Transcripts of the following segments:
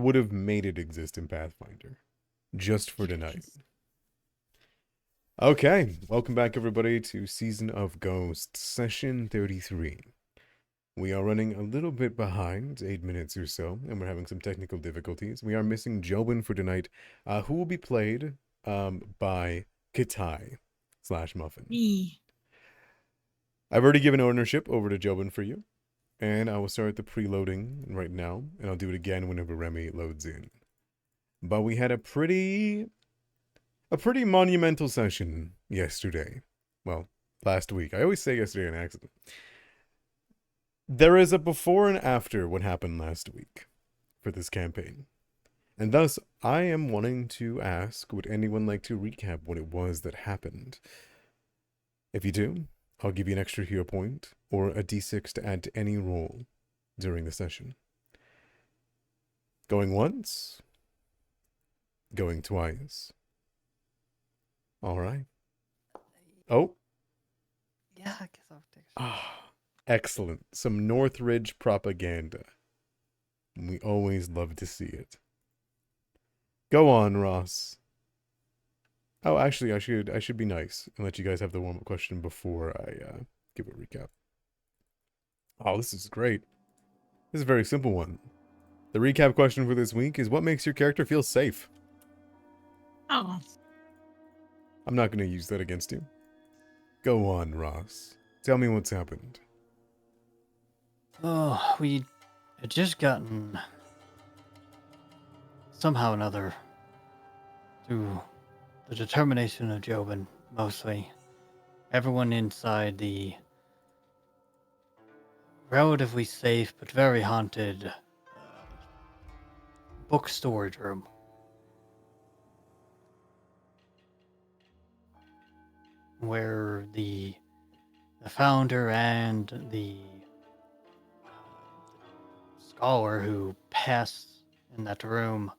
would have made it exist in Pathfinder. Just for tonight. Okay, welcome back everybody to Season of Ghosts, Session 33. We are running a little bit behind, 8 minutes or so, and we're having some technical difficulties. We are missing Jobin for tonight, who will be played by Kitai / Muffin. Me. I've already given ownership over to Jobin for you, and I will start the preloading right now, and I'll do it again whenever Remy loads in. But we had a pretty monumental session yesterday. Well, last week. I always say yesterday on accident. There is a before and after what happened last week for this campaign. And thus, I am wanting to ask, would anyone like to recap what it was that happened? If you do, I'll give you an extra hero point or a d6 to add to any roll during the session. Going once? Going twice? All right. Oh. Yeah, I guess I'll take a Ah, excellent. Some Northridge propaganda. We always love to see it. Go on, Ross. Oh, actually, I should be nice and let you guys have the warm-up question before I give a recap. Oh, this is great. This is a very simple one. The recap question for this week is, what makes your character feel safe? Oh, I'm not going to use that against you. Go on, Ross. Tell me what's happened. Oh, we had just gotten somehow or another through the determination of Jobin, mostly everyone inside the relatively safe but very haunted book storage room. Where the founder and the scholar who passed in that room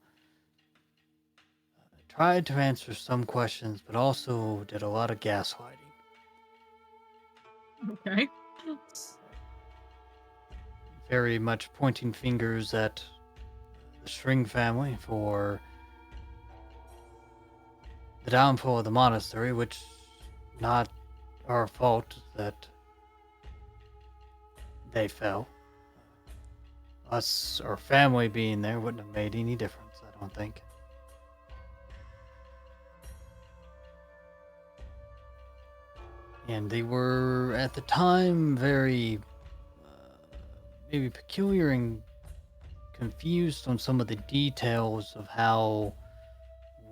tried to answer some questions, but also did a lot of gaslighting. okay. Very much pointing fingers at the String family for the downfall of the monastery, which not our fault that they fell. Us, our family being there wouldn't have made any difference, I don't think. And they were, at the time, very maybe peculiar and confused on some of the details of how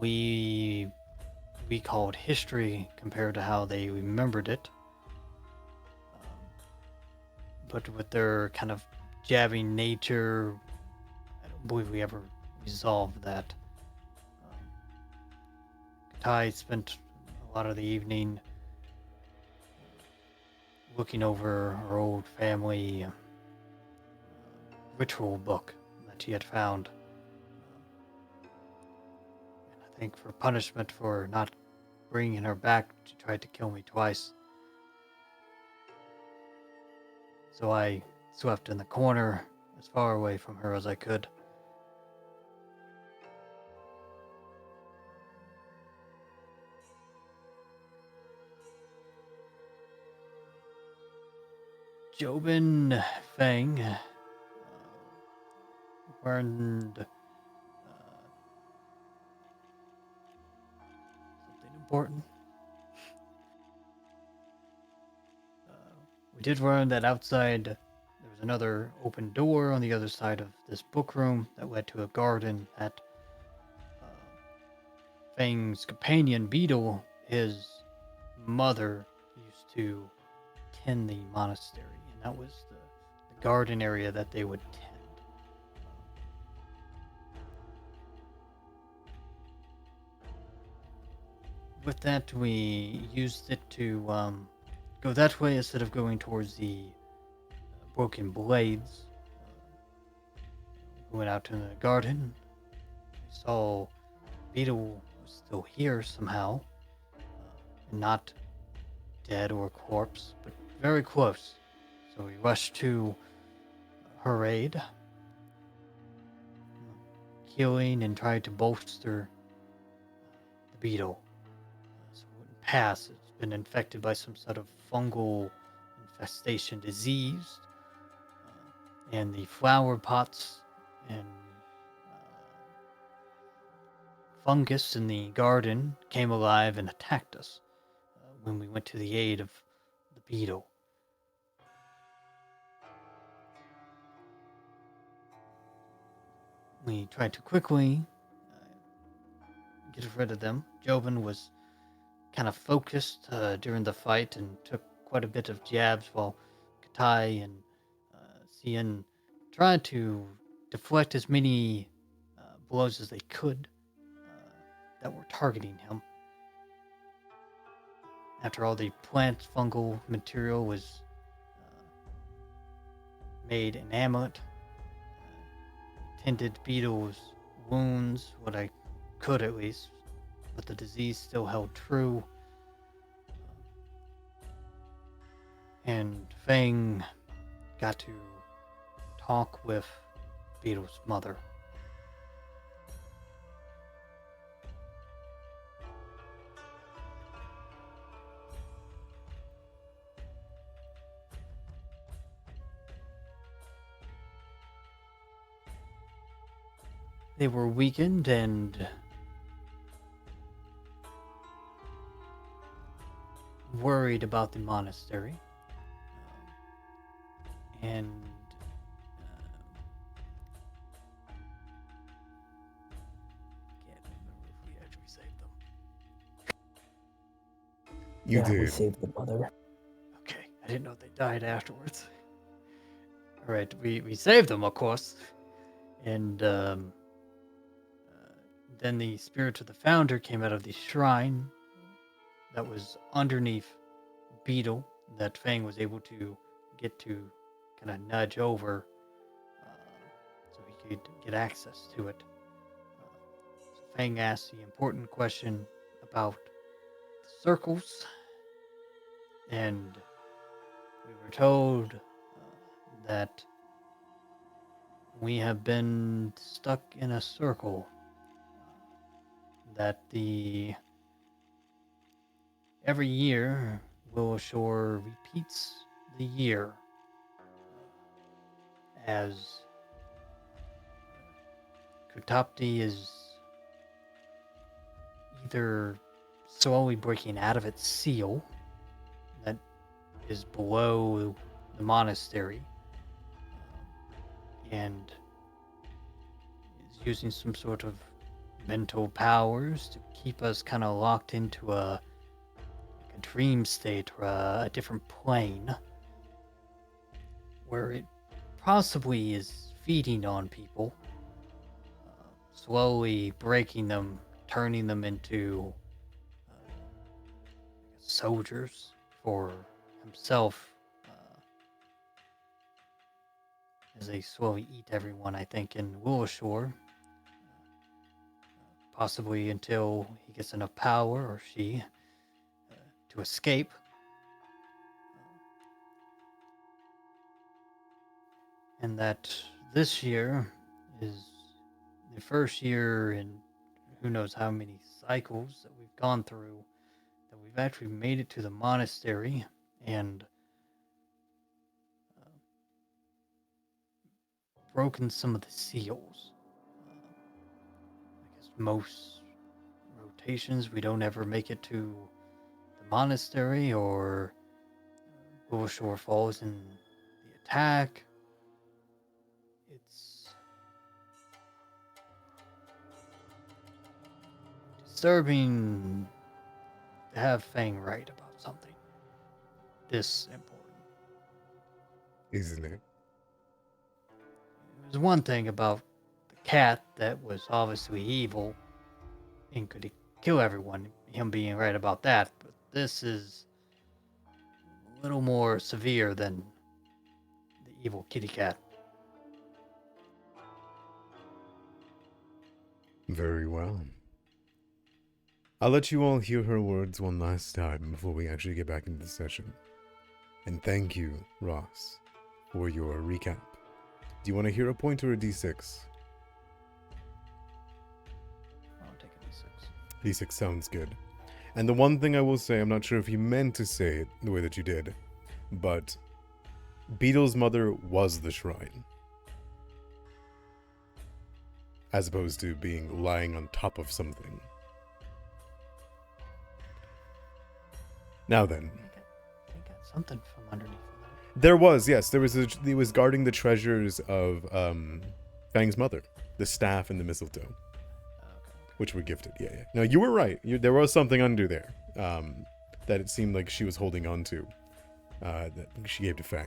we called history compared to how they remembered it. But with their kind of jabbing nature, I don't believe we ever resolved that. Ty spent a lot of the evening looking over her old family ritual book that she had found. And I think for punishment for not bringing her back, she tried to kill me twice. So I swept in the corner as far away from her as I could. Jobin Feng learned something important. We did learn that outside there was another open door on the other side of this book room that led to a garden that Feng's companion Beetle, his mother, used to tend the monastery, and that was the garden area that they would tend. With that, we used it to go that way instead of going towards the broken blades. We went out to the garden. We saw Beetle was still here somehow, not dead or corpse, but very close. So we rushed to her aid, killing and trying to bolster the beetle. So it wouldn't pass. It's been infected by some sort of fungal infestation disease. And the flower pots and fungus in the garden came alive and attacked us when we went to the aid of the beetle. We tried to quickly get rid of them. Joven was kind of focused during the fight and took quite a bit of jabs, while Katai and Cian tried to deflect as many blows as they could that were targeting him. After all, the plant fungal material was made an amulet, tended beetle's wounds, what I could at least, but the disease still held true. And Fang got to talk with Beetle's mother. They were weakened and worried about the monastery. And can't remember if we actually saved them. You We did. saved the mother. Okay, I didn't know they died afterwards. All right, we saved them, of course, and then the spirit of the founder came out of the shrine that was underneath Beetle that Fang was able to get to kind of nudge over so he could get access to it. So Fang asked the important question about the circles, and we were told that we have been stuck in a circle, that every year Willowshore repeats the year as Kutapti is either slowly breaking out of its seal that is below the monastery and is using some sort of mental powers to keep us kind of locked into a dream state or a different plane where it possibly is feeding on people, slowly breaking them, turning them into soldiers for himself as they slowly eat everyone, I think, in Willowshore, possibly until he gets enough power, or she, to escape. And that this year is the first year in who knows how many cycles that we've gone through that we've actually made it to the monastery and broken some of the seals. I guess most rotations we don't ever make it to the monastery, or Willowshore falls in the attack. It's disturbing to have Fang right about something this important. Isn't it? There's one thing about the cat that was obviously evil and could kill everyone, him being right about that, but this is a little more severe than the evil kitty cat. Very well. I'll let you all hear her words one last time before we actually get back into the session. And thank you, Ross, for your recap. Do you want to hear a point or a d6? D6. D6 sounds good. And the one thing I will say, I'm not sure if you meant to say it the way that you did, but Beetle's mother was the shrine. As opposed to being lying on top of something. Now then. I got something from underneath of that. There was, yes. He was guarding the treasures of Fang's mother. The staff and the mistletoe. Okay. Which were gifted. Yeah. No, you were right. There was something under there. That it seemed like she was holding on to. That she gave to Fang.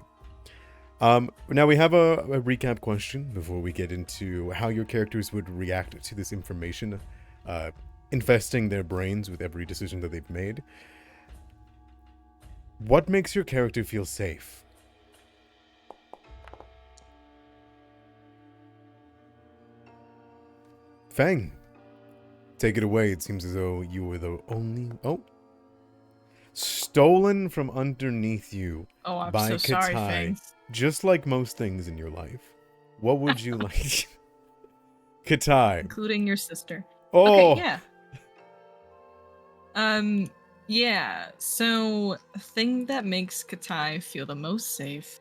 Now we have a recap question before we get into how your characters would react to this information, infesting their brains with every decision that they've made. What makes your character feel safe? Fang, take it away. It seems as though you were the only... Oh. Stolen from underneath you Oh, I'm by so sorry, Katai. Fang. Just like most things in your life. What would you like? Katai. Including your sister. Oh! Okay, yeah. Yeah, so the thing that makes Katai feel the most safe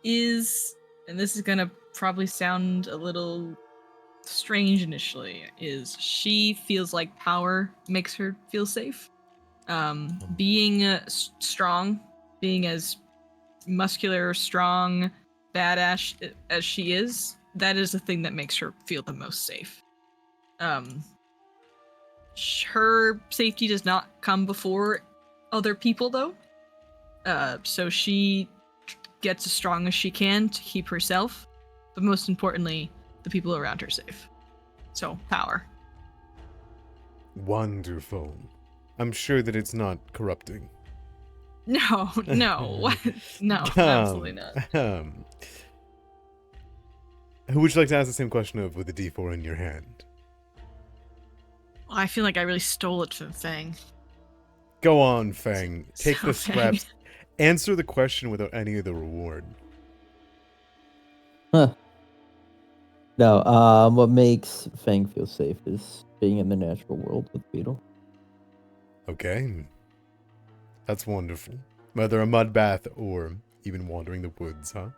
is, and this is gonna probably sound a little strange initially, is she feels like power makes her feel safe. Being strong, being as muscular, strong, badass as she is, that is the thing that makes her feel the most safe. Her safety does not come before other people, though. So she gets as strong as she can to keep herself, but most importantly, the people around her safe. So, power. Wonderful. I'm sure that it's not corrupting. No, no, no, absolutely not. Who would you like to ask the same question of with the D4 in your hand? I feel like I really stole it from Fang. Go on, Fang. Take So the Fang. scraps. Answer the question without any of the reward. Huh. No, what makes Fang feel safe is being in the natural world with Beetle. Okay. That's wonderful. Whether a mud bath or even wandering the woods, huh?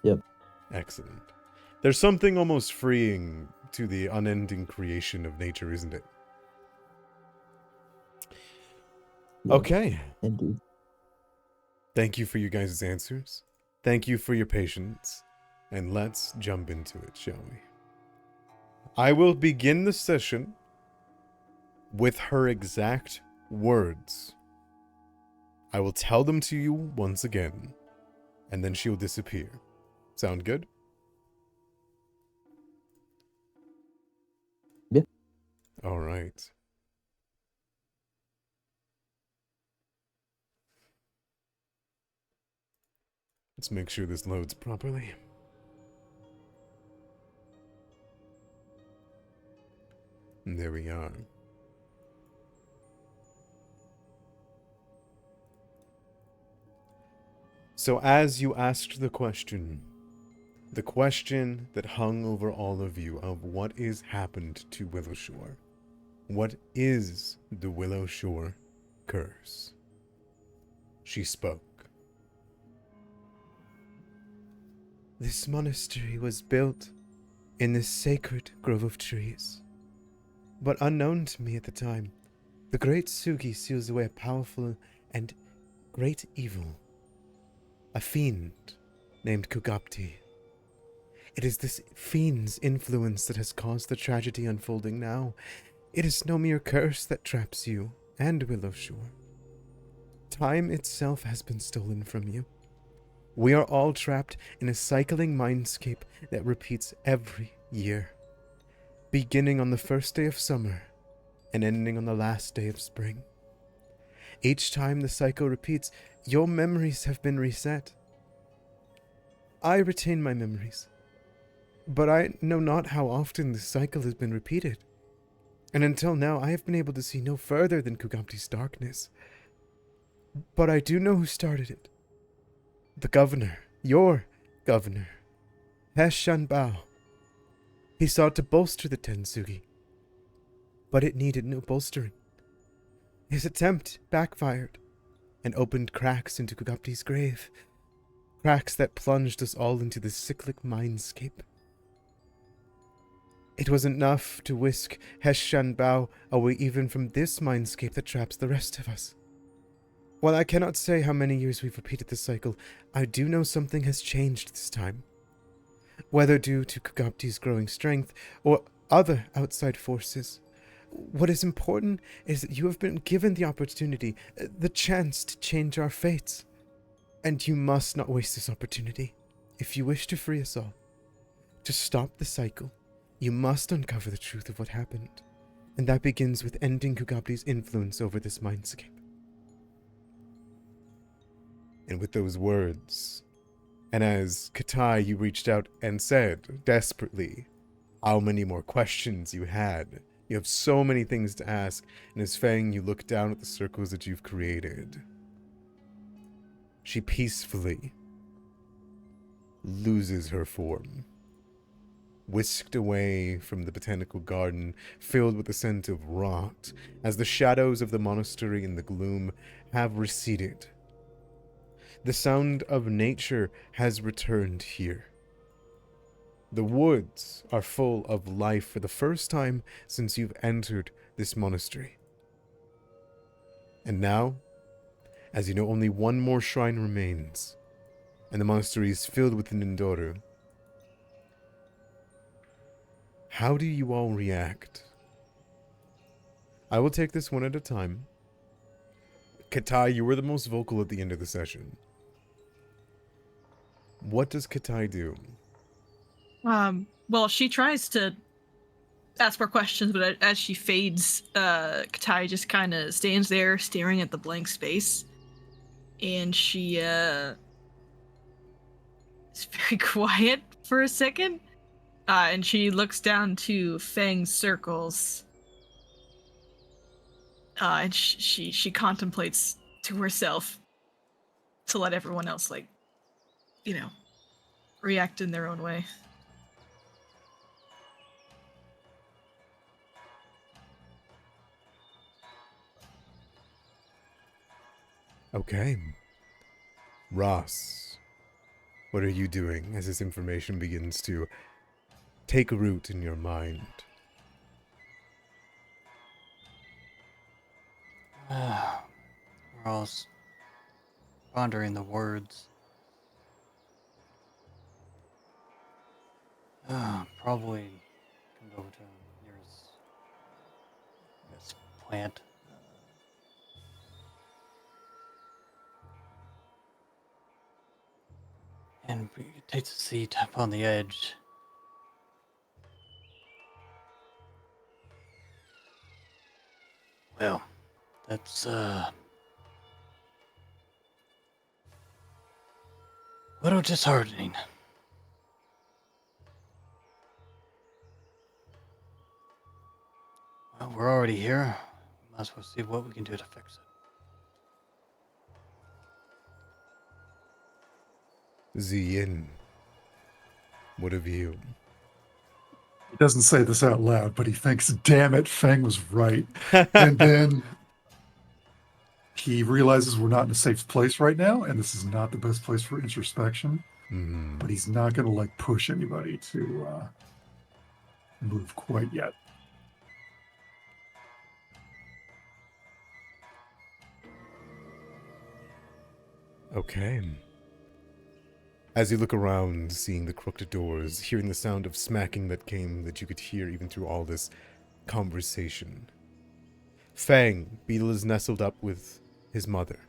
Yep. Excellent. There's something almost freeing to the unending creation of nature, isn't it? Yeah, Okay. indeed. Thank you for you guys' answers. Thank you for your patience. And let's jump into it, shall we? I will begin the session with her exact words. I will tell them to you once again, and then she'll disappear. Sound good? Yeah. All right. Let's make sure this loads properly. And there we are. So as you asked the question that hung over all of you of what is happened to Willowshore, what is the Willowshore curse? She spoke. This monastery was built in this sacred grove of trees. But unknown to me at the time, the great Sugi seals away a powerful and great evil. A fiend named Kugapti. It is this fiend's influence that has caused the tragedy unfolding now. It is no mere curse that traps you and Willowshore. Time itself has been stolen from you. We are all trapped in a cycling mindscape that repeats every year, beginning on the first day of summer and ending on the last day of spring. Each time the cycle repeats, your memories have been reset. I retain my memories, but I know not how often this cycle has been repeated. And until now, I have been able to see no further than Kugapti's darkness. But I do know who started it. The governor, your governor, Heshan Bao. He sought to bolster the Tensugi. but it needed no bolstering. His attempt backfired and opened cracks into Kugapti's grave. Cracks that plunged us all into the cyclic mindscape. It was enough to whisk Hesh Bao away even from this mindscape that traps the rest of us. While I cannot say how many years we've repeated this cycle, I do know something has changed this time. Whether due to Kugapti's growing strength or other outside forces, what is important is that you have been given the opportunity, the chance to change our fates. And you must not waste this opportunity if you wish to free us all. To stop the cycle, you must uncover the truth of what happened. And that begins with ending Kugapti's influence over this mindscape. And with those words, and as Katai, you reached out and said, desperately, how many more questions you had. You have so many things to ask, and as Fang, you look down at the circles that you've created. She peacefully loses her form, whisked away from the botanical garden, filled with the scent of rot, as the shadows of the monastery in the gloom have receded. The sound of nature has returned here. The woods are full of life for the first time since you've entered this monastery. And now, as you know only one more shrine remains, and the monastery is filled with an Indoru, how do you all react? I will take this one at a time. Katai, you were the most vocal at the end of the session. What does Katai do? Well, she tries to ask more questions, but as she fades, Katai just kind of stands there staring at the blank space. And she is very quiet for a second. And she looks down to Fang's circles. And she contemplates to herself to let everyone else, react in their own way. Okay. Ross, what are you doing as this information begins to take root in your mind? Ross, pondering the words. Probably comes over to nearest plant. And takes a seat up on the edge. Well, that's a little disheartening. Well, we're already here. Might as well see what we can do to fix it. Ziyin, what of you? He doesn't say this out loud, but he thinks, damn it, Fang was right. And then he realizes we're not in a safe place right now, and this is not the best place for introspection. But he's not going to push anybody to move quite yet. Okay. As you look around, seeing the crooked doors, hearing the sound of smacking that you could hear even through all this conversation. Fang, Beetle is nestled up with his mother.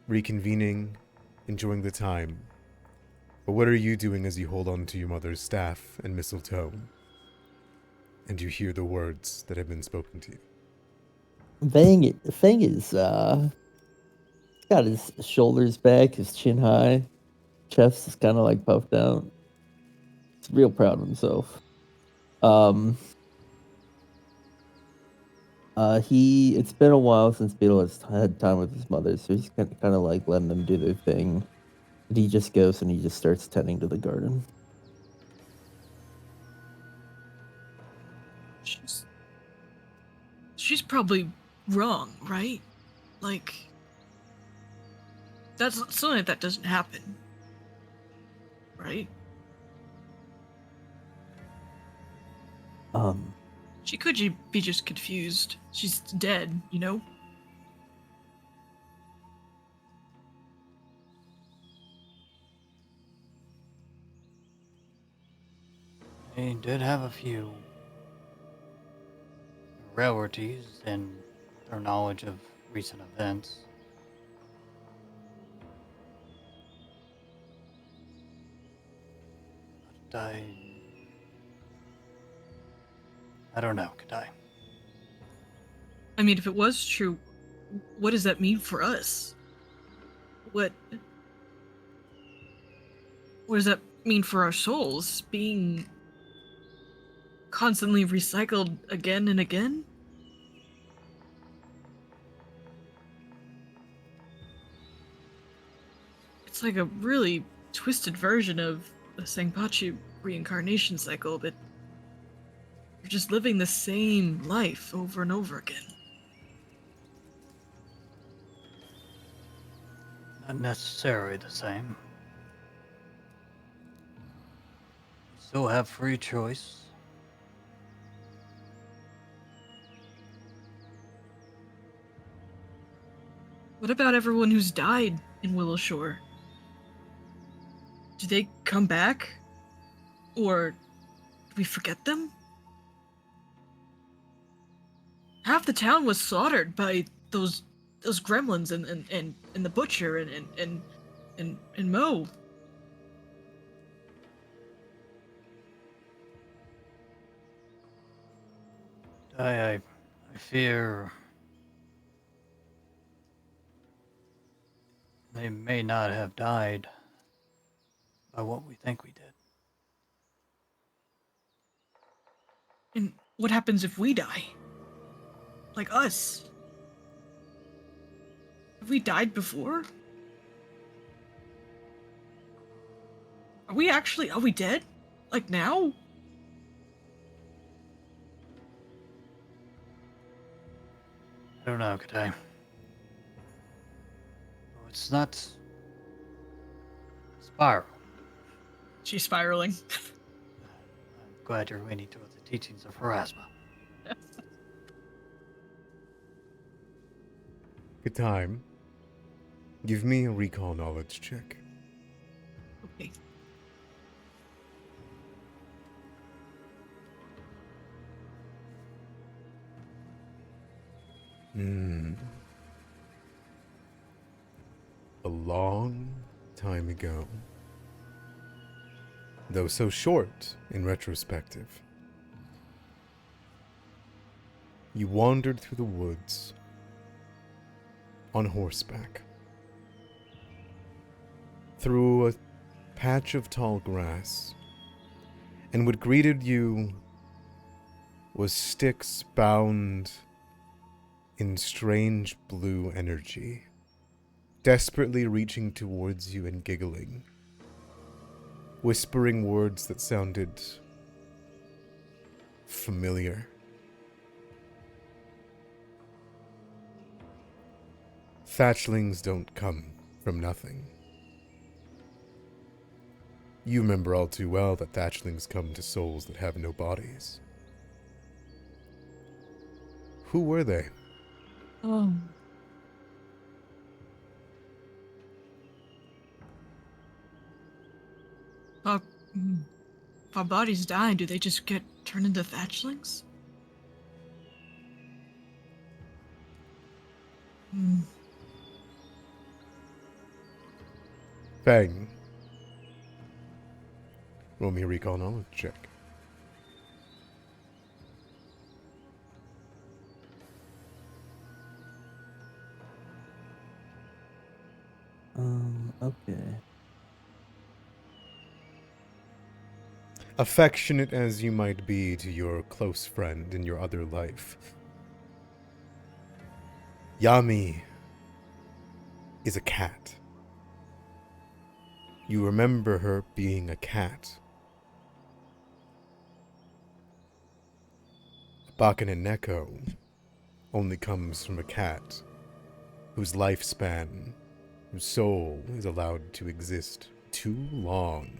Reconvening, enjoying the time. But what are you doing as you hold on to your mother's staff and mistletoe? And you hear the words that have been spoken to you. Fang is got his shoulders back, his chin high, chest is kind of puffed out. He's real proud of himself. It's been a while since Beetle has had time with his mother, so he's kind of letting them do their thing. And he just goes and he just starts tending to the garden. she's probably wrong, right? Like, that's something like that doesn't happen, right? She could be just confused. She's dead, you know? They did have a few rarities in their knowledge of recent events. But I don't know, could I? I mean, if it was true, what does that mean for us? What does that mean for our souls? Being constantly recycled again and again? It's like a really twisted version of the Sangpachi reincarnation cycle, but you're just living the same life over and over again. Not necessarily the same. You still have free choice. What about everyone who's died in Willowshore? Do they come back? Or do we forget them? Half the town was slaughtered by those gremlins and the butcher and Mo. I fear they may not have died by what we think we did. And what happens if we die? Like us? Have we died before? Are we dead? Like now? I don't know, could I? Oh, it's not spiral. She's spiraling. I'm glad you're leaning towards the teachings of Pharasma. Good time. Give me a recall knowledge check. Okay. A long time ago, though so short in retrospective, you wandered through the woods on horseback, through a patch of tall grass, and what greeted you was sticks bound in strange blue energy, desperately reaching towards you and giggling, whispering words that sounded familiar. Thatchlings don't come from nothing. You remember all too well that thatchlings come to souls that have no bodies. Who were they? Oh. If our bodies die, do they just get turned into thatchlings? Fang. Roll me a recall knowledge check. Okay. Affectionate as you might be to your close friend in your other life, Yami is a cat. You remember her being a cat. Bakken and Neko only comes from a cat whose lifespan, whose soul is allowed to exist too long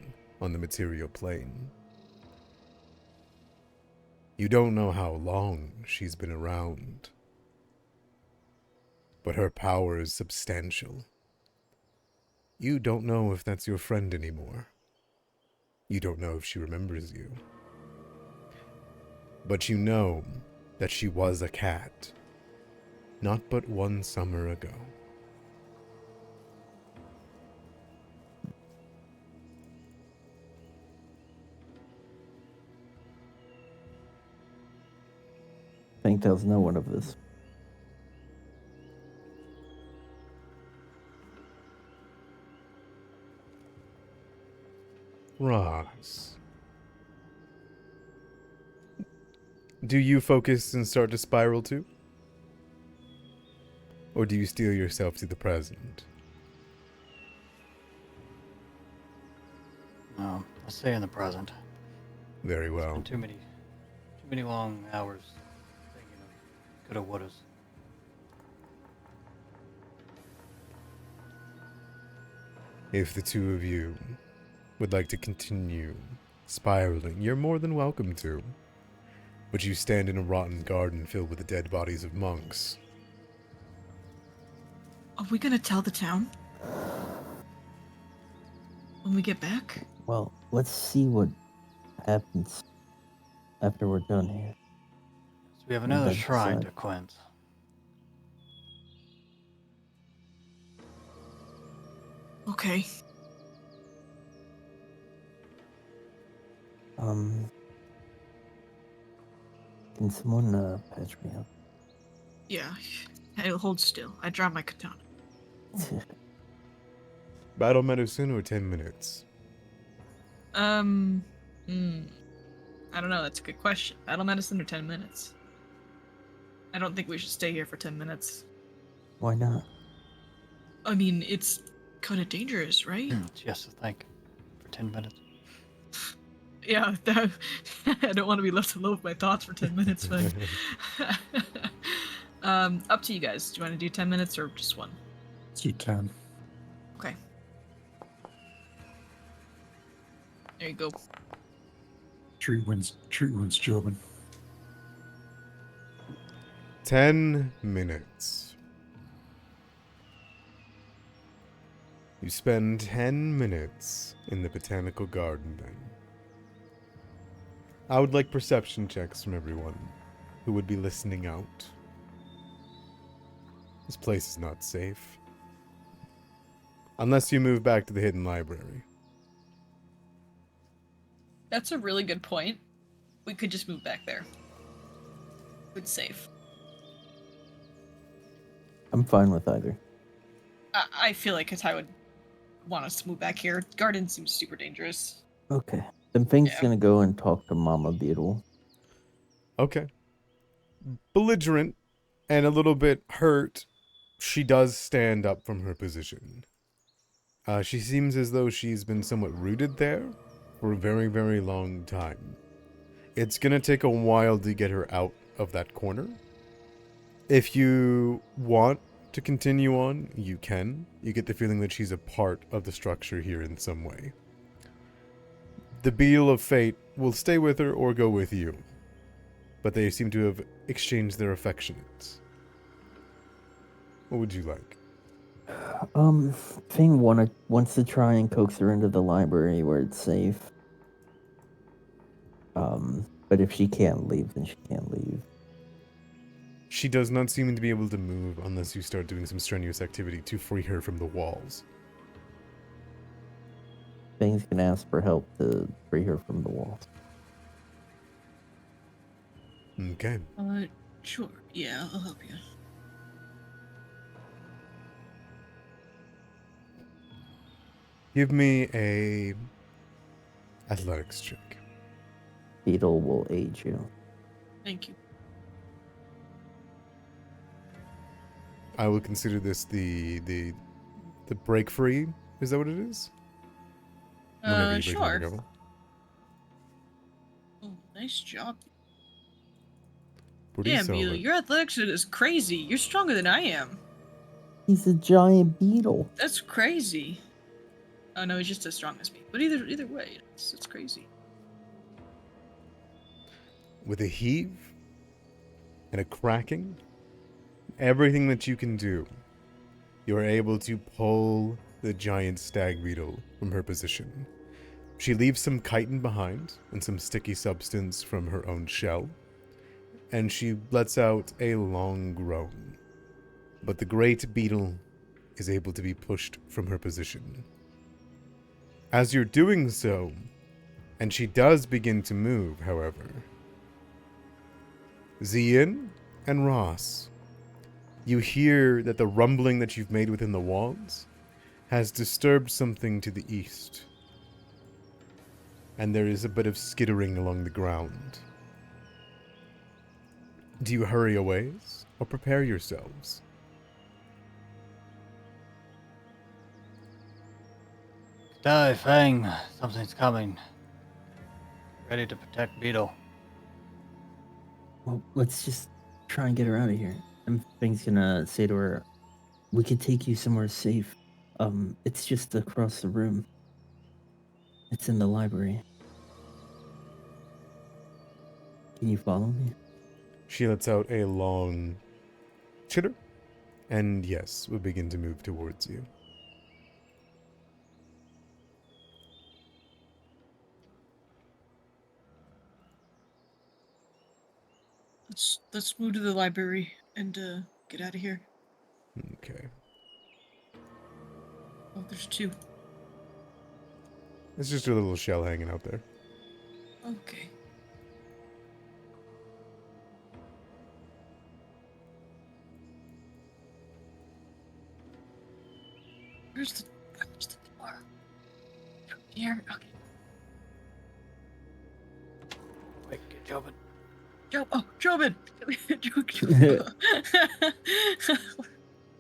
on the material plane. You don't know how long she's been around, but her power is substantial. You don't know if that's your friend anymore. You don't know if she remembers you. But you know that she was a cat, not but one summer ago. Fang tells no one of this. Ross. Do you focus and start to spiral too? Or do you steel yourself to the present? No, I'll stay in the present. Very well. Been too many long hours thinking of coulda, wouldas. If the two of you would like to continue spiraling, you're more than welcome to. But you stand in a rotten garden filled with the dead bodies of monks. Are we gonna tell the town? When we get back? Well, let's see what happens after we're done here. So we have And another then shrine decide. to cleanse. Okay. Can someone patch me up? Yeah. Hey, hold still. I draw my katana. Battle medicine or 10 minutes? I don't know. That's a good question. Battle medicine or 10 minutes? I don't think we should stay here for 10 minutes. Why not? I mean, it's kind of dangerous, right? She has to think for 10 minutes. Yeah, that, I don't want to be left alone with my thoughts for 10 minutes, but... up to you guys. Do you want to do 10 minutes or just one? Let's do 10. Okay. There you go. Treat wins Jobin. 10 minutes. You spend 10 minutes in the botanical garden then. I would like perception checks from everyone who would be listening out. This place is not safe. Unless you move back to the hidden library. That's a really good point. We could just move back there. It's safe. I'm fine with either. I feel like Katai would want us to move back here. Garden seems super dangerous. Okay. Then Fang's Yeah. gonna go and talk to Mama Beetle. Okay. Belligerent and a little bit hurt, she does stand up from her position. She seems as though she's been somewhat rooted there for a very, very long time. It's gonna take a while to get her out of that corner. If you want to continue on, you can. You get the feeling that she's a part of the structure here in some way. The Beetle of Fate will stay with her or go with you, but they seem to have exchanged their affections. What would you like? Fang wants to try and coax her into the library where it's safe. But if she can't leave, then she can't leave. She does not seem to be able to move unless you start doing some strenuous activity to free her from the walls. Fang's gonna ask for help to free her from the walls. Okay. Sure. Yeah, I'll help you. Give me a athletics check. Beetle will aid you. Thank you. I will consider this the break free. Is that what it is? Whenever you break Sure. another level. Oh, nice job. Pretty Damn, Beetle, solid. your athletics is crazy. You're stronger than I am. He's a giant beetle. That's crazy. Oh no, he's just as strong as me. But either way, it's crazy. With a heave and a cracking, everything that you can do, you are able to pull the giant stag beetle from her position. She leaves some chitin behind and some sticky substance from her own shell, and she lets out a long groan. But the great beetle is able to be pushed from her position. As you're doing so, and she does begin to move, however, Zian and Ross, you hear that the rumbling that you've made within the walls has disturbed something to the east, and there is a bit of skittering along the ground. Do you hurry a ways, or prepare yourselves? Die, Fang. Something's coming. Ready to protect Beetle. Well, let's just try and get her out of here. And Fang's gonna say to her, "We could take you somewhere safe. It's just across the room. It's in the library. Can you follow me?" She lets out a long chitter, and yes, will begin to move towards you. Let's move to the library and get out of here. Okay. Oh, there's two. It's just a little shell hanging out there. Okay. Where's the door? Here. Okay. Quick, get Jobin. Jobin! We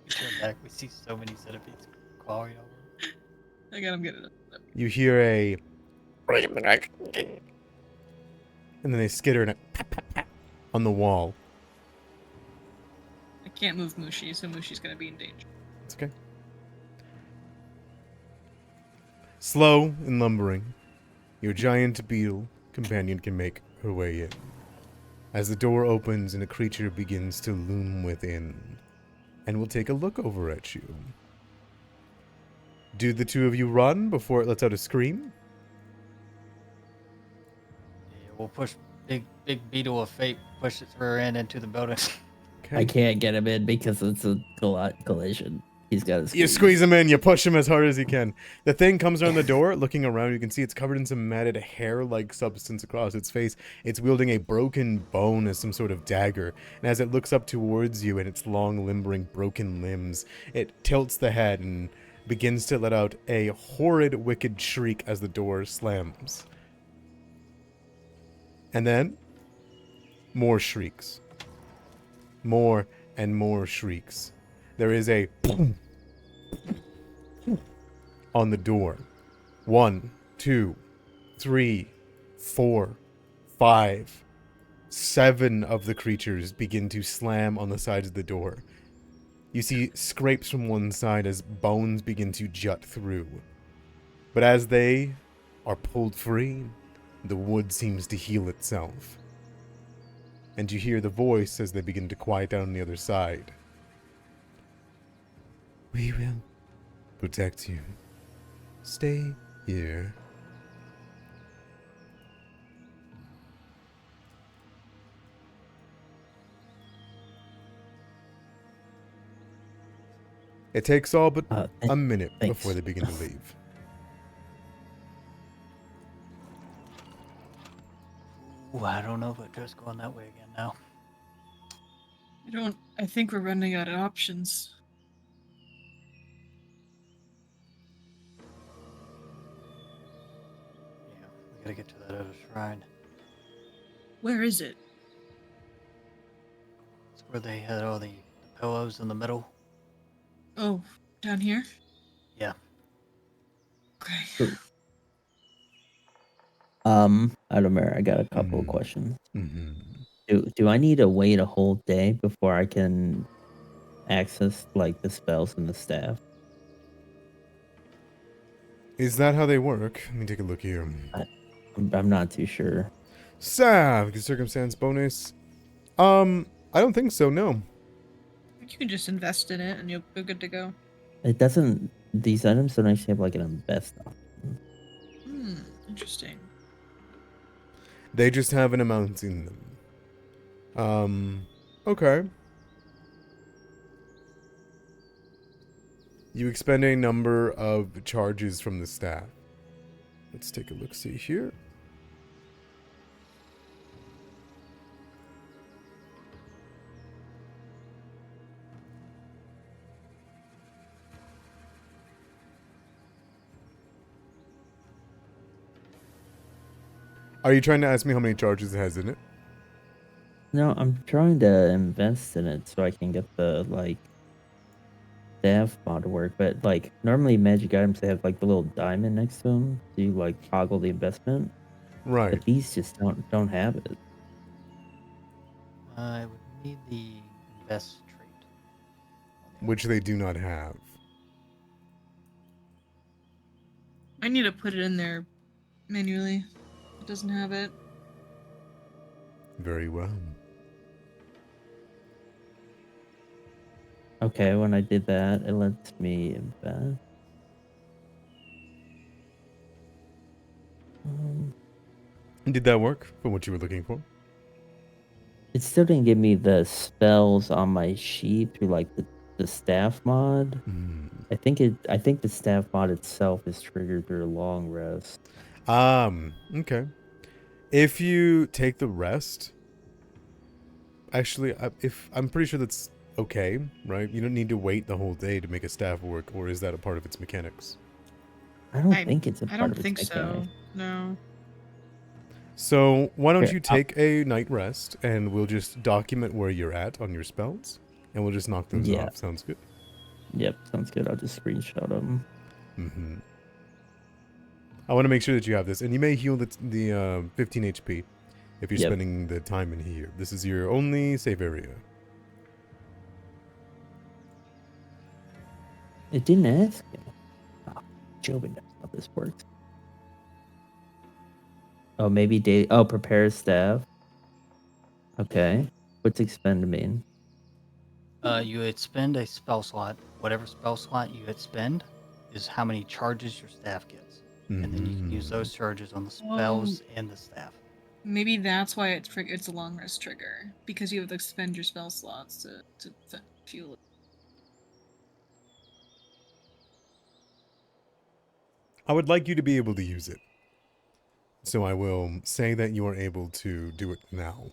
turn back. We see so many centipedes crawling over. I got him getting it. You hear a... and then they skitter and a on the wall. I can't move Mushi, so Mushi's gonna be in danger. It's okay. Slow and lumbering, your giant beetle companion can make her way in. As the door opens and a creature begins to loom within, and will take a look over at you. Do the two of you run before it lets out a scream? Yeah, we'll push big Beetle of Fate, push its rear end into the building. Okay. I can't get him in because it's a collision. He's got to You squeeze him in, you push him as hard as you can. The thing comes around the door, looking around, you can see it's covered in some matted hair-like substance across its face. It's wielding a broken bone as some sort of dagger, and as it looks up towards you in its long, limbering, broken limbs, it tilts the head and begins to let out a horrid, wicked shriek as the door slams. And then, more shrieks. More and more shrieks. There is a boom on the door. 1, 2, 3, 4, 5, 7 of the creatures begin to slam on the sides of the door. You see scrapes from one side as bones begin to jut through. But as they are pulled free, the wood seems to heal itself. And you hear the voice as they begin to quiet down on the other side. We will protect you. Stay here. It takes all but a minute thanks. before they begin to leave. Ooh, I don't know if it's just going that way again now. I think we're running out of options. Yeah, we gotta get to that other shrine. Where is it? It's where they had all the pillows in the middle. Oh, down here? Yeah. Okay. Adamir, I got a couple of questions. Mm-hmm. Do I need to wait a whole day before I can access like the spells and the staff? Is that how they work? Let me take a look here. I'm not too sure. Sav, the circumstance bonus. I don't think so, no. You can just invest in it and you'll be good to go. It doesn't. These items don't actually have like an invest option. Interesting. They just have an amount in them. Okay. You expend a number of charges from the staff. Let's take a look-see here. Are you trying to ask me how many charges it has in it? No, I'm trying to invest in it so I can get the like staff mod to work. But like normally magic items, they have like the little diamond next to them, so you like toggle the investment. Right. But these just don't have it. I would need the invest trait. Which they do not have. I need to put it in there manually. It doesn't have it. Very well. Okay, when I did that, it lets me invest. Did that work for what you were looking for? It still didn't give me the spells on my sheet through like the staff mod. I think the staff mod itself is triggered through a long rest. Okay. If you take the rest, actually, if I'm pretty sure that's okay, right? You don't need to wait the whole day to make a staff work, or is that a part of its mechanics? I don't think it's a I part don't of its think so. mechanic. No. So why don't Here, you take a night rest, and we'll just document where you're at on your spells, and we'll just knock those Yeah. off. Sounds good. Yep, sounds good. I'll just screenshot them. Mm-hmm. I want to make sure that you have this, and you may heal the 15 HP if you're Yep. spending the time in here. This is your only safe area. It didn't ask me. Oh, Jobin knows how this works. Oh, maybe prepare staff. Okay. What's expend mean? You would spend a spell slot. Whatever spell slot you would spend is how many charges your staff gets. And then you can use those charges on the spells and the staff. Maybe that's why it's a long rest trigger. Because you have to spend your spell slots to fuel it. I would like you to be able to use it. So I will say that you are able to do it now.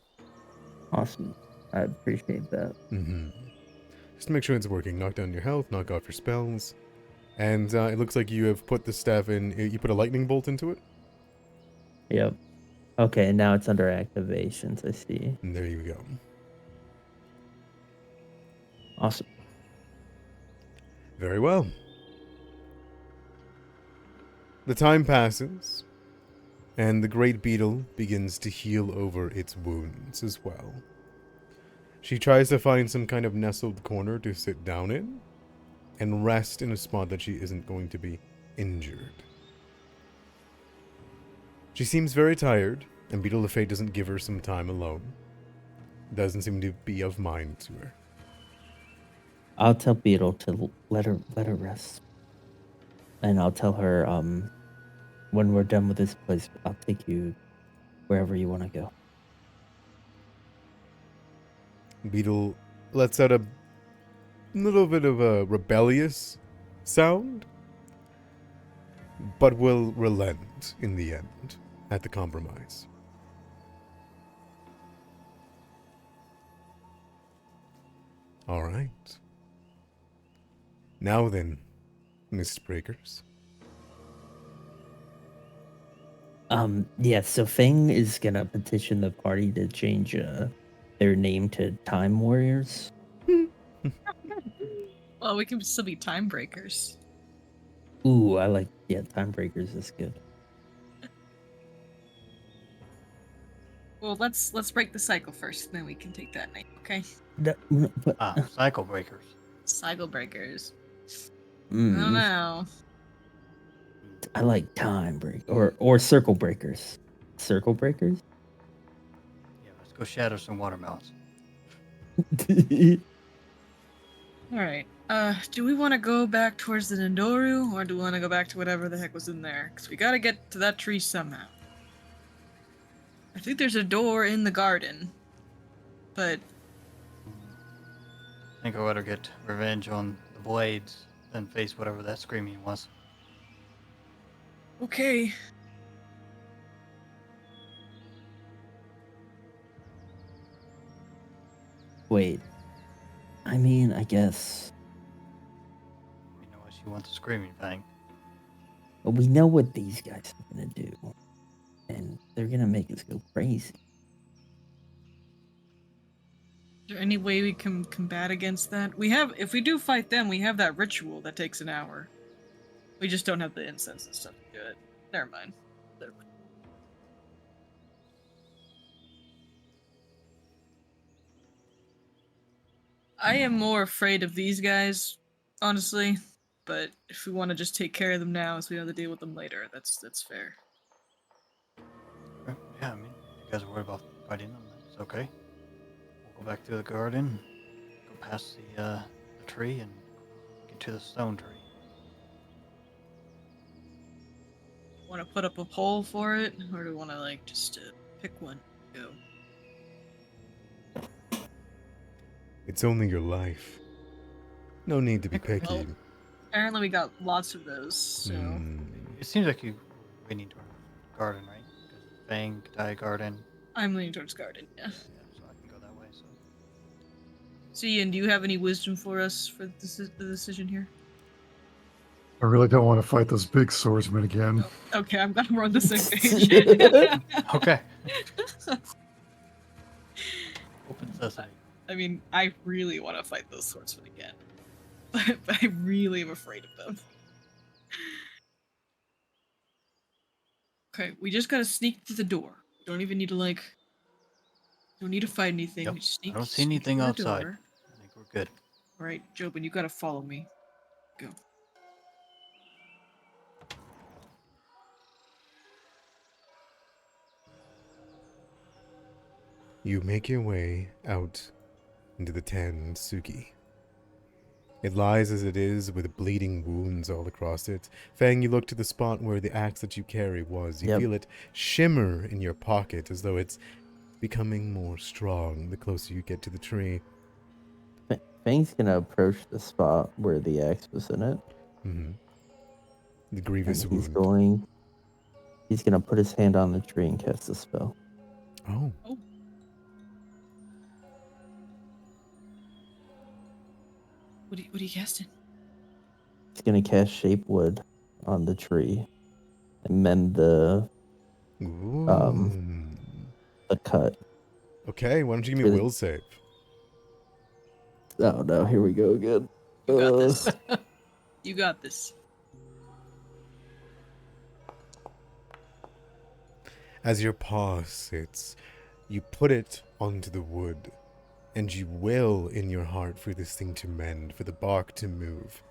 Awesome. I appreciate that. Just to make sure it's working. Knock down your health, knock off your spells. And it looks like you have put the staff in. You put a lightning bolt into it? Yep. Okay, now it's under activations, I see. And there you go. Awesome. Very well. The time passes, and the great beetle begins to heal over its wounds as well. She tries to find some kind of nestled corner to sit down in, and rest in a spot that she isn't going to be injured. She seems very tired, and Beetle the Fate doesn't give her some time alone. Doesn't seem to be of mind to her. I'll tell Beetle to let her rest. And I'll tell her, when we're done with this place, I'll take you wherever you want to go. Beetle lets out a little bit of a rebellious sound, but will relent in the end at the compromise. All right. Now then, Mistbreakers. Yeah, so Feng is gonna petition the party to change their name to Time Warriors. Well, we can still be time breakers. Ooh, I like, yeah, Time Breakers is good. Well, let's break the cycle first, then we can take that night, okay? But, Cycle breakers. Cycle breakers. I don't know. I like time break or circle breakers. Circle breakers? Yeah, let's go shatter some watermelons. All right. Do we want to go back towards the Nindoru, or do we want to go back to whatever the heck was in there? Because we gotta get to that tree somehow. I think there's a door in the garden, but I think I better get revenge on the blades than face whatever that screaming was. okay. Wait. I mean, I guess. You know what she wants a screaming thing. But we know what these guys are gonna do. And they're gonna make us go crazy. Is there any way we can combat against that? We have, if we do fight them, we have that ritual that takes an hour. We just don't have the incense and stuff to do it. Never mind. Never mind. I am more afraid of these guys, honestly. But if we want to just take care of them now, so we have to deal with them later, that's fair. Yeah, I mean, if you guys are worried about fighting them, that's okay. We'll go back through the garden, go past the tree, and get to the stone tree. Want to put up a pole for it, or do we want to like just pick one? Go. It's only your life. No need to be picky. Well, apparently we got lots of those, so It seems like you we need to garden, right? Because Fang, Kadai garden. I'm leaning towards garden. Yeah. Yeah, so I can go that way. So So Ian, do you have any wisdom for us for the decision here? I really don't want to fight those big swordsmen again. Okay, I'm glad we're on the same page. okay. Open sesame. I mean, I really want to fight those swordsmen again, but I really am afraid of them. Okay, we just gotta sneak to the door. Don't even need to like. Don't need to fight anything. Yep. We just sneak, I don't see sneak anything to the outside. door. I think we're good. All right, Jobin, you gotta follow me. Go. You make your way out into the Tansuki. It lies as it is, with bleeding wounds all across it. Fang, you look to the spot where the axe that you carry was. You Yep. feel it shimmer in your pocket as though it's becoming more strong the closer you get to the tree. Fang's gonna approach the spot where the axe was in it. Mm-hmm. The And grievous he's he's gonna put his hand on the tree and cast a spell. Oh. What are you casting? He's gonna cast Shape Wood on the tree and mend the Ooh. cut. Okay, why don't you give me a will save? Oh no, here we go again. You got this. You got this. As your paw sits, you put it onto the wood, and you will in your heart for this thing to mend, for the bark to move,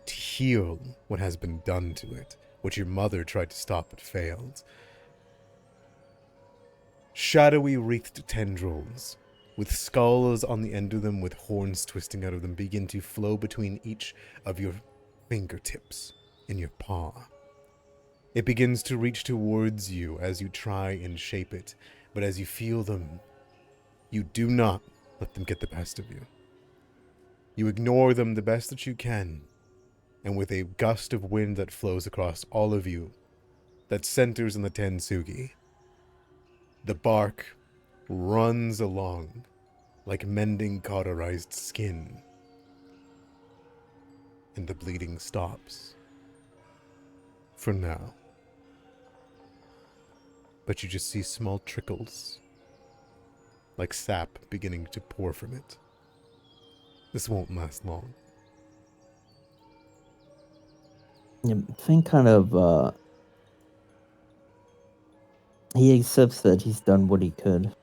to heal what has been done to it, what your mother tried to stop but failed. Shadowy wreathed tendrils, with skulls on the end of them with horns twisting out of them, begin to flow between each of your fingertips in your paw. It begins to reach towards you as you try and shape it, but as you feel them, you do not let them get the best of you. You ignore them the best that you can, and with a gust of wind that flows across all of you, that centers in the Tensugi, the bark runs along like mending cauterized skin, and the bleeding stops. For now. But you just see small trickles, like sap beginning to pour from it. This won't last long. Yeah, Fang kind of he accepts that he's done what he could.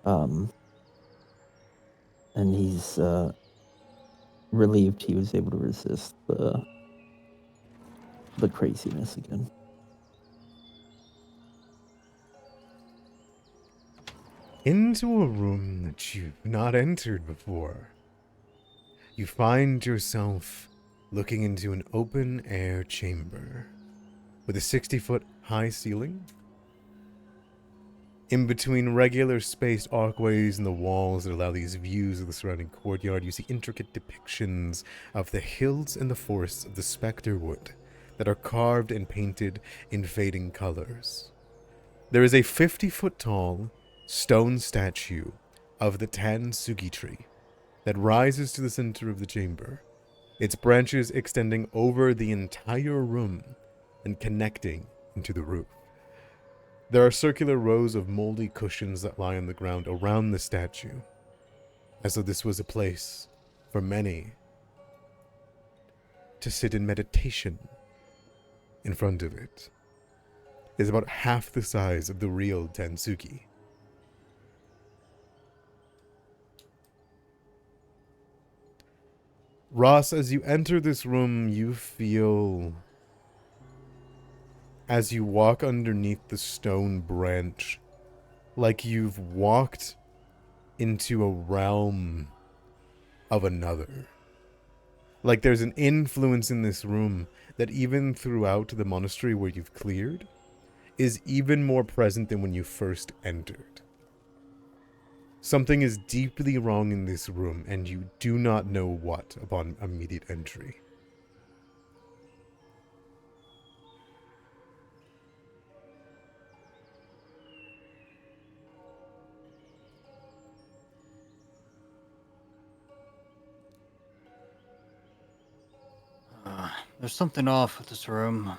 And he's relieved he was able to resist the craziness again. Into a room that you've not entered before. You find yourself looking into an open-air chamber with a 60-foot high ceiling. In between regular spaced archways in the walls that allow these views of the surrounding courtyard, you see intricate depictions of the hills and the forests of the Spectre Wood that are carved and painted in fading colors. There is a 50-foot tall stone statue of the Tansugi tree that rises to the center of the chamber, its branches extending over the entire room and connecting into the roof. There are circular rows of moldy cushions that lie on the ground around the statue, as though this was a place for many to sit in meditation in front of it. It is about half the size of the real Tansuki. Ross, as you enter this room, you feel, as you walk underneath the stone branch, like you've walked into a realm of another. Like there's an influence in this room that even throughout the monastery where you've cleared is even more present than when you first entered. Something is deeply wrong in this room, and you do not know what upon immediate entry. There's something off with this room.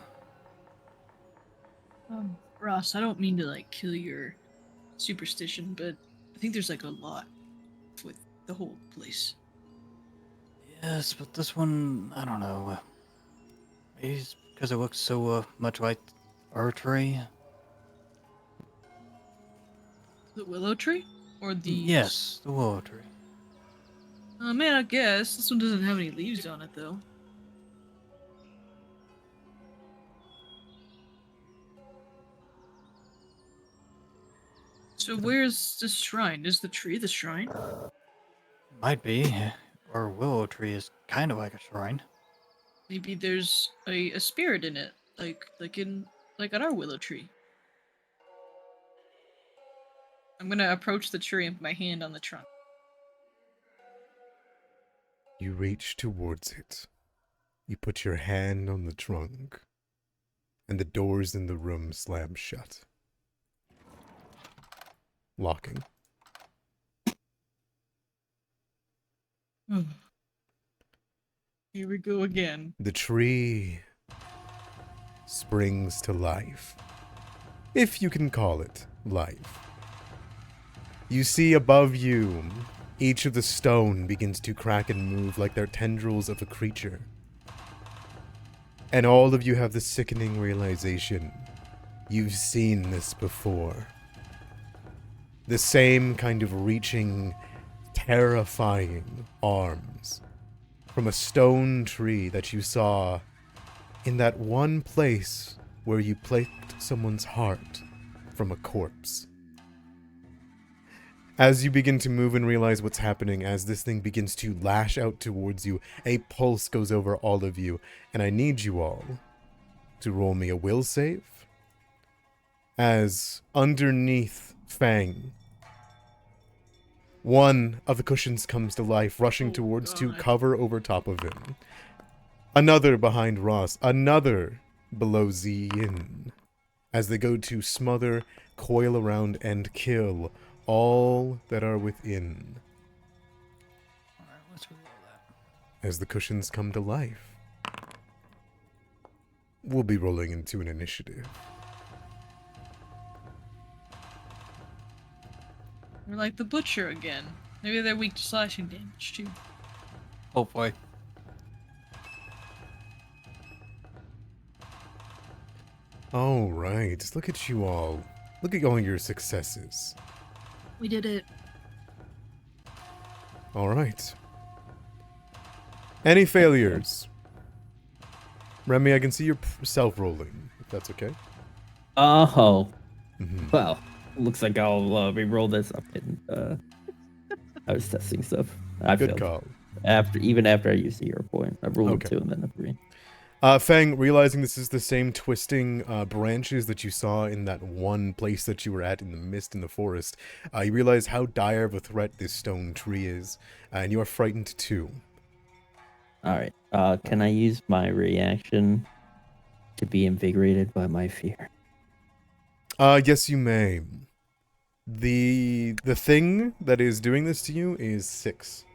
Ross, I don't mean to like kill your superstition, but I think there's like a lot with the whole place. Yes, but this one, I don't know. Maybe it's because it looks so much like our tree. The willow tree? Or the Yes, the willow tree. Man, I guess. This one doesn't have any leaves on it though. So where's the shrine? Is the tree the shrine? Might be. Our willow tree is kind of like a shrine. Maybe there's a spirit in it, like at our willow tree. I'm gonna approach the tree and put my hand on the trunk. You reach towards it. You put your hand on the trunk, and the doors in the room slam shut, locking. Here we go again. The tree springs to life, if you can call it life. You see above you, each of the stone begins to crack and move like they're tendrils of a creature. And all of you have the sickening realization, you've seen this before. The same kind of reaching, terrifying arms from a stone tree that you saw in that one place where you plucked someone's heart from a corpse. As you begin to move and realize what's happening, as this thing begins to lash out towards you, a pulse goes over all of you, and I need you all to roll me a will save. As underneath Fang, one of the cushions comes to life, rushing towards to cover over top of him. Another behind Ross, another below Yin, as they go to smother, coil around, and kill all that are within. Alright, let's reroll that. As the cushions come to life, we'll be rolling into an initiative. We're like the butcher again. Maybe they're weak to slashing damage too. Hopefully. All right, look at you all Look at all your successes. We did it. All right. Any failures? Remy, I can see yourself rolling, if that's okay. Oh, Mhm. well, looks like I'll re-roll this up. And I was testing stuff. I Good failed. call. Even after I used the hero point, I rolled Okay. a 2 and then a 3. Fang, realizing this is the same twisting branches that you saw in that one place that you were at in the mist in the forest, you realize how dire of a threat this stone tree is, and you are frightened too. All right. Can I use my reaction to be invigorated by my fear? Yes, you may. The thing that is doing this to you is 6.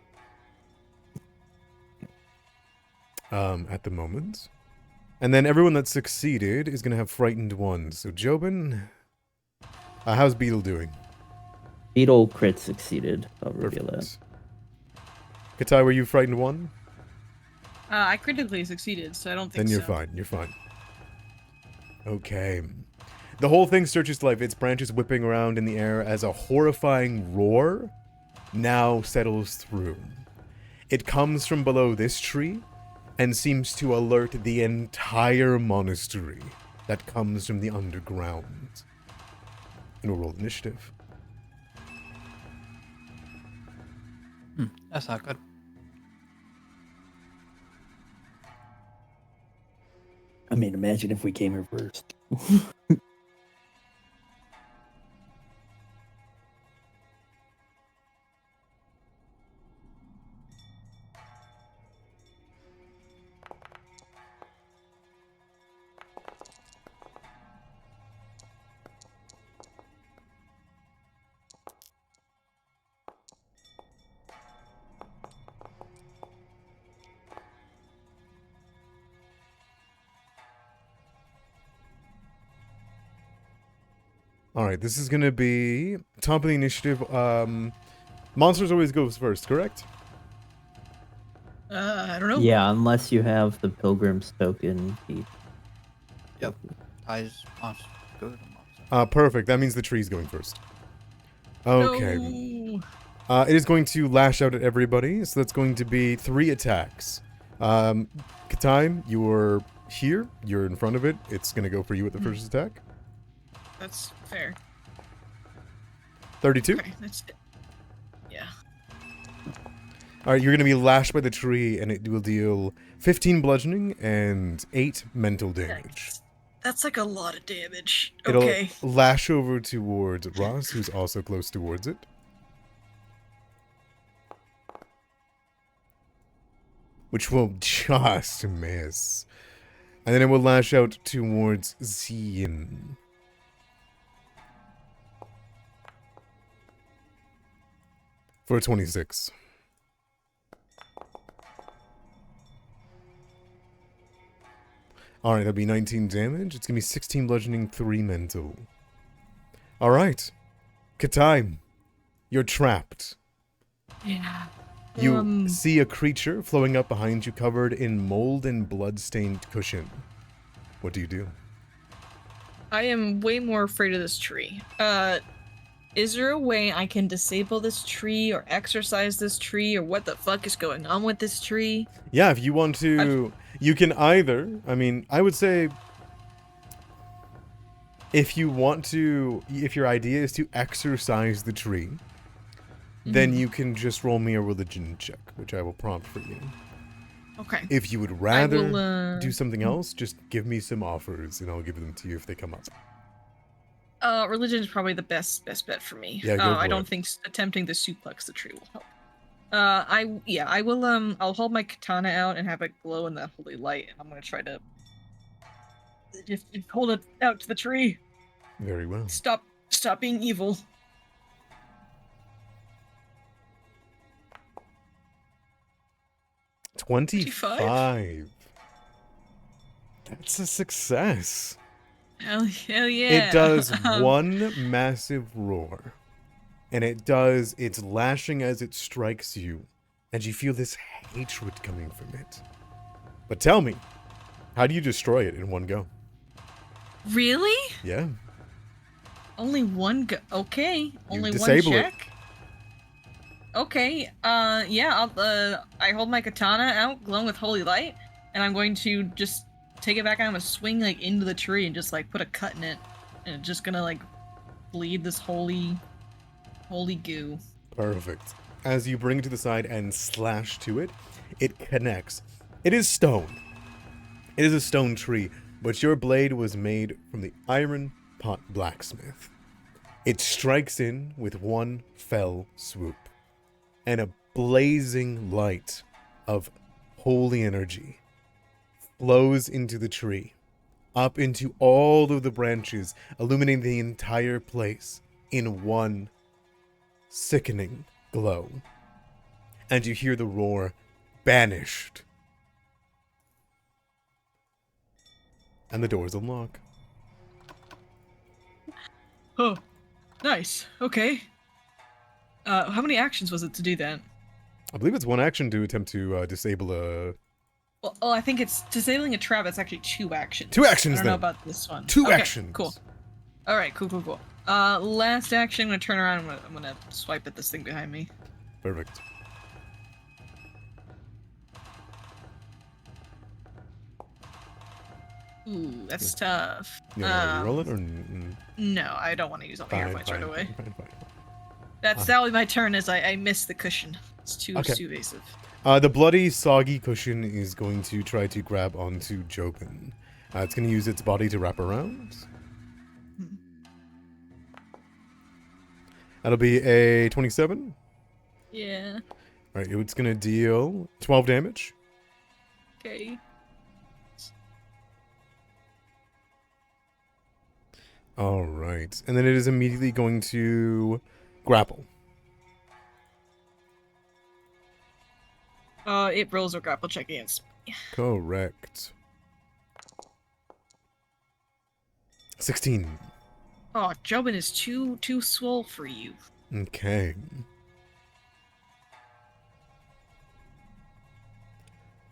At the moment. And then everyone that succeeded is going to have frightened 1. So, Jobin, how's Beetle doing? Beetle crit succeeded. I'll reveal that. Katai, were you frightened 1? I critically succeeded, so I don't think Then you're so. fine. You're fine. Okay. The whole thing searches to life, its branches whipping around in the air as a horrifying roar now settles through. It comes from below this tree and seems to alert the entire monastery that comes from the underground. And we'll roll initiative. That's not good. I mean, imagine if we came here first. Alright, this is going to be top of the initiative. Monsters always goes first, correct? I don't know. Yeah, unless you have the Pilgrim's token. Yep. Ties monster. Go to the monster. Perfect. That means the tree's going first. Okay. No. It is going to lash out at everybody, so that's going to be 3 attacks. Katai, you're here. You're in front of it. It's going to go for you at the first attack. That's fair. 32. Okay, that's it. Yeah. Alright, you're going to be lashed by the tree, and it will deal 15 bludgeoning and 8 mental damage. That's like a lot of damage. It'll Okay. lash over towards Ross, who's also close towards it. Which will just miss. And then it will lash out towards Zian. For a 26. Alright, that'll be 19 damage. It's gonna be 16 bludgeoning, 3 mental. Alright. Katai, you're trapped. Yeah. You see a creature flowing up behind you covered in mold and blood-stained cushion. What do you do? I am way more afraid of this tree. Is there a way I can disable this tree or exercise this tree or what the fuck is going on with this tree? Yeah, if you want to, you can either, I mean, I would say, if you want to, if your idea is to exercise the tree, then you can just roll me a religion check, which I will prompt for you. Okay. If you would rather will, do something else, just give me some offers, and I'll give them to you if they come up. Religion is probably the best bet for me. Yeah, go for I don't it. think attempting to suplex the tree will help. I will, I'll hold my katana out and have it glow in that holy light, and I'm gonna try to just hold it out to the tree. Very well. Stop being evil. 25. That's a success. Hell yeah. It does one massive roar. And it does its lashing as it strikes you. And you feel this hatred coming from it. But tell me, how do you destroy it in one go? Really? Yeah. Only one okay. Only one disable it. check. Okay. Yeah. I hold my katana out, glowing with holy light, and I'm going to just take it back. And I'm gonna swing like into the tree and just like put a cut in it, and it's just gonna like bleed this holy goo. Perfect. As you bring it to the side and slash to it, it connects. It is stone. It is a stone tree, but your blade was made from the iron pot blacksmith. It strikes in with one fell swoop, and a blazing light of holy energy flows into the tree, up into all of the branches, illuminating the entire place in one sickening glow. And you hear the roar, banished. And the doors unlock. Oh, nice. Okay. How many actions was it to do that? I believe it's one action to attempt to disable a... Well, I think it's disabling a trap. It's actually 2 actions. 2 actions, I don't know then. about this one. 2 Okay, actions. Cool. All right. Cool. Last action. I'm gonna turn around. I'm gonna swipe at this thing behind me. Perfect. Ooh, that's tough. You want to roll it or... No, I don't want to use all my hero points right away. Fine. That'll be my turn as I miss the cushion. It's too evasive. The bloody, soggy cushion is going to try to grab onto Jobin. It's going to use its body to wrap around. That'll be a 27. Yeah. Alright, it's going to deal 12 damage. Okay. Alright, and then it is immediately going to grapple. It rolls a grapple check against me. Correct. 16. Oh, Jobin is too swole for you. Okay.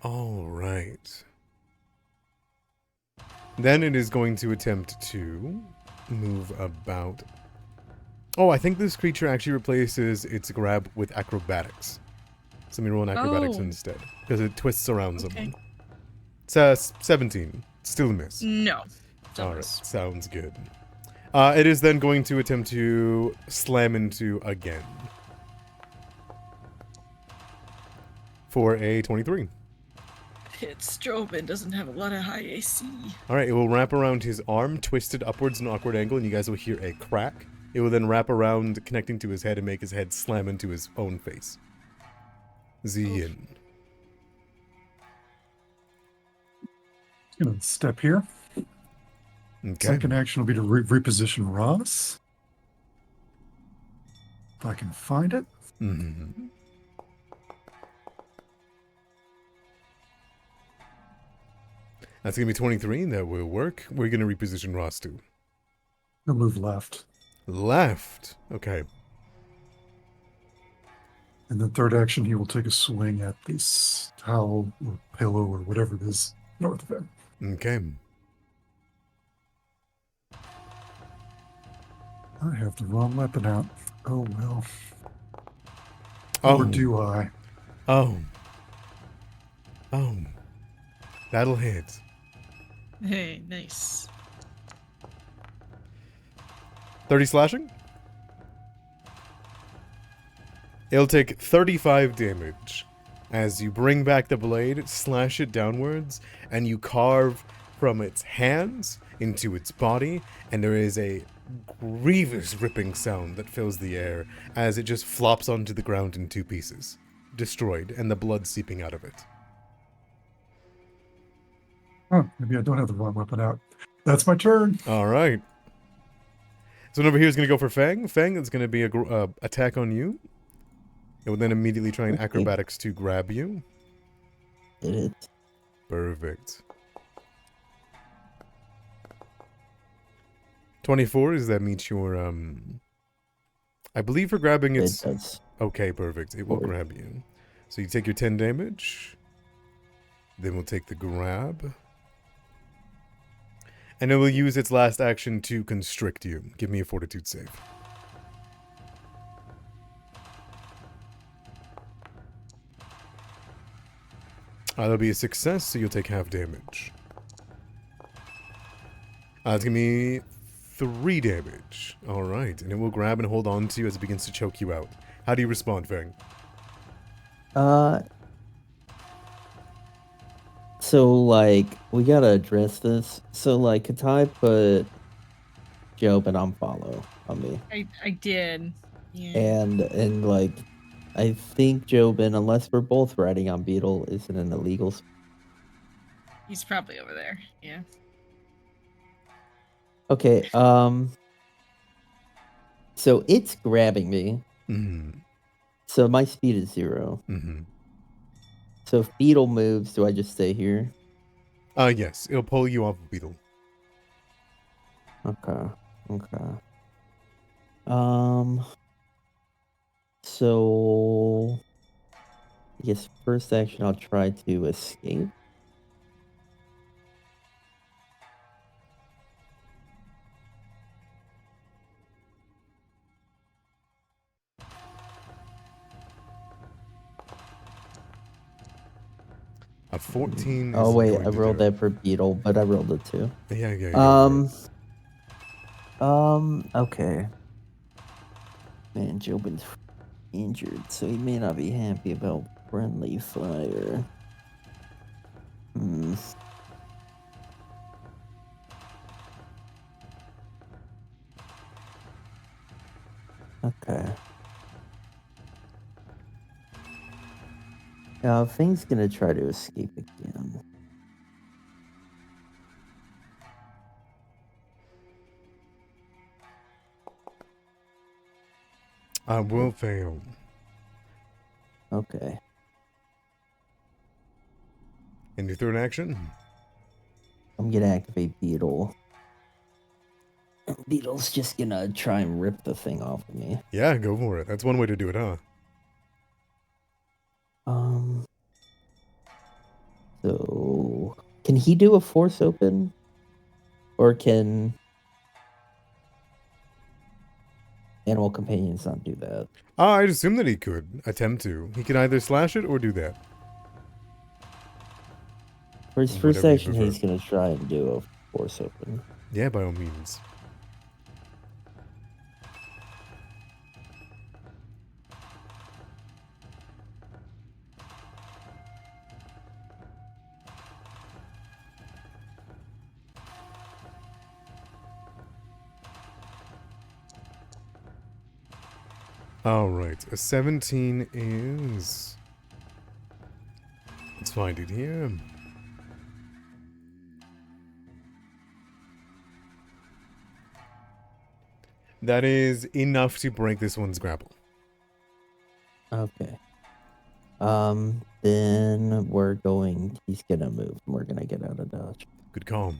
Alright. Then it is going to attempt to move about. Oh, I think this creature actually replaces its grab with acrobatics. So let me roll an acrobatics instead. Because it twists around someone. It's 17. Still a miss. No. Alright, sounds good. It is then going to attempt to slam into again. For a 23. It's Jobin doesn't have a lot of high AC. Alright, it will wrap around his arm, twisted upwards in an awkward angle, and you guys will hear a crack. It will then wrap around, connecting to his head, and make his head slam into his own face. Zian. Gonna step here. Okay. Second action will be to reposition Ross. If I can find it. Mm-hmm. That's going to be 23, and that will work. We're going to reposition Ross too. He'll move left. Left. Okay. And then third action, he will take a swing at this towel or pillow or whatever it is north of him. Okay. I have the wrong weapon out. Oh, well. Oh. Or do I? Oh. Oh. That'll hit. Hey, nice. 30 slashing? It'll take 35 damage as you bring back the blade, slash it downwards, and you carve from its hands into its body, and there is a grievous ripping sound that fills the air as it just flops onto the ground in 2 pieces, destroyed, and the blood seeping out of it. Oh, maybe I don't have the wrong weapon out. That's my turn. All right. So over here is going to go for Fang. Fang is going to be a attack on you. It will then immediately try and acrobatics to grab you. Did it. Perfect. 24, does that meet your, I believe for grabbing it's... It does. Okay, perfect. It will grab you. So you take your 10 damage. Then we'll take the grab. And it will use its last action to constrict you. Give me a fortitude save. That'll be a success, so you'll take half damage. It's gonna be 3 damage. Alright, and it will grab and hold on to you as it begins to choke you out. How do you respond, Fang? So like we gotta address this. So like Katai put Job and Unfollow on me. I did. Yeah. And like I think Jobin, unless we're both riding on Beetle, isn't an illegal. He's probably over there. Yeah. Okay, so it's grabbing me. Mm-hmm. So my speed is 0. Mm-hmm. So if Beetle moves, do I just stay here? Yes, it'll pull you off of Beetle. Okay. So I guess first action I'll try to escape. A 14 Oh is wait, going I to rolled do it. that for Beetle, but I rolled it too. Yeah, go for it. Okay. Man, Jobin's injured, so he may not be happy about friendly fire. Okay. Now, Fang's gonna try to escape again. I will fail. Okay. And your third action? I'm gonna activate Beetle. Beetle's just gonna try and rip the thing off of me. Yeah, go for it. That's one way to do it, huh? So can he do a force open? Or can animal companions not do that? I'd assume that he could attempt to. He can either slash it or do that. For his first Whatever you action, he's prefer. gonna try and do a force open. Yeah, by all means. Alright, a 17 is... Let's find it here. That is enough to break this one's grapple. Okay. Then he's gonna move and we're gonna get out of dodge. Good call.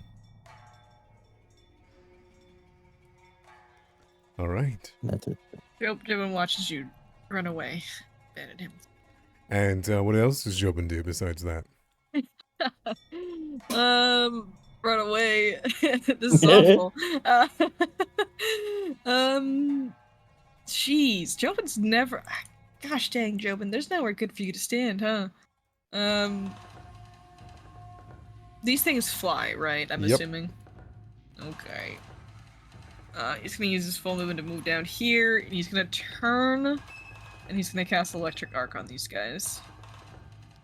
Alright. That's it. Jobin watches you run away. Abandon him. And what else does Jobin do besides that? Run away. This is awful. Jeez, Jobin's never. Gosh dang, Jobin, there's nowhere good for you to stand, huh? These things fly, right? I'm Yep. assuming. Okay. He's gonna use his full movement to move down here, and he's gonna turn, and he's gonna cast Electric Arc on these guys.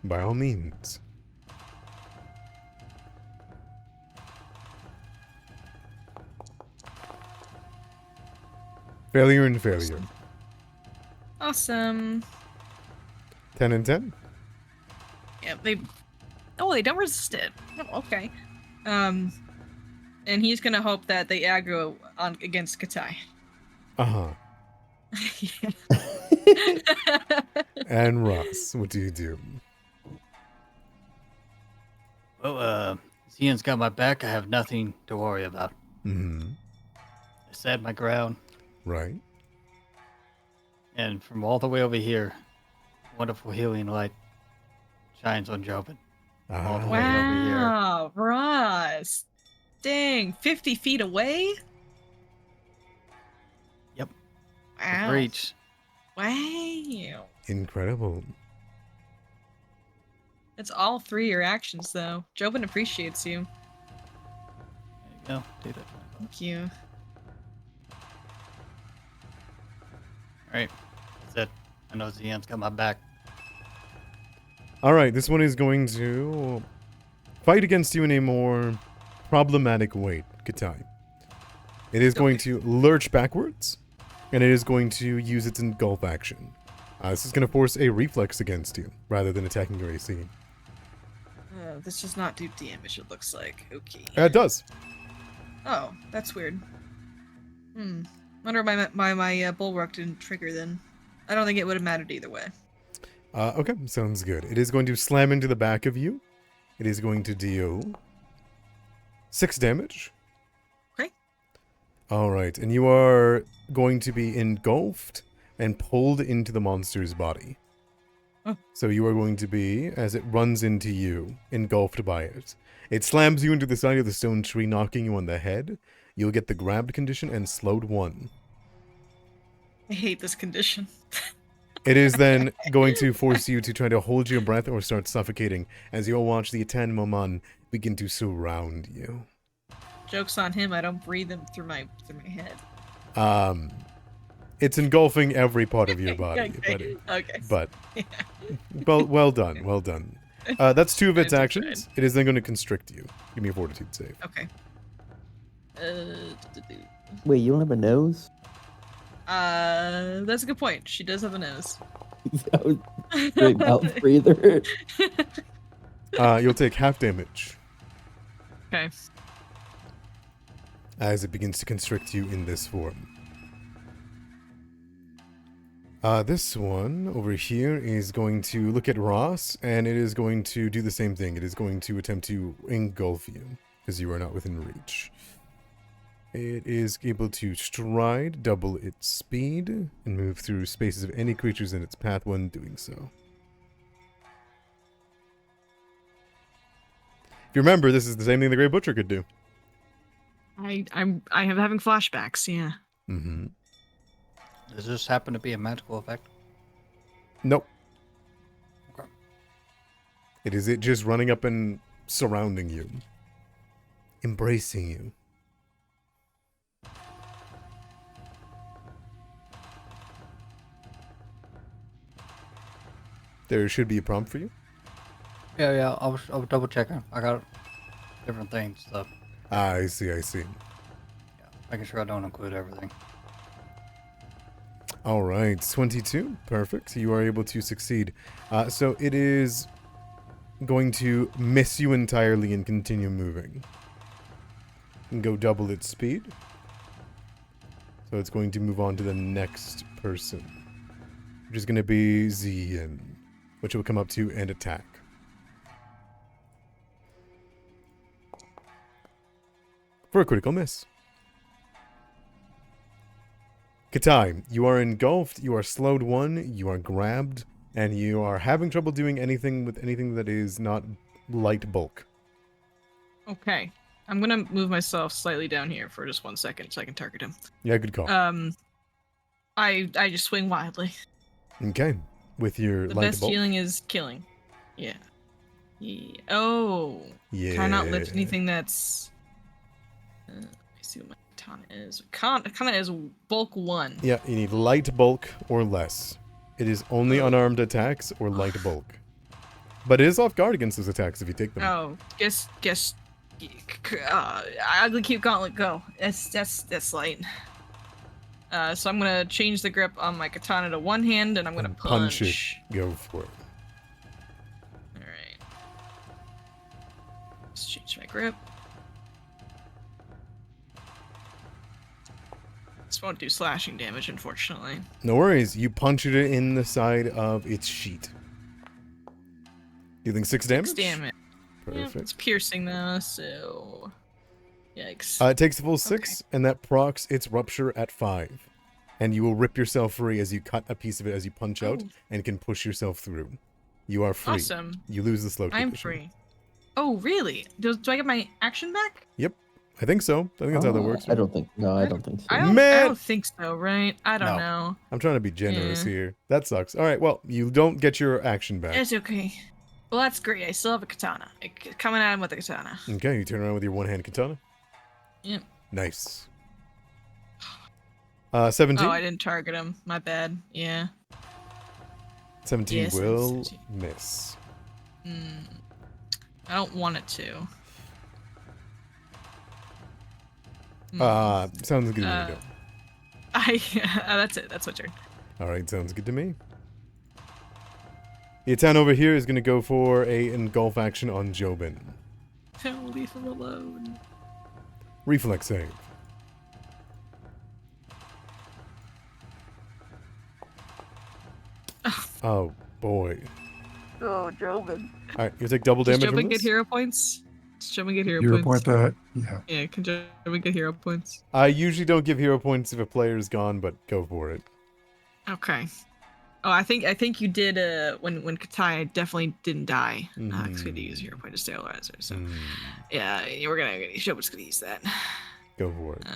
By all means. Failure and failure. Awesome. 10 and 10? Yeah, they don't resist it. Oh, okay. And he's gonna hope that they aggro on against Katai. Uh-huh. And Ross, what do you do? Well, Zian's got my back. I have nothing to worry about. Mm-hmm. I set my ground, Right. and from all the way over here, wonderful healing light shines on Jobin. All the way over here. Wow, Ross. Dang, 50 feet away? Yep. Wow. Reach. Wow. Incredible. It's all 3 your actions, though. Jobin appreciates you. There you go. Do that. Thank you. Alright. That's it. I know Zian's got my back. All right, this one is going to fight against you in a more problematic way, Katai. It is going to lurch backwards, and it is going to use its engulf action. This is going to force a reflex against you, rather than attacking your AC. This does not do damage, it looks like. Okay. It does. Oh, that's weird. Wonder why my bulwark didn't trigger then. I don't think it would have mattered either way. Okay, sounds good. It is going to slam into the back of you. It is going to deal 6 damage. Okay. All right, and you are going to be engulfed and pulled into the monster's body. Oh. So you are going to be, as it runs into you, engulfed by it. It slams you into the side of the stone tree, knocking you on the head. You'll get the grabbed condition and slowed 1. I hate this condition. It is then going to force you to try to hold your breath or start suffocating as you'll watch the Atan Moman begin to surround you. Joke's on him, I don't breathe them through my head. It's engulfing every part of your body. Okay. But well done, well done. That's 2 of its actions. It is then going to constrict you. Give me a fortitude save. Okay. Wait, you don't have a nose? That's a good point. She does have a nose. Great mouth breather. You'll take half damage Okay. as it begins to constrict you in this form. This one over here is going to look at Ross, and it is going to do the same thing. It is going to attempt to engulf you, because you are not within reach. It is able to stride, double its speed, and move through spaces of any creatures in its path when doing so. If you remember, this is the same thing the Grey Butcher could do. I am having flashbacks, yeah. Mm-hmm. Does this happen to be a magical effect? Nope. Okay. It is it just running up and surrounding you. Embracing you. There should be a prompt for you. Yeah, I was double checking. I got different things, so I see. yeah, making sure I don't include everything. All right, 22. Perfect. You are able to succeed. So it is going to miss you entirely and continue moving. And go double its speed. So it's going to move on to the next person, which is going to be Zian, which will come up to and attack. For a critical miss. Katai, you are engulfed, you are slowed 1, you are grabbed, and you are having trouble doing anything with anything that is not light bulk. Okay. I'm gonna move myself slightly down here for just 1 second so I can target him. Yeah, good call. I just swing wildly. Okay. With your The light best bulk. healing is killing. Yeah. Oh. Yeah. Can I not lift anything that's... let me see what my katana is. Katana is bulk 1. Yeah, you need light bulk or less. It is only unarmed attacks or light bulk. But it is off guard against those attacks if you take them. Oh, guess. Ugly cute gauntlet, go. That's light. So I'm gonna change the grip on my katana to one hand, and I'm gonna And punch. it. Go for it. All right. Let's change my grip. This won't do slashing damage, unfortunately. No worries. You punch it in the side of its sheet. Dealing 6 damage? 6 damage. Yeah, Perfect. it's piercing though, so yikes. It takes a full 6, and that procs its rupture at 5. And you will rip yourself free as you cut a piece of it as you punch out, and can push yourself through. You are free. Awesome. You lose the slow I'm condition. free. Oh, really? Do I get my action back? Yep. I think so. I think that's how that works. I don't think. No, I don't think so. I Man! don't think so, right? I don't No. know. I'm trying to be generous Yeah. here. That sucks. All right, well, you don't get your action back. It's okay. Well, that's great. I still have a katana. Coming at him with a katana. Okay, you turn around with your one-hand katana. Yep. Nice. 17? Oh, I didn't target him. My bad. Yeah. 17 Yes, will 17. miss. I don't want it to. Sounds good to me. Though. That's it. That's my turn. All right, sounds good to me. The town over here is going to go for a engulf action on Jobin. Don't leave him alone. Reflex save. Oh, boy. Oh, Jobin. All right, you take double Does damage from Jobin get this? hero points? Does Jobin get hero Hero points? point that. Yeah. Yeah, can Jobin get hero points? I usually don't give hero points if a player's gone, but go for it. Okay. Oh, I think you did when Katai definitely didn't die. Because we had to use hero point to stabilize her. So yeah, Jobin's gonna use that. Go for it.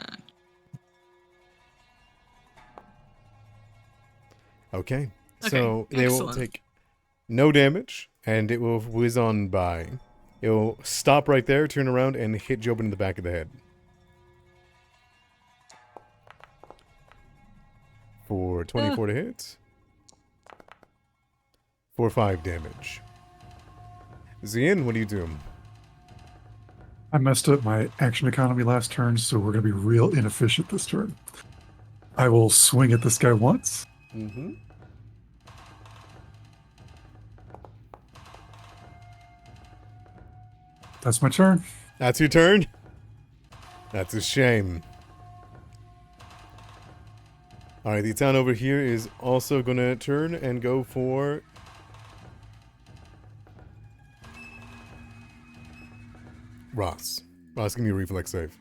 Okay. So they will excellent. take no damage, and it will whiz on by. It will stop right there, turn around, and hit Jobin in the back of the head. For 24 to hit. For 5 damage. Zian, what do you do? I messed up my action economy last turn, so we're going to be real inefficient this turn. I will swing at this guy once. Mm-hmm. That's my turn. That's your turn? That's a shame. Alright, the town over here is also going to turn and go for... Ross. Ross, give me a reflex save.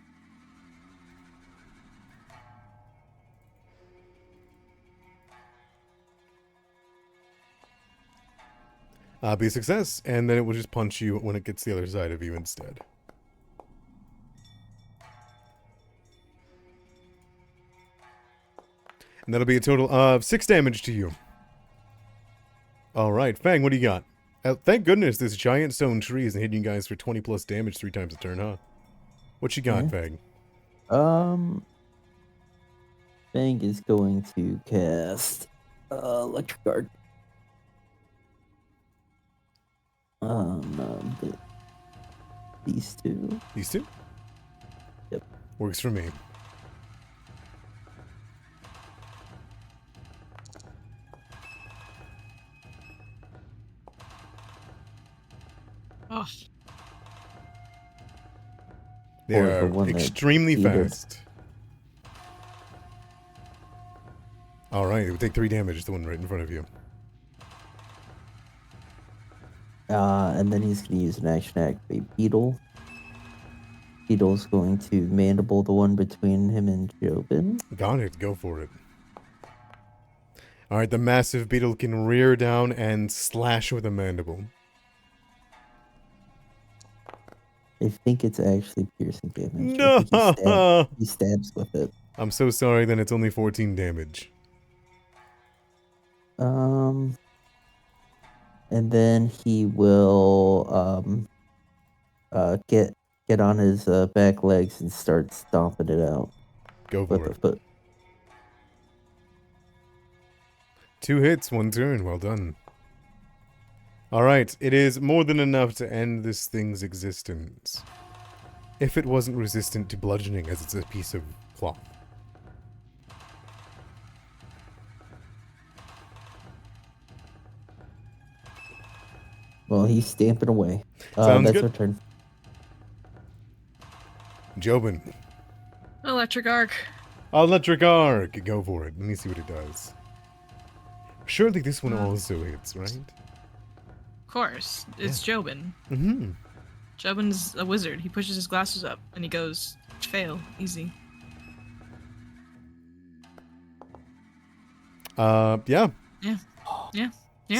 Be a success, and then it will just punch you when it gets the other side of you instead. And that'll be a total of 6 damage to you. Alright, Fang, what do you got? Thank goodness this giant stone tree isn't hitting you guys for 20 plus damage 3 times a turn, huh? What you got, Yeah. Fang? Fang is going to cast Electric Arc. These two. These two? Yep. Works for me. Oh, They Or the are one that extremely either- fast. Alright, it would take 3 damage, the one right in front of you. And then he's going to use an action to activate Beetle. Beetle's going to mandible the one between him and Jobin. Got it, go for it. Alright, the massive beetle can rear down and slash with a mandible. I think it's actually piercing damage. No! I think he stabs with it. I'm so sorry, then it's only 14 damage. And then he will get on his back legs and start stomping it out Go with for the it. foot. 2 hits, 1 turn, well done. Alright, it is more than enough to end this thing's existence. If it wasn't resistant to bludgeoning, as it's a piece of cloth. Well, he's stamping away. Sounds that's good. our turn. Jobin. electric arc. Electric Arc! Go for it. Let me see what it does. Surely this one also hits, right? Of course, it's Jobin. Mm-hmm. Jobin's a wizard. He pushes his glasses up and he goes, fail, easy. Yeah. Yeah.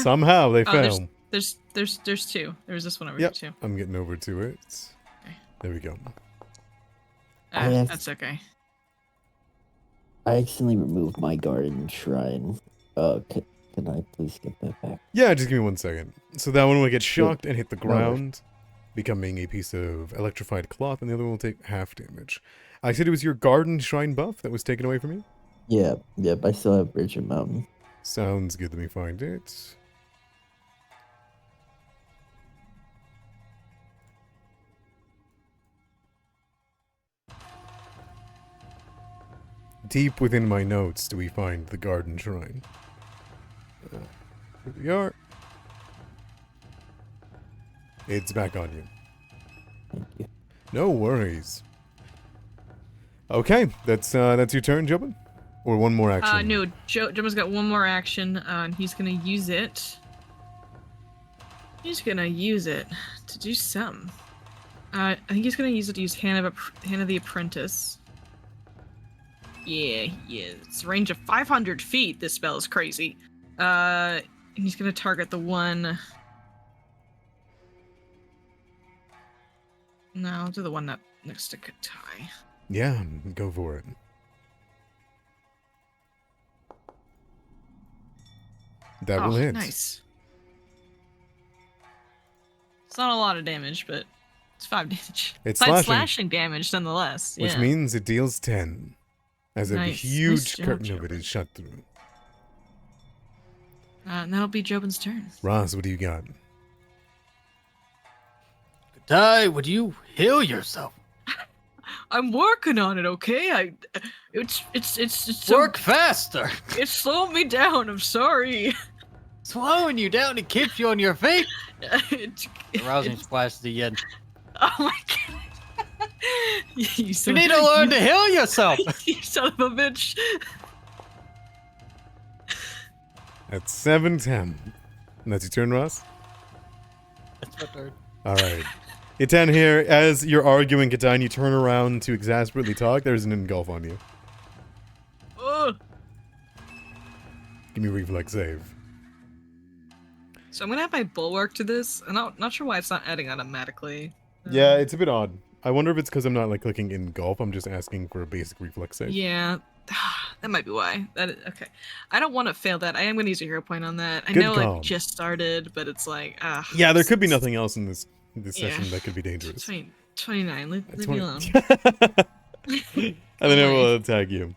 Somehow they Oh, fell. There's two. There's this one over Yep. here too. I'm getting over to it. Okay. There we go. That's okay. I accidentally removed my garden shrine. Can I please get that back? Yeah, just give me 1 second. So that one will get shocked and hit the No worries. ground, becoming a piece of electrified cloth, and the other one will take half damage. I said it was your garden shrine buff that was taken away from you? Yeah, yep, I still have Bridge and Mountain. Sounds good. Let me find it. Deep within my notes do we find the garden shrine. Here we are. It's back on you. Thank you. No worries. Okay, that's your turn, Jobin? Or one more action? No, Jobin's got one more action, and he's gonna use it. He's gonna use it to do some. I think he's gonna use it to use Hand of the Apprentice. Yeah. It's a range of 500 feet. This spell is crazy. And he's gonna target the one. No, I'll do the one up next to Katai. Yeah, go for it. That will hit. Nice. It's not a lot of damage, but it's 5 damage. It's 5 slashing. slashing damage nonetheless. Which yeah. means it deals 10. As a Nice. huge Nice job, curtain of it Jobin. is shut through. And that'll be Jobin's turn. Ross, what do you got? Katai, would you heal yourself? I'm working on it, okay? It's so, Work faster! It's slowing me down. I'm sorry. Slowing you down to keep you on your feet. Arousing It's- splash to the end. Oh my god. You You need to learn to heal yourself. You son of a bitch. At 7-10. And that's your turn, Ross? That's my turn. Alright. Katan here, as you're arguing, Katan, you turn around to exasperately talk. There's an engulf on you. Ugh. Give me a reflex save. So I'm gonna add my bulwark to this. I'm not sure why it's not adding automatically. Yeah, it's a bit odd. I wonder if it's because I'm not like clicking engulf. I'm just asking for a basic reflex save. Yeah, that might be why. Okay. I don't want to fail that. I am gonna use a hero point on that. I Good know call. like just started, but it's like Yeah, there could be nothing else in this Yeah. session that could be dangerous. 29. Leave me 20 alone. And then it will attack you.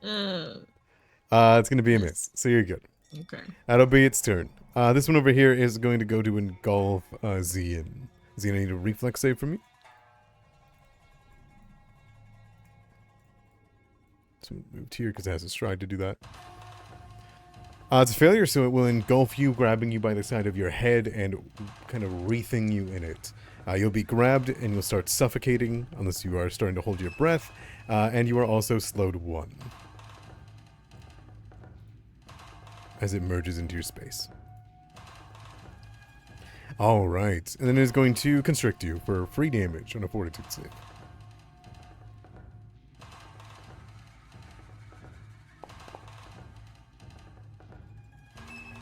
Uh, It's gonna be a miss, so you're good. okay. That'll be its turn. This one over here is going to go to engulf Zian. Zian, I need a reflex save from you. So move here because it has a stride to do that. It's a failure, so it will engulf you, grabbing you by the side of your head and kind of wreathing you in it. You'll be grabbed and you'll start suffocating unless you are starting to hold your breath. And you are also slowed 1 as it merges into your space. Alright, and then it's going to constrict you for free damage on a fortitude save.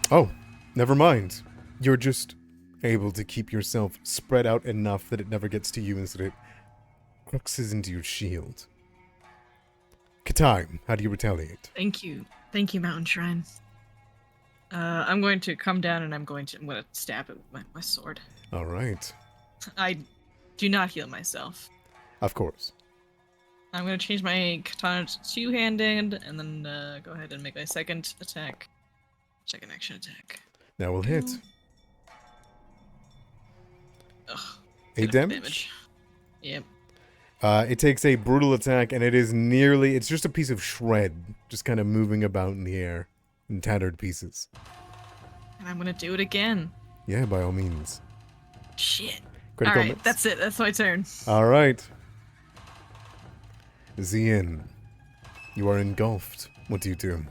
Oh, never mind. You're just able to keep yourself spread out enough that it never gets to you instead it cruxes into your shield. Katai, how do you retaliate? Thank you, Mountain Shrine. I'm going to come down and I'm gonna stab it with my sword. Alright. I do not heal myself. Of course. I'm gonna change my katana to two-handed and then go ahead and make my second attack. Second action attack. That will hit. Ugh. 8 damage? Yep. It takes a brutal attack, and it's just a piece of shred, just kind of moving about in the air in tattered pieces. And I'm gonna do it again. Yeah, by all means. Shit. Critical Alright, miss. that's it. That's my turn. Alright. Zian, you are engulfed. What do you do?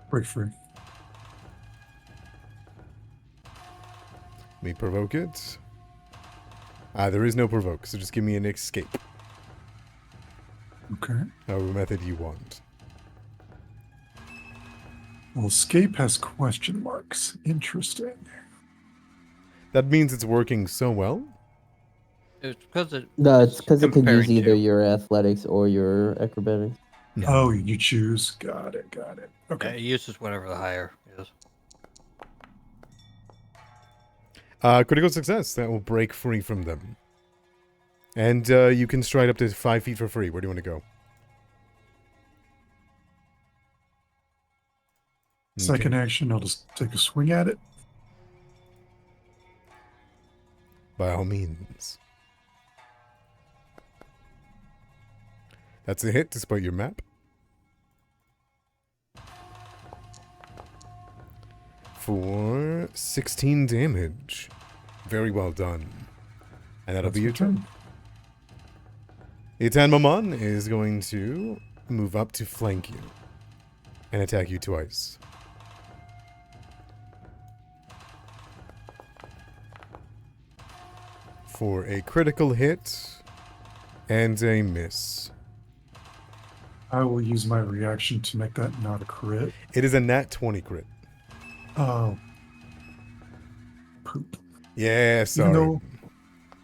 Break free. Let me provoke it. There is no provoke, so just give me an escape. Okay. However method you want. Well, escape has question marks. Interesting. That means it's working so well. It's because it. No, it's because it could use comparing either to. your athletics or your acrobatics. Oh, you choose. Got it. Got it. Yeah, Okay. it uses whatever the higher is. Critical success. That will break free from them. And you can stride up to 5 feet for free. Where do you want to go? Second Okay. action, I'll just take a swing at it. By all means. That's a hit despite your map. For 16 damage. Very well done. And that'll That's be your my turn. Itan Maman is going to move up to flank you and attack you twice. For a critical hit and a miss. I will use my reaction to make that not a crit. It is a nat 20 crit. Oh. Poop. Yeah, sorry.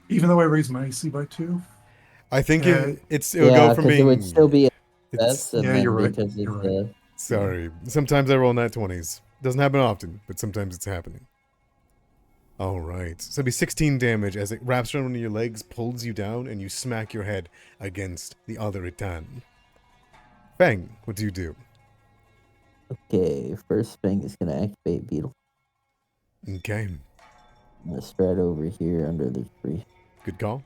Even though I raised my AC by 2. I think Uh, it'll Yeah, go from because it being... would still be a it's, success, and yeah, then you're right. because it's You're right. sorry. Sometimes I roll nat 20s. Doesn't happen often, but sometimes it's happening. Alright. So it'll be 16 damage as it wraps around one of your legs, pulls you down, and you smack your head against the other Itan. Fang, what do you do? Okay, first thing is gonna activate Beetle. Okay. I'm gonna stride over here under the tree. Good call.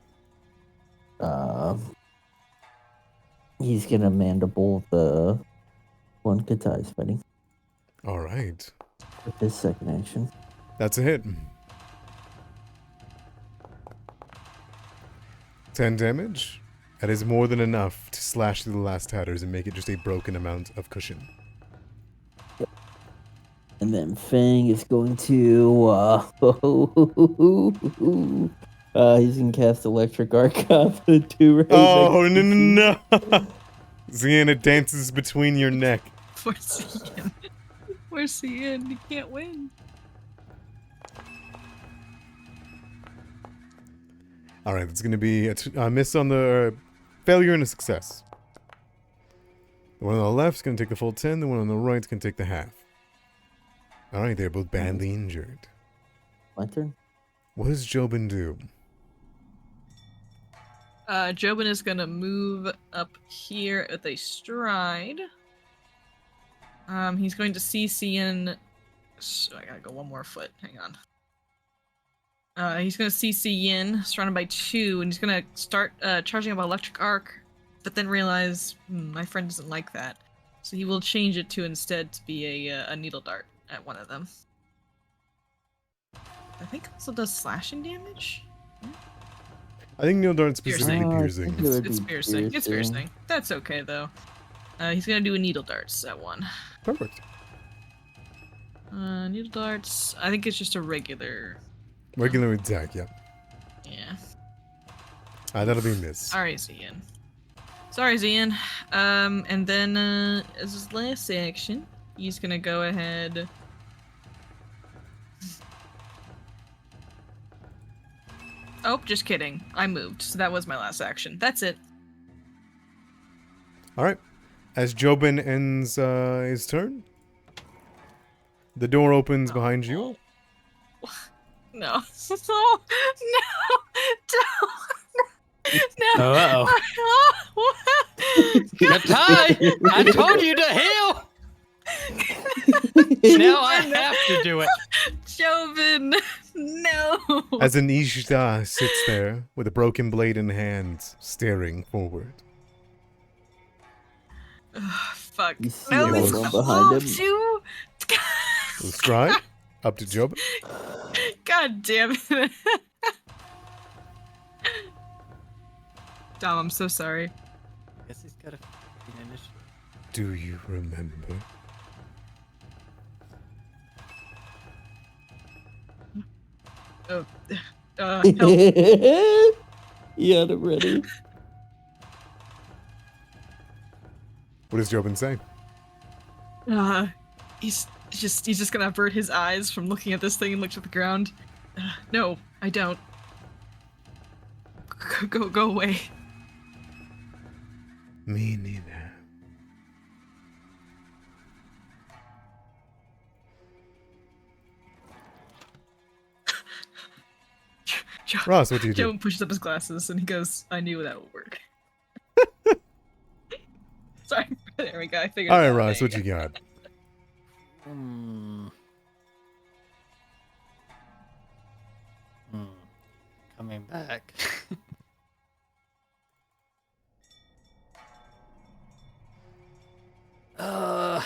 He's gonna mandible the one Katai's fighting Alright. with his second action. That's a hit. 10 damage. That is more than enough to slash through the last tatters and make it just a broken amount of cushion. And then Fang is going to he's gonna cast Electric Arc off the 2 right Oh, next to no! Ziana dances between your neck. Where's he in? Where's he in? He can't win. Alright, it's going to be a miss on the failure and a success. The one on the left is going to take the full 10. The one on the right is going to take the half. Alright, they're both badly injured. My turn. What does Jobin do? Jobin is gonna move up here with a stride. He's going to CC in. So I gotta go one more foot. Hang on. He's gonna CC in, surrounded by 2, and he's gonna start charging up electric arc, but then realize my friend doesn't like that, so he will change it to instead to be a needle dart at one of them. I think it also does slashing damage. I think Neil Dart's specifically Piercing. I piercing. think it would It's be piercing. It's piercing. That's okay though. He's gonna do a needle darts at one. Perfect. Needle darts. I think it's just a regular. Regular attack, yeah. Yeah. That'll be a miss. Sorry, Zian. Sorry, Zian. And then as his last action, he's gonna go ahead. Oh, just kidding. I moved, so that was my last action. That's it. Alright. As Jobin ends his turn, the door opens behind you. No. No. No. No. Uh-oh. Katai, I told you to heal! Now I have to do it. Jobin, no. As an Ishida sits there with a broken blade in hand, staring forward. Ugh, fuck. You see No, everyone it's behind him? too. We'll stride up to Jobin. God damn it. Dom, I'm so sorry. Guess he's got a initiative. Do you remember? Oh, help. You had it ready. What does Jobin say? He's just gonna avert his eyes from looking at this thing and look at the ground. No, I don't. Go away. Me neither. Ross, what do you do? Joe pushes up his glasses and he goes, "I knew that would work." Sorry. There we go. I figured. All it right, out. Ross, There what you got? Hmm. Coming back. All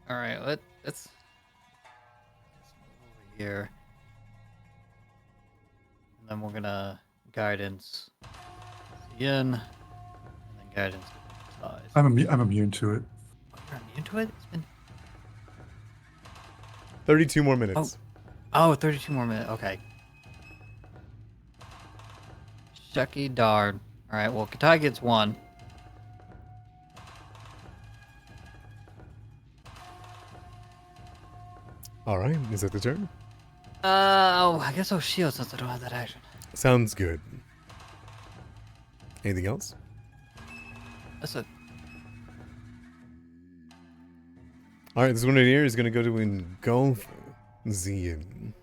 right. Let's move over here, and then we're gonna guidance Ian, and then guidance size. I'm immune to it. Oh, you're immune to it? It's been 32 more minutes. 32 more minutes. Okay. Shucky darn. All right. Well, Katai gets 1. All right, is that the turn? I guess I'll shield since I don't have that action. Sounds good. Anything else? That's it. All right, this one right here is going to go to engulf Zian.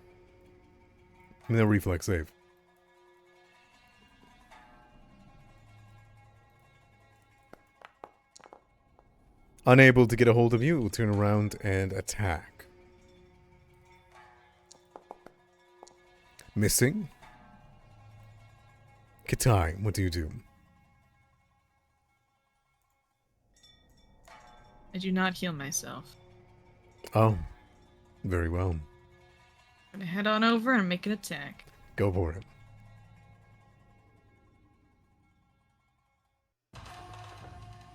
And then reflex save. Unable to get a hold of you, it will turn around and attack. Missing. Katai, what do you do? I do not heal myself. Oh, very well. I'm gonna head on over and make an attack. Go for it.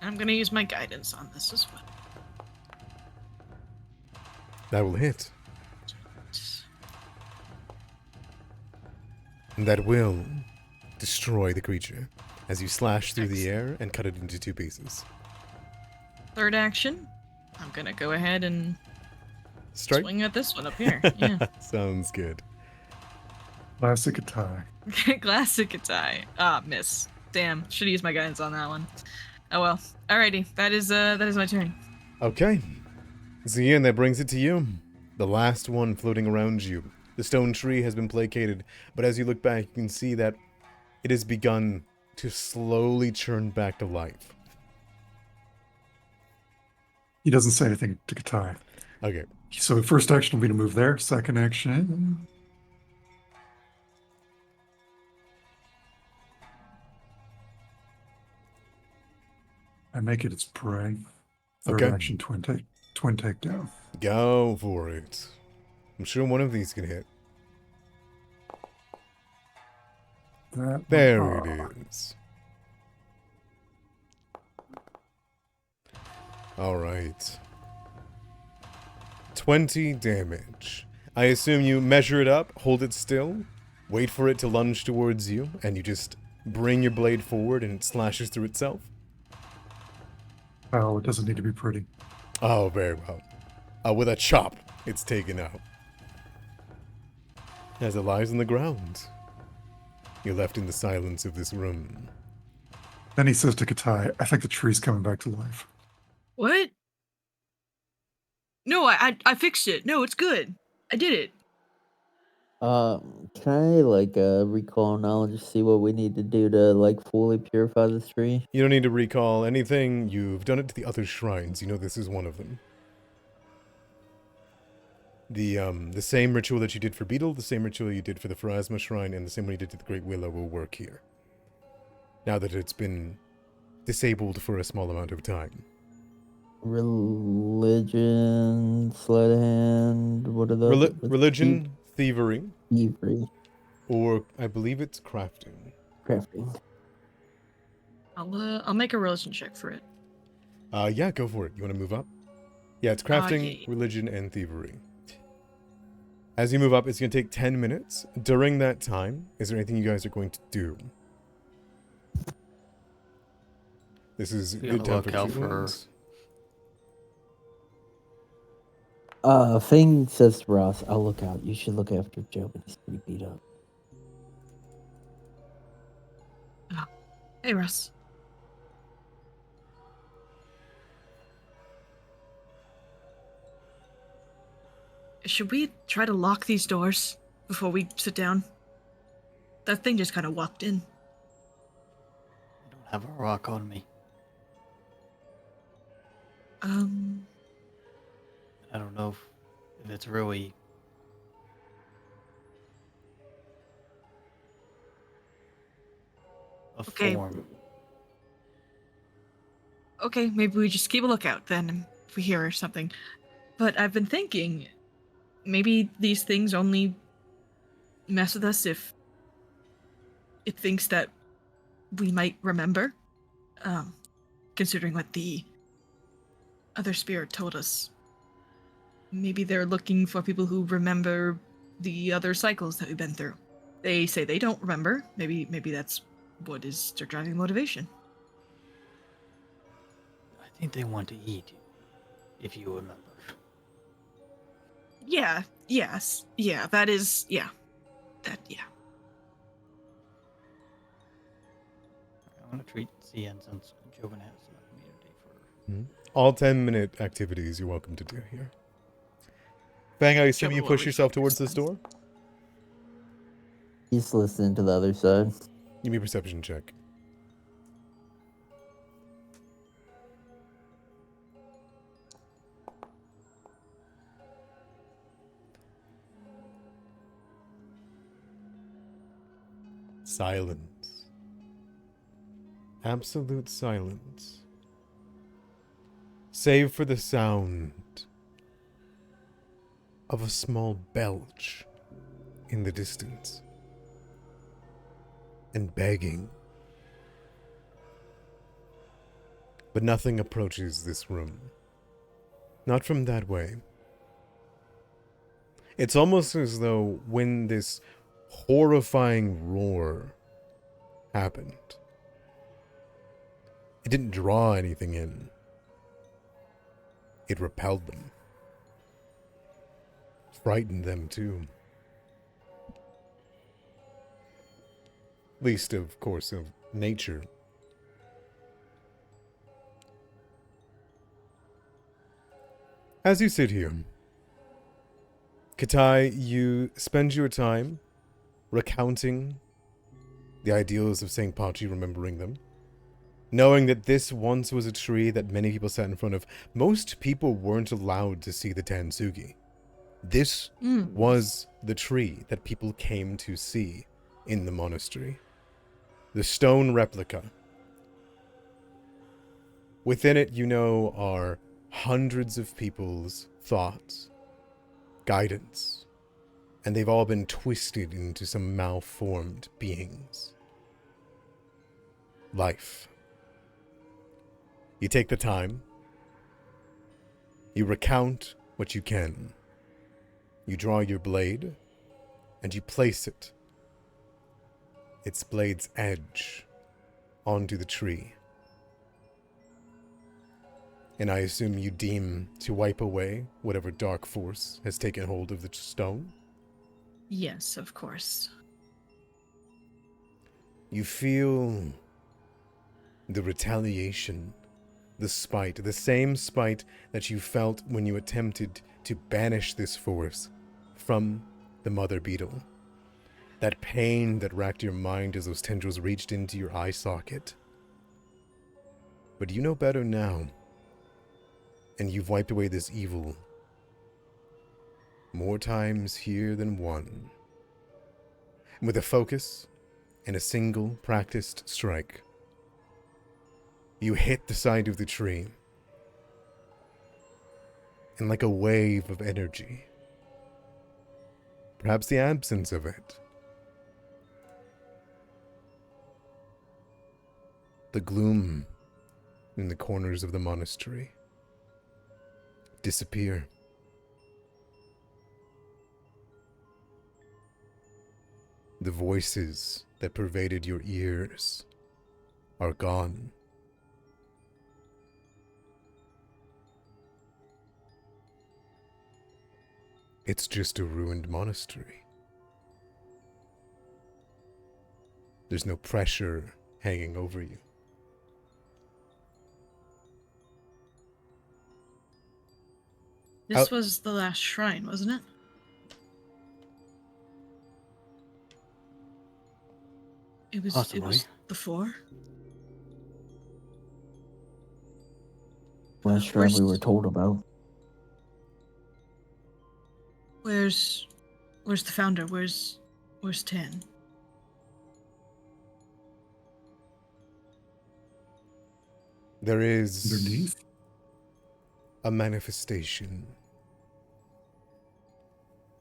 I'm gonna use my guidance on this as well. That will hit. And that will destroy the creature as you slash through the air and cut it into 2 pieces. Third action, I'm gonna go ahead and Strike? swing at this one up here. Yeah. Sounds good. Classic attack. Classic attack. Ah, miss. Damn, should have used my guidance on that one. Oh well. Alrighty, that is my turn. Okay. Zian, that brings it to you. The last one floating around you. The stone tree has been placated, but as you look back, you can see that it has begun to slowly churn back to life. He doesn't say anything to Katai. Okay. So first action will be to move there. Second action. I make it its prey. Third Okay. action, twin takedown. Go for it. I'm sure one of these can hit. There it is. Alright. 20 damage. I assume you measure it up, hold it still, wait for it to lunge towards you, and you just bring your blade forward and it slashes through itself? Oh, it doesn't need to be pretty. Oh, very well. With a chop, it's taken out. As it lies on the ground, you're left in the silence of this room. Then he says to Katai, I think the tree's coming back to life. What? No, I fixed it. No, it's good. I did it. Can I like recall knowledge to see what we need to do to like fully purify this tree? You don't need to recall anything. You've done it to the other shrines. You know this is one of them. The same ritual that you did for Beetle, the same ritual you did for the Pharasma Shrine, and the same one you did to the Great Willow will work here. Now that it's been disabled for a small amount of time. Religion, sleight of hand, what are those? Religion, thievery, Thievery, or I believe it's crafting. crafting. I'll make a religion check for it. Yeah, go for it. You want to move up? Yeah, it's crafting, yeah. religion, and thievery. As you move up, it's going to take 10 minutes. During that time, is there anything you guys are going to do? This is a Be good on the time for lookout treatments. Fang says to Ross, I'll look out. You should look after Joe, but he's pretty beat up. Hey, Russ. Should we try to lock these doors before we sit down? That thing just kind of walked in. I don't have a rock on me. I don't know if it's really a Okay. form. Okay, maybe we just keep a lookout then if we hear something. But I've been thinking, maybe these things only mess with us if it thinks that we might remember. Considering what the other spirit told us. Maybe they're looking for people who remember the other cycles that we've been through. They say they don't remember. Maybe that's what is their driving motivation. I think they want to eat you, if you remember. Yeah, yes, yeah, that is, yeah. That, yeah. I'm gonna treat CN since Joven has immunity for. Mhm. All 10-minute activities you're welcome to do here. Fang, I assume you Joven will push yourself towards this understand. door? He's listening to the other side. Give me a perception check. Silence. Absolute silence. Save for the sound of a small belch in the distance. And begging. But nothing approaches this room. Not from that way. It's almost as though when this horrifying roar happened, it didn't draw anything in. It repelled them. Frightened them too. Least, of course, of nature. As you sit here, Katai, you spend your time recounting the ideals of St. Pachi, remembering them. Knowing that this once was a tree that many people sat in front of. Most people weren't allowed to see the Tansugi. This was the tree that people came to see in the monastery. The stone replica. Within it, you know, are hundreds of people's thoughts, guidance, and they've all been twisted into some malformed beings. Life. You take the time. You recount what you can. You draw your blade, and you place it, its blade's edge, onto the tree. And I assume you deem to wipe away whatever dark force has taken hold of the stone? Yes, of course. You feel the retaliation, the spite, the same spite that you felt when you attempted to banish this force from the mother beetle. That pain that racked your mind as those tendrils reached into your eye socket. But you know better now. And you've wiped away this evil more times here than one. With a focus and a single practiced strike, you hit the side of the tree. And like a wave of energy, perhaps the absence of it, the gloom in the corners of the monastery disappear. The voices that pervaded your ears are gone. It's just a ruined monastery. There's no pressure hanging over you. This was the last shrine, wasn't it? It was Possibly. the four. Last shrine we were told about. Where's the founder? Where's Tan? There is Underneath? a manifestation,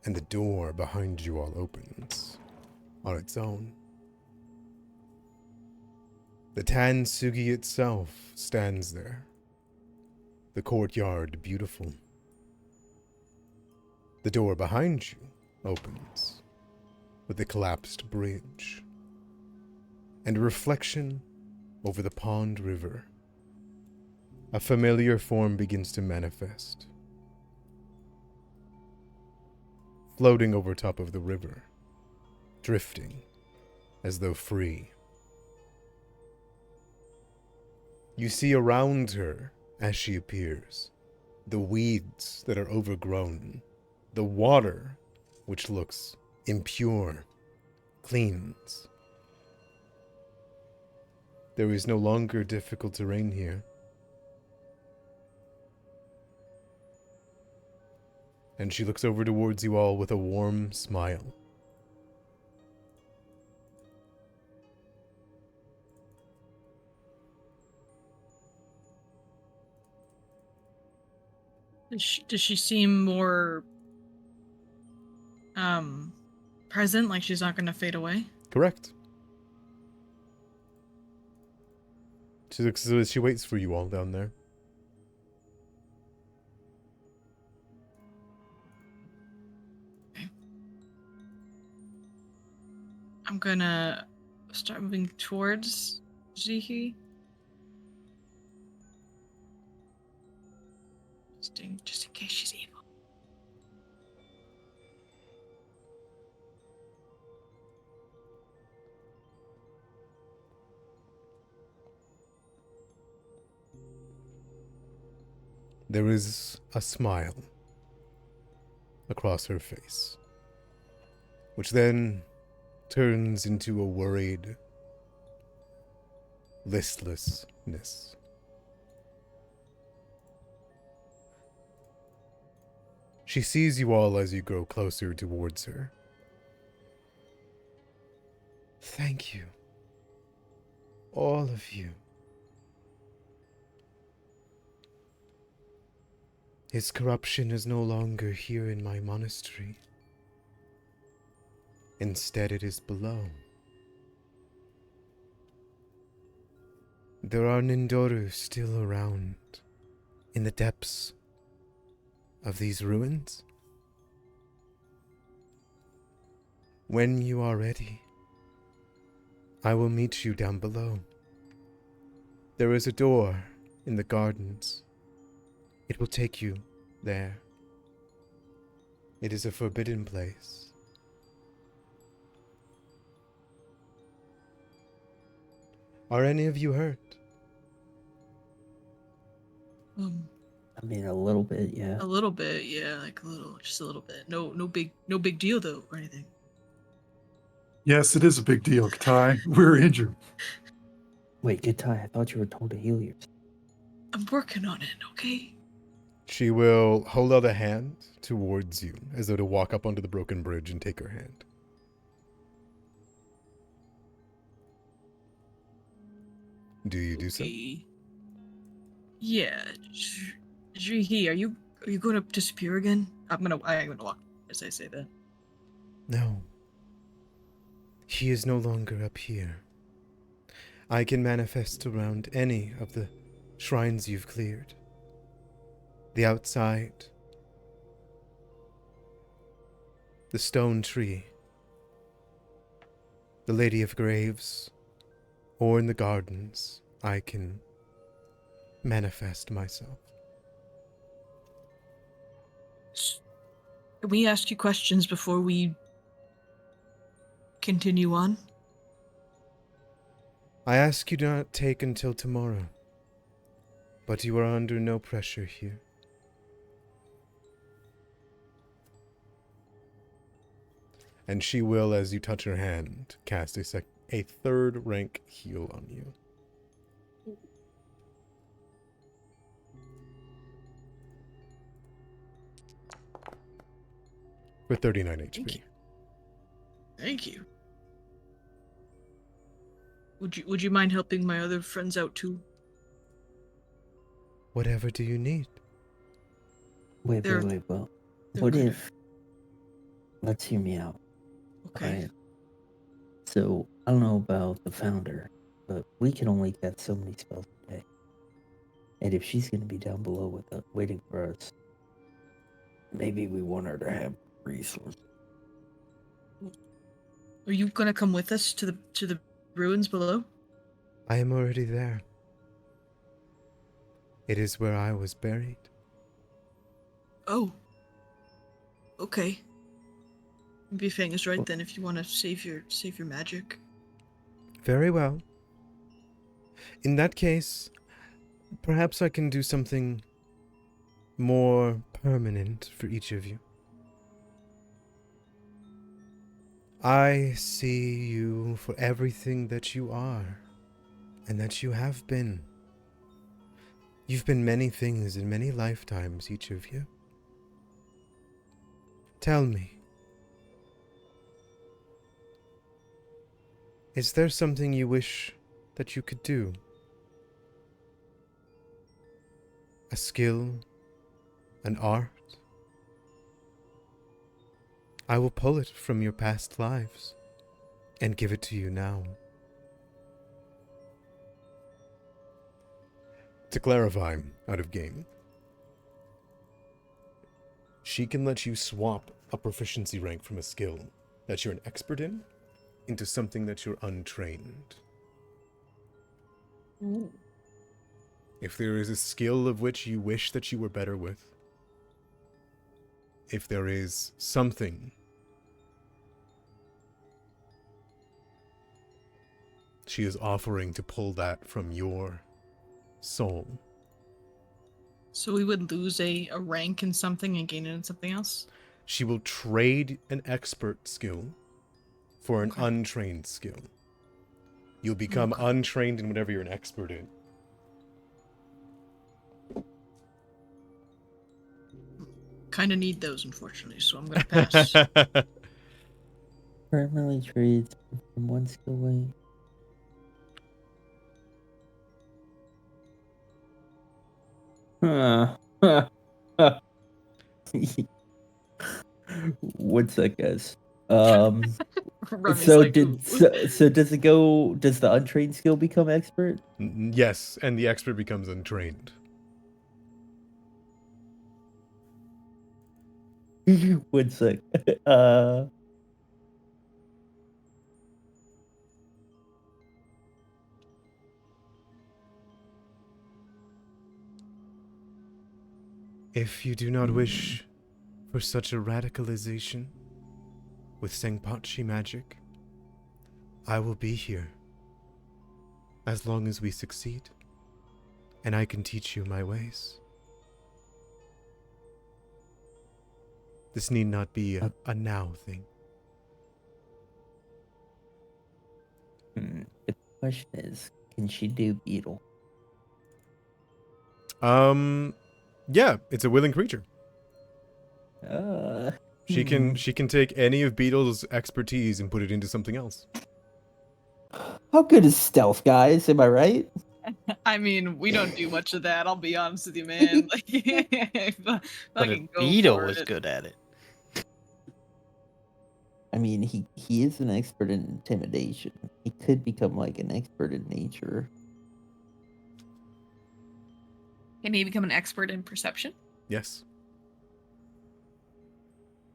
and the door behind you all opens on its own. The Tansugi itself stands there, the courtyard beautiful. The door behind you opens with the collapsed bridge, and a reflection over the pond river. A familiar form begins to manifest, floating over top of the river, drifting as though free. You see around her, as she appears, the weeds that are overgrown, the water, which looks impure, cleans. There is no longer difficult terrain here. And she looks over towards you all with a warm smile. Does she seem more present, like she's not gonna fade away? Correct. She waits for you all down there. Okay. I'm gonna start moving towards Zihi. Just in case she's evil. There is a smile across her face, which then turns into a worried listlessness. She sees you all as you grow closer towards her. Thank you. All of you. His corruption is no longer here in my monastery. Instead, it is below. There are Nindoru still around, in the depths of these ruins. When you are ready, I will meet you down below. There is a door in the gardens. It will take you there. It is a forbidden place. Are any of you hurt? I mean, a little bit, yeah. A little bit, yeah, like just a little bit. No big deal though, or anything. Yes, it is a big deal, Katai. We're injured. Wait, Gitai, I thought you were told to heal yourself. I'm working on it, okay? She will hold out a hand towards you, as though to walk up onto the broken bridge and take her hand. Do you do so? Okay. Yeah, Jihi, are you going to disappear again? I'm gonna walk as I say that. No. He is no longer up here. I can manifest around any of the shrines you've cleared. The outside. The stone tree. The Lady of Graves. Or in the gardens, I can manifest myself. Can we ask you questions before we continue on? I ask you not take until tomorrow, but you are under no pressure here. And she will, as you touch her hand, cast a third rank heal on you. For 39 HP. Thank you. Would you mind helping my other friends out too? Whatever do you need? Wait, They're- well, they're what good. if... Let's hear me out, Okay. right? So, I don't know about the founder, but we can only cast so many spells a day. And if she's going to be down below with us, waiting for us, maybe we want her to have resources. Are you gonna come with us to the ruins below? I am already there. It is where I was buried. Oh. Okay. Maybe Fang is right then if you want to save your magic. Very well. In that case, perhaps I can do something more permanent for each of you. I see you for everything that you are, and that you have been. You've been many things in many lifetimes, each of you. Tell me, is there something you wish that you could do? A skill? An art? I will pull it from your past lives and give it to you now. To clarify, out of game, she can let you swap a proficiency rank from a skill that you're an expert in into something that you're untrained. Ooh. If there is a skill of which you wish that you were better with, if there is something she is offering to pull that from your soul. So we would lose a rank in something and gain it in something else? She will trade an expert skill for an Okay. untrained skill. You'll become Okay. untrained in whatever you're an expert in. Kind of need those, unfortunately, so I'm gonna pass. Permanently trades from one skill away. One sec, guys. Remy's So like, did "Ooh." so does it go? Does the untrained skill become expert? Yes, and the expert becomes untrained. One sec. If you do not wish for such a radicalization with Sengpachi magic, I will be here as long as we succeed, and I can teach you my ways. This need not be a now thing. The question is, can she do beetle? Yeah, it's a willing creature. She can take any of Beetle's expertise and put it into something else. How good is stealth, guys? Am I right? I mean, we don't do much of that, I'll be honest with you, man. But Fucking if go Beetle for was it. good at it. I mean, he is an expert in intimidation. He could become like an expert in nature. Can he become an expert in perception? Yes.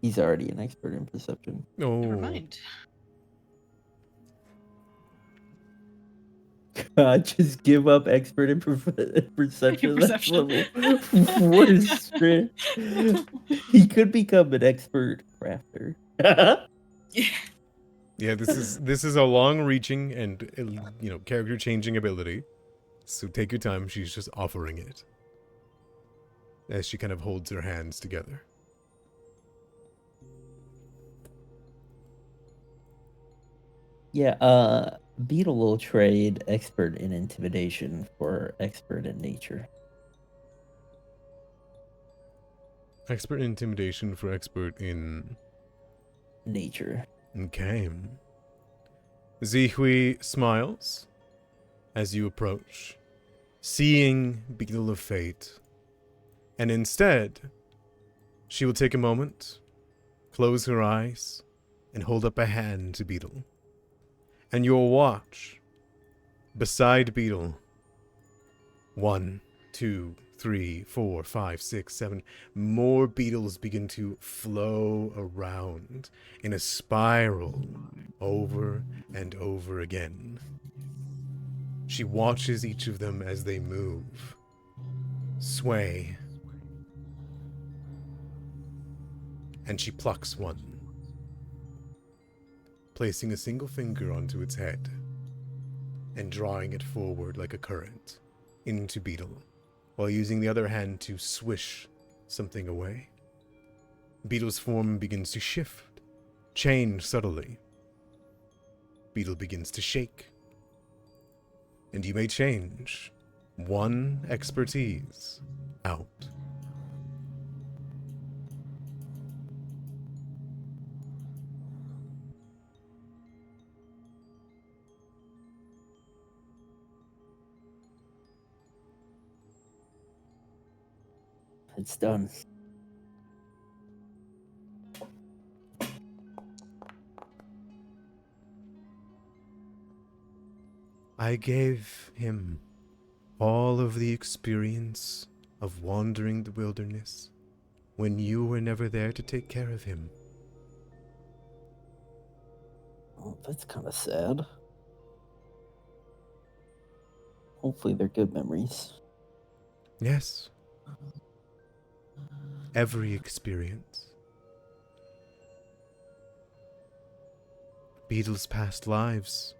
He's already an expert in perception. Never Oh. mind. Just give up expert in perception. That's Perception. level 4 strength. He could become an expert crafter. Yeah. Yeah, this is a long-reaching and character-changing ability. So take your time. She's just offering it as she kind of holds her hands together. Yeah, Beetle will trade expert in intimidation for expert in nature. Expert in intimidation for expert in Nature. Okay. Zihui smiles as you approach, seeing Beetle of Fate. And instead, she will take a moment, close her eyes, and hold up a hand to Beetle. And you'll watch, beside Beetle, 1, 2, 3, 4, 5, 6, 7, more beetles begin to flow around in a spiral over and over again. She watches each of them as they move, sway, and she plucks one, placing a single finger onto its head and drawing it forward like a current into Beetle, while using the other hand to swish something away. Beetle's form begins to shift, change subtly. Beetle begins to shake. And you may change 1 expertise out. It's done. I gave him all of the experience of wandering the wilderness when you were never there to take care of him. Oh, that's kind of sad. Hopefully they're good memories. Yes. Every experience. Beetle's past lives.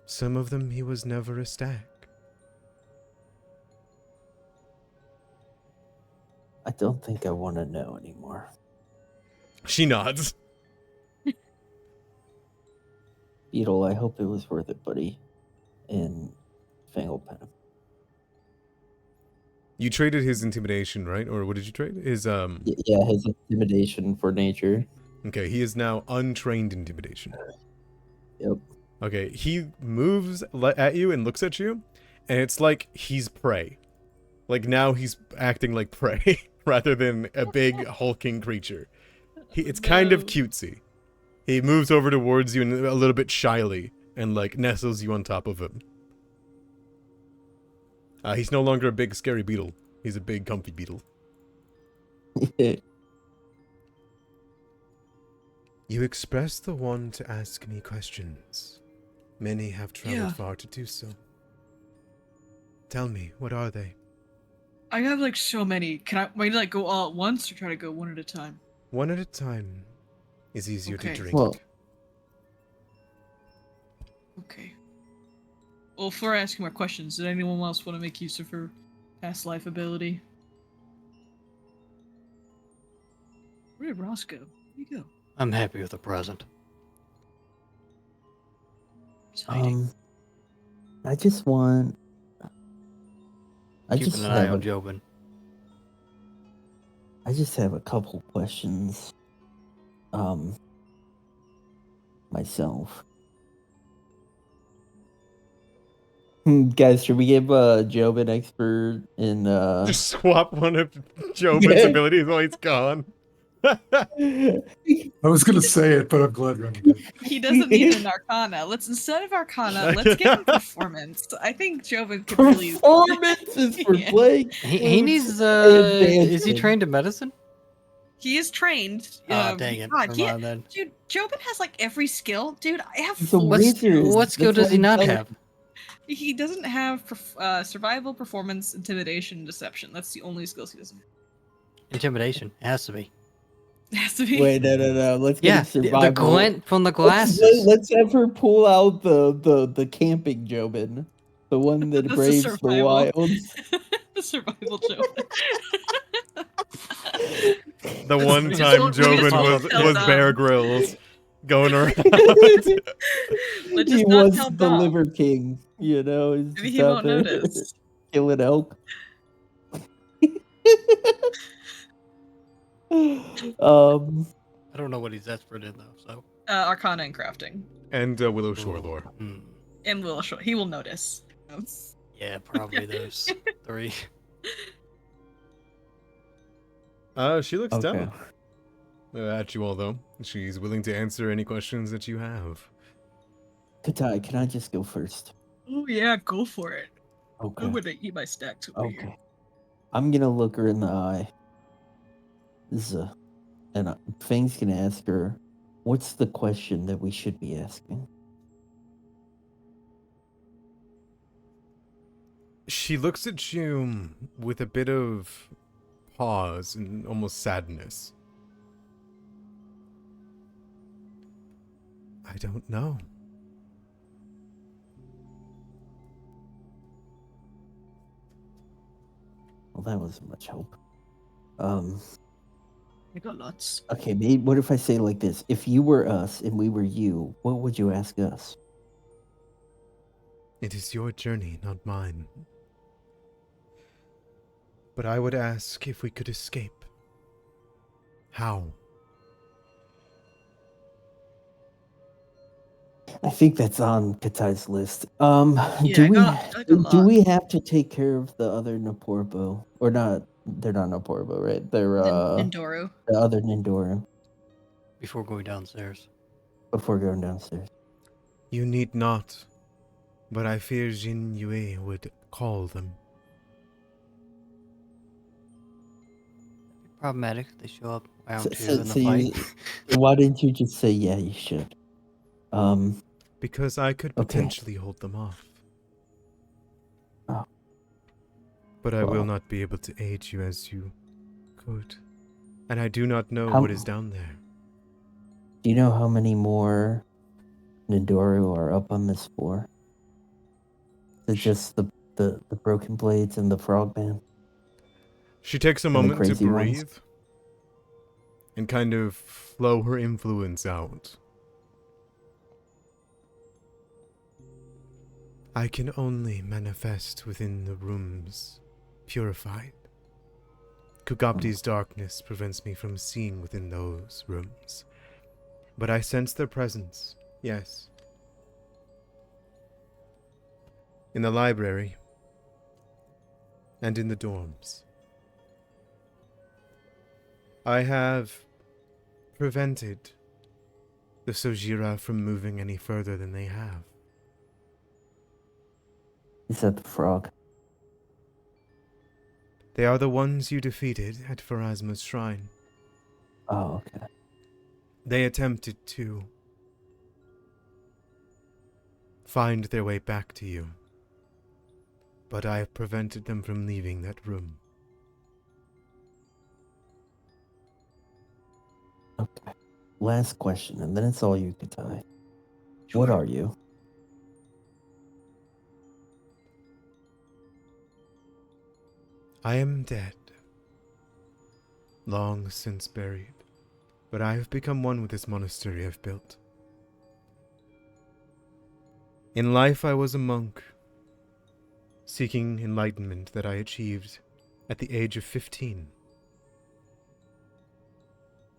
Some of them he was never a stag. I don't think I want to know anymore. She nods. Beetle, I hope it was worth it, buddy. In Fanglepen. You traded his intimidation, right? Or what did you trade? His Yeah, his intimidation for nature. Okay, he is now untrained intimidation. Yep. Okay, he moves at you and looks at you, and it's like he's prey. Like now he's acting like prey rather than a big hulking creature. It's kind of cutesy. He moves over towards you and a little bit shyly and like nestles you on top of him. He's no longer a big scary beetle. He's a big comfy beetle. You expressed the one to ask me questions. Many have traveled far to do so. Tell me, what are they? I have like so many. Can I wait to like go all at once or try to go one at a time? One at a time is easier to Okay. drink. Well, Okay. Well, before asking my questions, did anyone else want to make use of her past life ability? Where did Ross go? Where'd he go? I'm happy with the present. He's hiding. I just want. Keeping an eye on Jobin. I just have a couple questions. Myself. Guys, should we give Job an expert in Just swap one of Jobin's abilities while he's gone. I was going to say it, but I'm glad Remy did. He doesn't need an Arcana. Instead of Arcana, let's give him Performance. I think Jobin could really. Performance is for Yeah. playing. He needs. Is he trained in medicine? He is trained. Dang it. God, Never yeah, mind then. dude, Jobin has like every skill. Dude, I have He's a 4 wizard. skills. What skill That's does he why not he's have? He doesn't have survival, performance, intimidation, deception. That's the only skills he doesn't have. Intimidation. It has to be. It has to be. Wait, no. Let's get Yeah, a survival. the glint from the Let's, glasses. let's have her pull out the camping Jobin, the one that That's the braves the survival. wilds. The survival joke. The one We just time won't- we just Jobin won't was tell them. Bear Grylls going around. Let's He just not was tell the Dom. Liver King, you know. He's Maybe just he out won't there notice. killing elk. I don't know what he's expert in though. So. Arcana and crafting. And Willowshore Ooh, lore. hmm. And Willowshore. He will notice. Yeah, probably those 3. She looks Okay. down at you all, though. She's willing to answer any questions that you have. Katai, can I just go first? Oh yeah, go for it. Okay. I'm gonna eat my stacks over here. Okay. I'm gonna look her in the eye. And Fang's gonna ask her, what's the question that we should be asking? She looks at you with a bit of pause and almost sadness. I don't know. Well, that wasn't much hope. I got lots. Okay, maybe what if I say it like this? If you were us and we were you, what would you ask us? It is your journey, not mine. But I would ask if we could escape. How? I think that's on Katai's list. Yeah, do I we got a do lot. we have to take care of the other Naporbo? Or not? They're not Naporbo, right? They're Nindoru. the other Nindoru Before going downstairs. before going downstairs. You need not, but I fear Jin Yue would call them. Problematic. They show up round So, 2 so, in the so fight. you, why didn't you just say yeah? You should. Because I could Okay. potentially hold them off. Oh. But I will Well. not be able to aid you as you could. And I do not know How- what is down there. Do you know how many more Nindoru are up on this floor? Is it just the broken blades and the frogman? She takes a the moment to crazy ones? breathe and kind of flow her influence out. I can only manifest within the rooms, purified. Kugabdi's darkness prevents me from seeing within those rooms. But I sense their presence, yes. In the library, and in the dorms. I have prevented the Sojira from moving any further than they have. Is that the frog? They are the ones you defeated at Pharasma's shrine. Oh, okay. They attempted to find their way back to you, but I have prevented them from leaving that room. Okay. Last question, and then it's all you, Katai. What are you? I am dead, long since buried, but I have become one with this monastery I've built. In life I was a monk, seeking enlightenment that I achieved at the age of 15.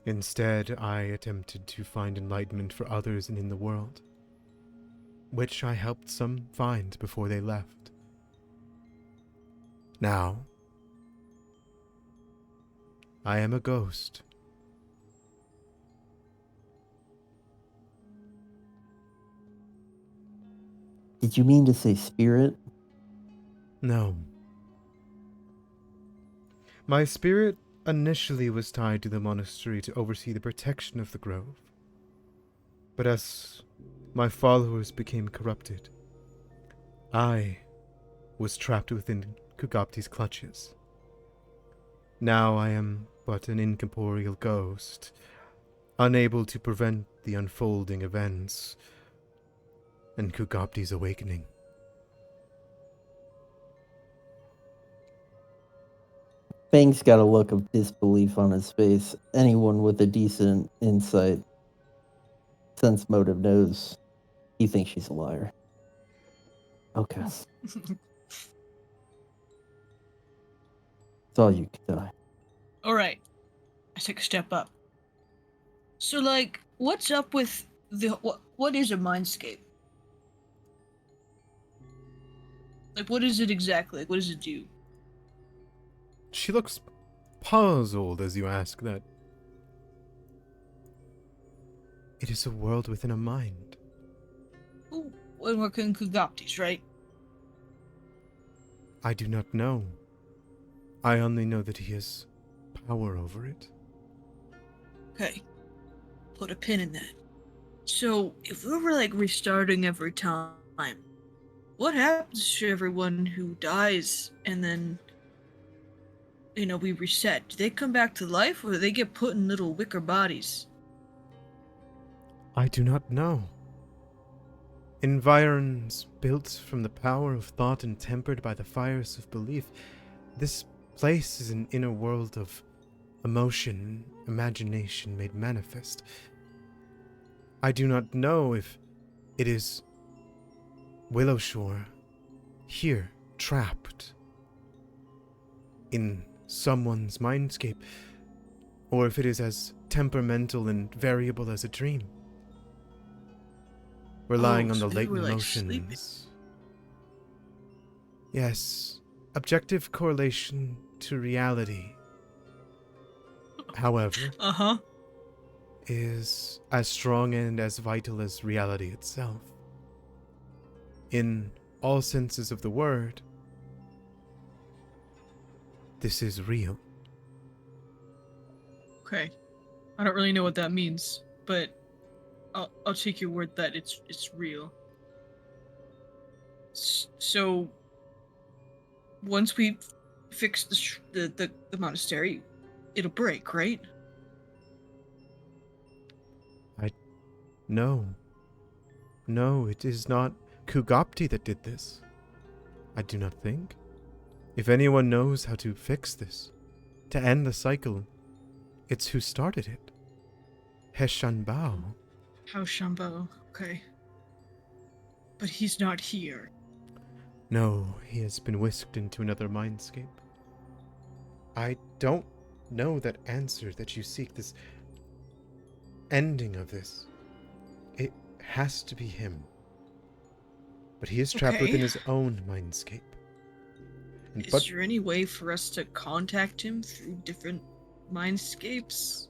Instead, I attempted to find enlightenment for others and in the world, which I helped some find before they left. Now, I am a ghost. Did you mean to say spirit? No. My spirit initially was tied to the monastery to oversee the protection of the grove. But as my followers became corrupted, I was trapped within Kugapti's clutches. Now I am but an incorporeal ghost, unable to prevent the unfolding events and Kugapti's awakening. Fang's got a look of disbelief on his face. Anyone with a decent insight sense motive knows he thinks she's a liar. Okay. It's all you can die. All right. I take a step up. So, like, what's up with the what is a mindscape? Like, what is it exactly? Like, what does it do? She looks puzzled as you ask that. It is a world within a mind. Ooh, when we're in Kugapti's, right? I do not know. I only know that he has power over it. Okay. Put a pin in that. So, if we were like restarting every time, what happens to everyone who dies and then, we reset? Do they come back to life or do they get put in little wicker bodies? I do not know. Environs built from the power of thought and tempered by the fires of belief. This place is an inner world of emotion, imagination made manifest. I do not know if it is Willowshore here, trapped in someone's mindscape, or if it is as temperamental and variable as a dream, relying on the So they were, latent like, sleeping. emotions. Yes, objective correlation to reality, however, Uh-huh. is as strong and as vital as reality itself. In all senses of the word, this is real. Okay. I don't really know what that means, but I'll take your word that it's real. So once we fix the monastery, it'll break, right? No. No, it is not Kugapti that did this. I do not think. If anyone knows how to fix this, to end the cycle, it's who started it. Heshanbao. How Shambo? Okay. But he's not here. No, he has been whisked into another mindscape. I don't know that answer that you seek, this ending of this. It has to be him. But he is trapped Okay. within his own mindscape. Is there any way for us to contact him through different mindscapes?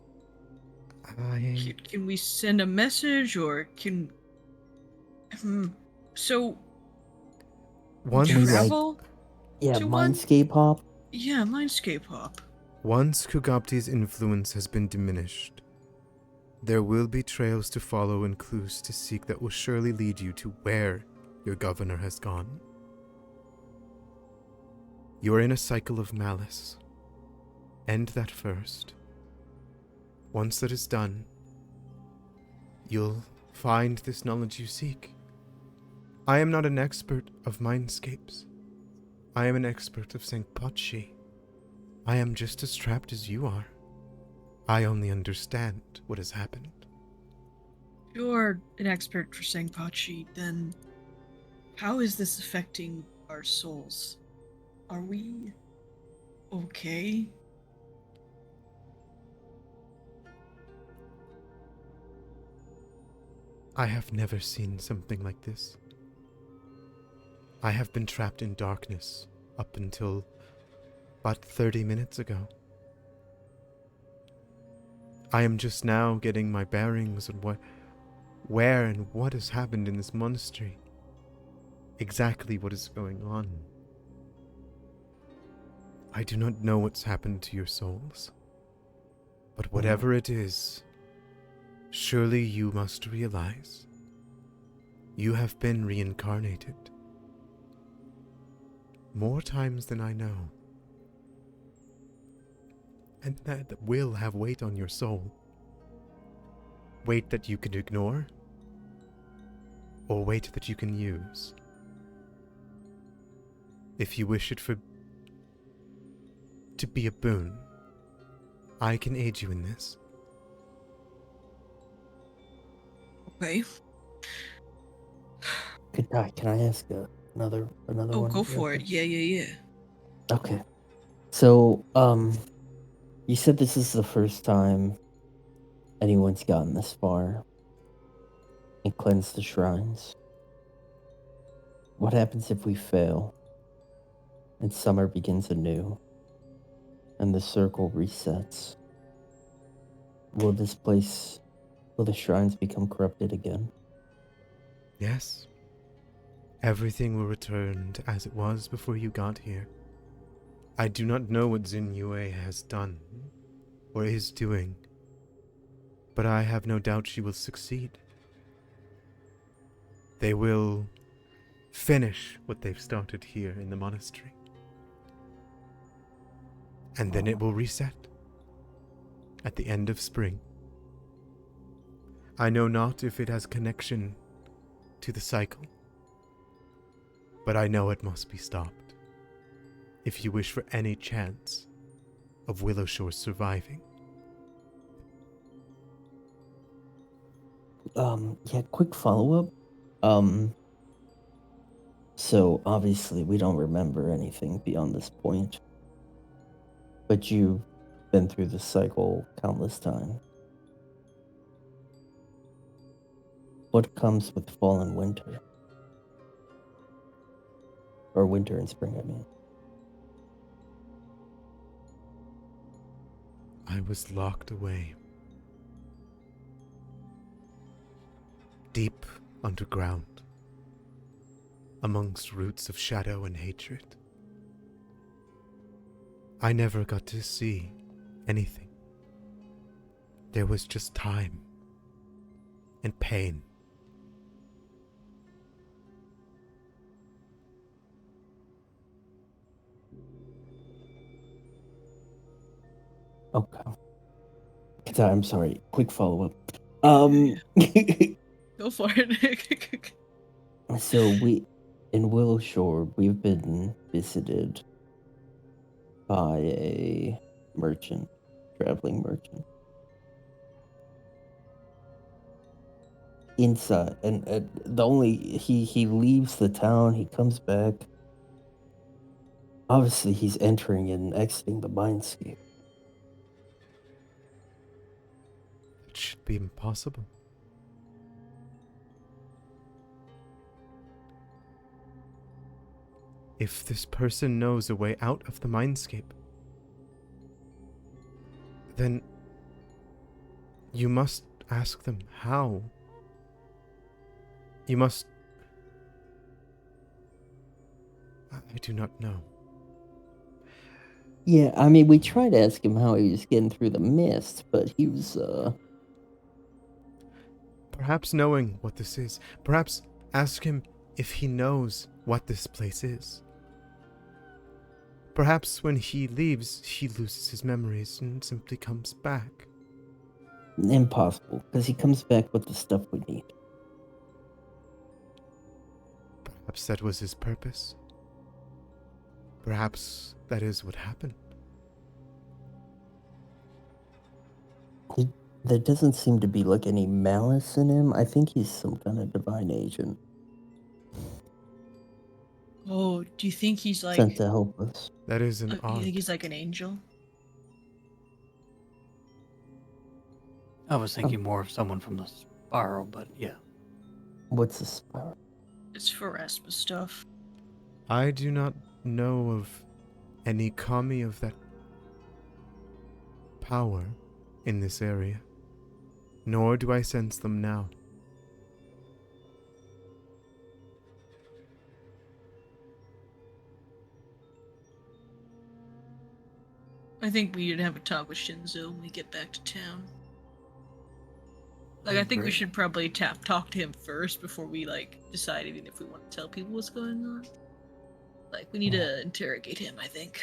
Can we send a message or can... So... Once, Can we, like, travel? Yeah, To one? Mindscape Hop. Yeah, Mindscape Hop. once Kugapti's influence has been diminished, there will be trails to follow and clues to seek that will surely lead you to where your governor has gone. You are in a cycle of malice. End that first. Once that is done, you'll find this knowledge you seek. I am not an expert of mindscapes. I am an expert of Senkpachi. I am just as trapped as you are. I only understand what has happened. You're an expert for Sangpachi, then how is this affecting our souls? Are we okay? I have never seen something like this. I have been trapped in darkness up until about 30 minutes ago. I am just now getting my bearings on where and what has happened in this monastery. Exactly what is going on. I do not know what's happened to your souls. But whatever it is, surely you must realize you have been reincarnated. more times than I know. And that will have weight on your soul. Weight that you can ignore, or weight that you can use. If you wish it to be a boon, I can aid you in this. Okay. Can I ask another Oh, one? go real for quick? it. Yeah. Okay. So, you said this is the first time anyone's gotten this far and cleansed the shrines. What happens if we fail and summer begins anew and the circle resets? Will the shrines become corrupted again? Yes. Everything will return to as it was before you got here. I do not know what Xin Yue has done, or is doing, but I have no doubt she will succeed. They will finish what they've started here in the monastery. And then it will reset at the end of spring. I know not if it has connection to the cycle, but I know it must be stopped if you wish for any chance of Willowshore surviving. Yeah, quick follow-up. So obviously we don't remember anything beyond this point, but you've been through the cycle countless times. What comes with fall and winter? Or winter and spring, I mean. I was locked away. Deep underground, amongst roots of shadow and hatred. I never got to see anything. There was just time and pain. Okay. I'm sorry, quick follow-up. Go for it. So in Willowshore, we've been visited by a traveling merchant. Inside, and he leaves the town, he comes back. Obviously, he's entering and exiting the mindscape. It should be impossible. If this person knows a way out of the mindscape, then you must ask them how. You must... I do not know. Yeah, I mean, we tried to ask him how he was getting through the mist, but he was, Perhaps knowing what this is. Perhaps ask him if he knows what this place is. Perhaps when he leaves, he loses his memories and simply comes back. impossible, because he comes back with the stuff we need. Perhaps that was his purpose. Perhaps that is what happened. There doesn't seem to be, like, any malice in him. I think he's some kind of divine agent Oh, do you think he's like? sent to help us. That is an You odd. think he's like an angel? I was thinking more of someone from the spiral, but yeah. What's the spiral? It's for Erasmus stuff. I do not know of any kami of that power in this area, nor do I sense them now. I think we need to have a talk with Shinzo when we get back to town. Like, I think we agree. should probably talk to him first before we, like, decide even if we want to tell people what's going on. Like, we need to interrogate him, I think.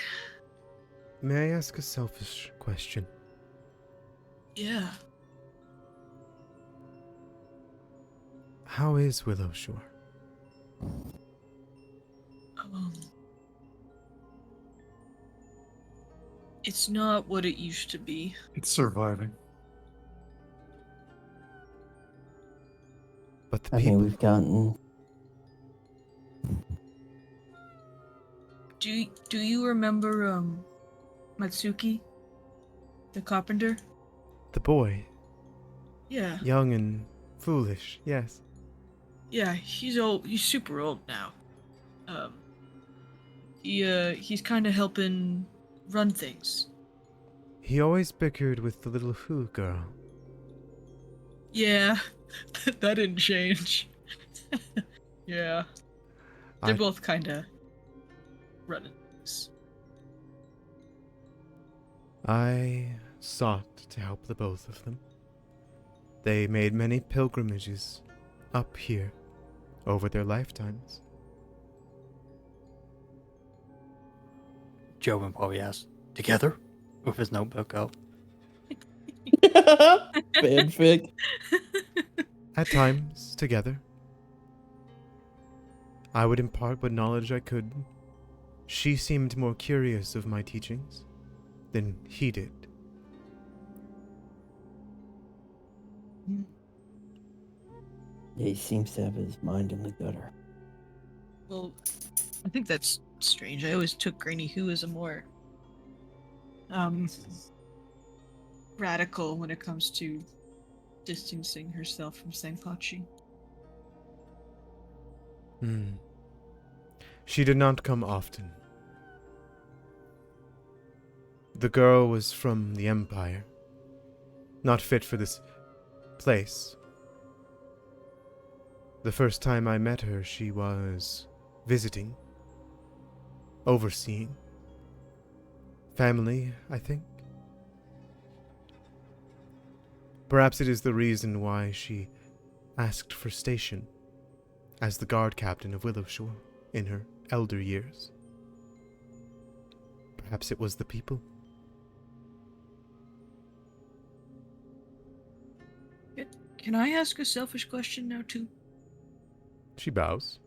May I ask a selfish question? Yeah. How is Willowshore? Um, it's not what it used to be. It's surviving. But the I people... think we've gotten. Do you remember Matsuki, the carpenter? The boy. Yeah. Young and foolish, yes. Yeah, he's old. He's super old now. He's kind of helping run things. He always bickered with the little Who girl. Yeah, that didn't change. Yeah, they're I- both kind of running things. I sought to help the both of them. They made many pilgrimages up here over their lifetimes. Jobin probably asked, together? With his notebook out. Fanfic. At times, together. I would impart what knowledge I could. She seemed more curious of my teachings than he did. Yeah, he seems to have his mind in the gutter. Well, I think that's strange. I always took Granny Who as a more radical when it comes to distancing herself from Senpachi. She did not come often. The girl was from the Empire. Not fit for this place. The first time I met her, she was visiting. Overseeing. Family, I think. Perhaps it is the reason why she asked for station as the guard captain of Willowshore in her elder years. Perhaps it was the people. Can I ask a selfish question now, too? She bows.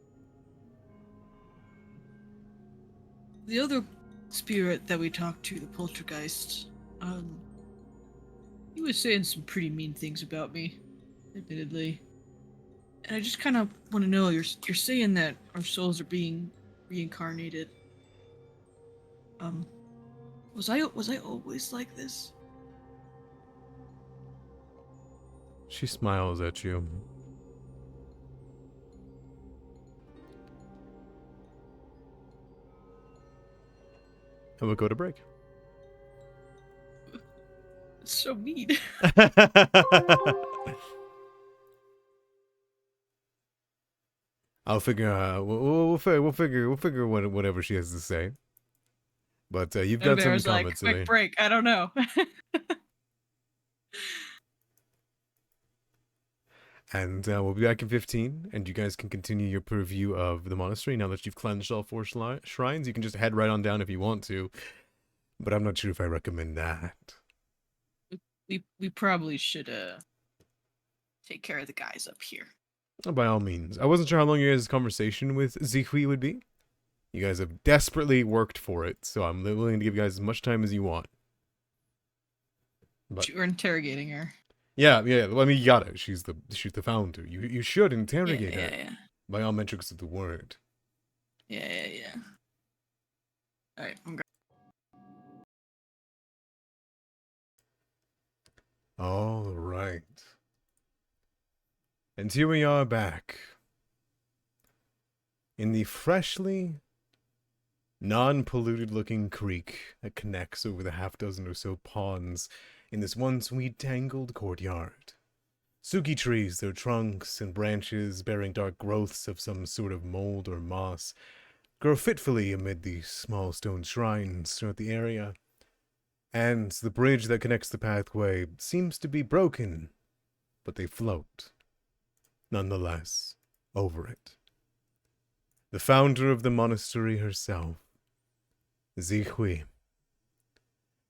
The other spirit that we talked to, the poltergeist, he was saying some pretty mean things about me, admittedly. And I just kind of want to know, you're saying that our souls are being reincarnated. Was I always like this? She smiles at you. And we'll go to break. It's so mean. I'll figure. We'll figure whatever she has to say. But you've got some Bear's like, comments. quick break. I don't know. And we'll be back in 15, and you guys can continue your purview of the monastery now that you've cleansed all 4 shrines. You can just head right on down if you want to, but I'm not sure if I recommend that. We probably should take care of the guys up here. Oh, by all means. I wasn't sure how long your guys' conversation with Zikhui would be. You guys have desperately worked for it, so I'm willing to give you guys as much time as you want. But You were interrogating her. yeah. Well, I mean, you got it. She's the founder. You should interrogate her Yeah. by all metrics of the word. Yeah. All right, I'm All right. And here we are back in the freshly non-polluted looking creek that connects over the half-dozen or so ponds in this once weed-tangled courtyard. Suki trees, their trunks and branches bearing dark growths of some sort of mold or moss, grow fitfully amid the small stone shrines throughout the area. And the bridge that connects the pathway seems to be broken, but they float, nonetheless, over it. the founder of the monastery herself, Zihui.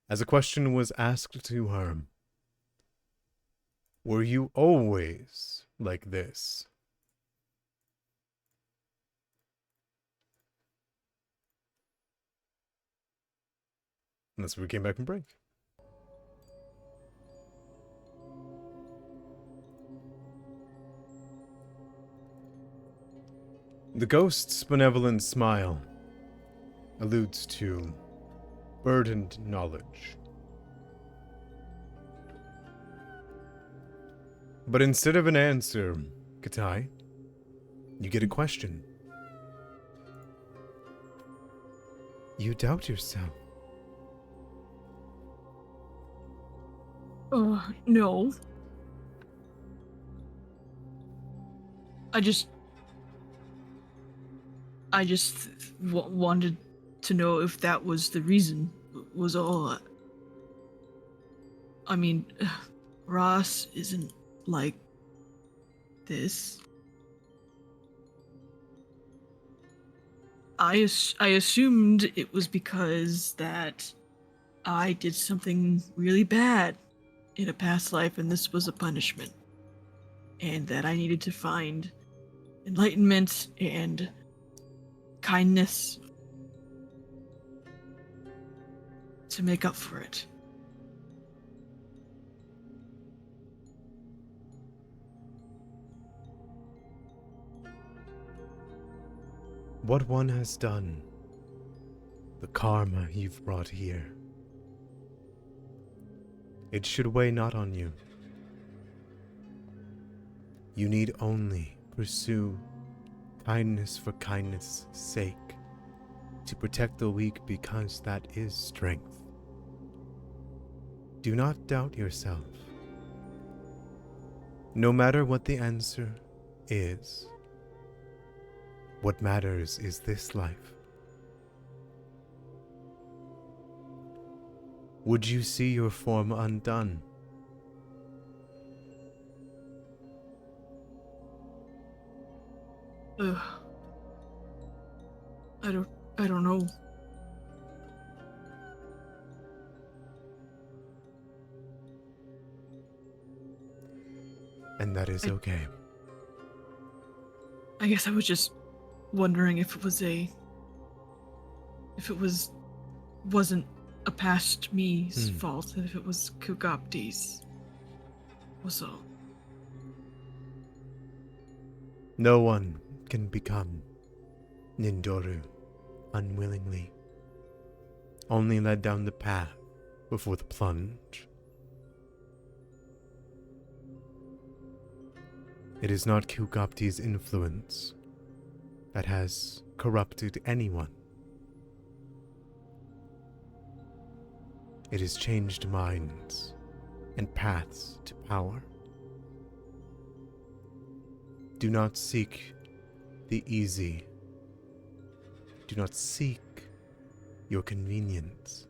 As a question was asked to her, were you always like this? Unless we came back from break. The ghost's benevolent smile alludes to burdened knowledge. But instead of an answer, Katai, you get a question. You doubt yourself. No. I just wanted to know if that was the reason, was all. I mean, Ross isn't like this. I assumed it was because that I did something really bad in a past life and this was a punishment. And that I needed to find enlightenment and kindness to make up for it. What one has done, the karma you've brought here, it should weigh not on you. You need only pursue kindness for kindness' sake, to protect the weak because that is strength. Do not doubt yourself. No matter what the answer is, what matters is this life. Would you see your form undone? I don't know. And that is okay. I guess I was just wondering if wasn't a past me's fault, and if it was Kugapti's. Was all. No one can become Nindoru unwillingly, only led down the path before the plunge. It is not Kugapti's influence that has corrupted anyone. It has changed minds and paths to power. Do not seek the easy. Do not seek your convenience.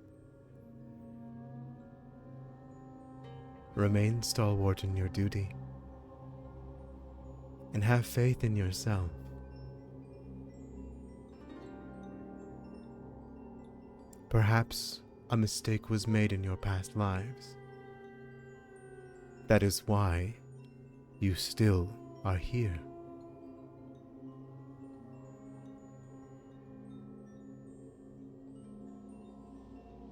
Remain stalwart in your duty, and have faith in yourself. Perhaps a mistake was made in your past lives. That is why you still are here.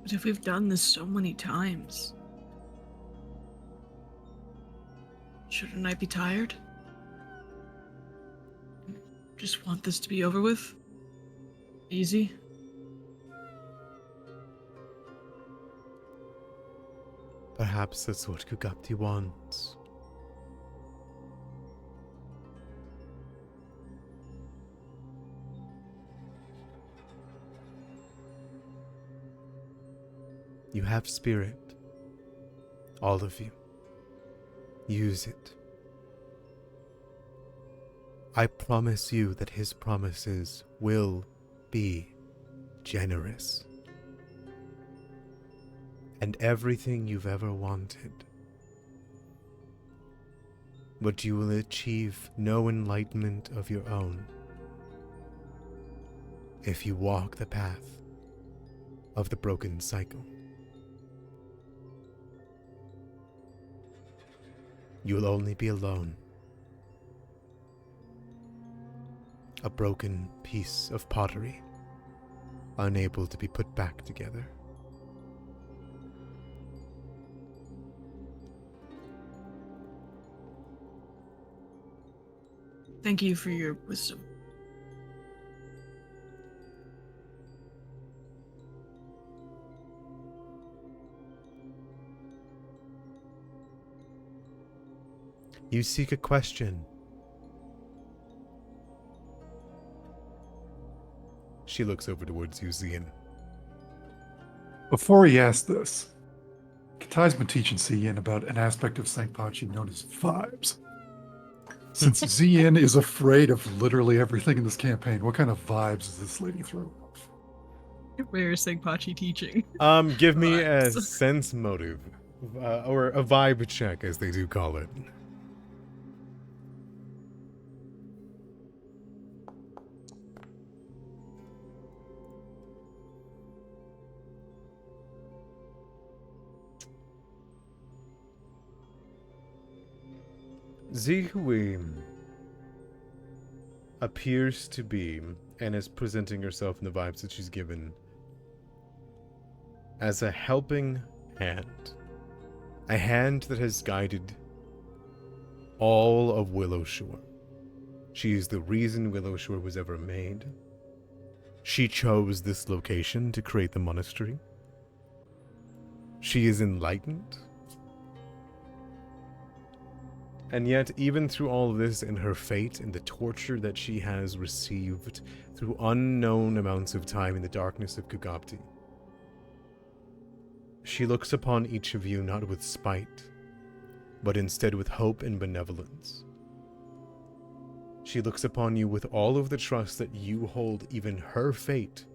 But if we've done this so many times, shouldn't I be tired? Just want this to be over with? Easy? Perhaps that's what Kugapti wants. You have spirit, all of you. Use it. I promise you that his promises will be generous. And everything you've ever wanted. But you will achieve no enlightenment of your own. if you walk the path of the broken cycle, you'll only be alone. A broken piece of pottery, unable to be put back together. Thank you for your wisdom. You seek a question. She looks over towards you, Zian. Before he asked this, Katai's been teaching Zian about an aspect of St. Pachi known as vibes. Since Zian is afraid of literally everything in this campaign, what kind of vibes is this lady throwing off? Where's Sengpachi teaching? Give me a Vibes. sense motive, or a vibe check, as they do call it. Zihui appears to be, and is presenting herself in the vibes that she's given, as a helping hand. A hand that has guided all of Willowshore. She is the reason Willowshore was ever made. She chose this location to create the monastery. She is enlightened. And yet, even through all of this and her fate and the torture that she has received through unknown amounts of time in the darkness of Kugabti, she looks upon each of you not with spite, but instead with hope and benevolence. She looks upon you with all of the trust that you hold even her fate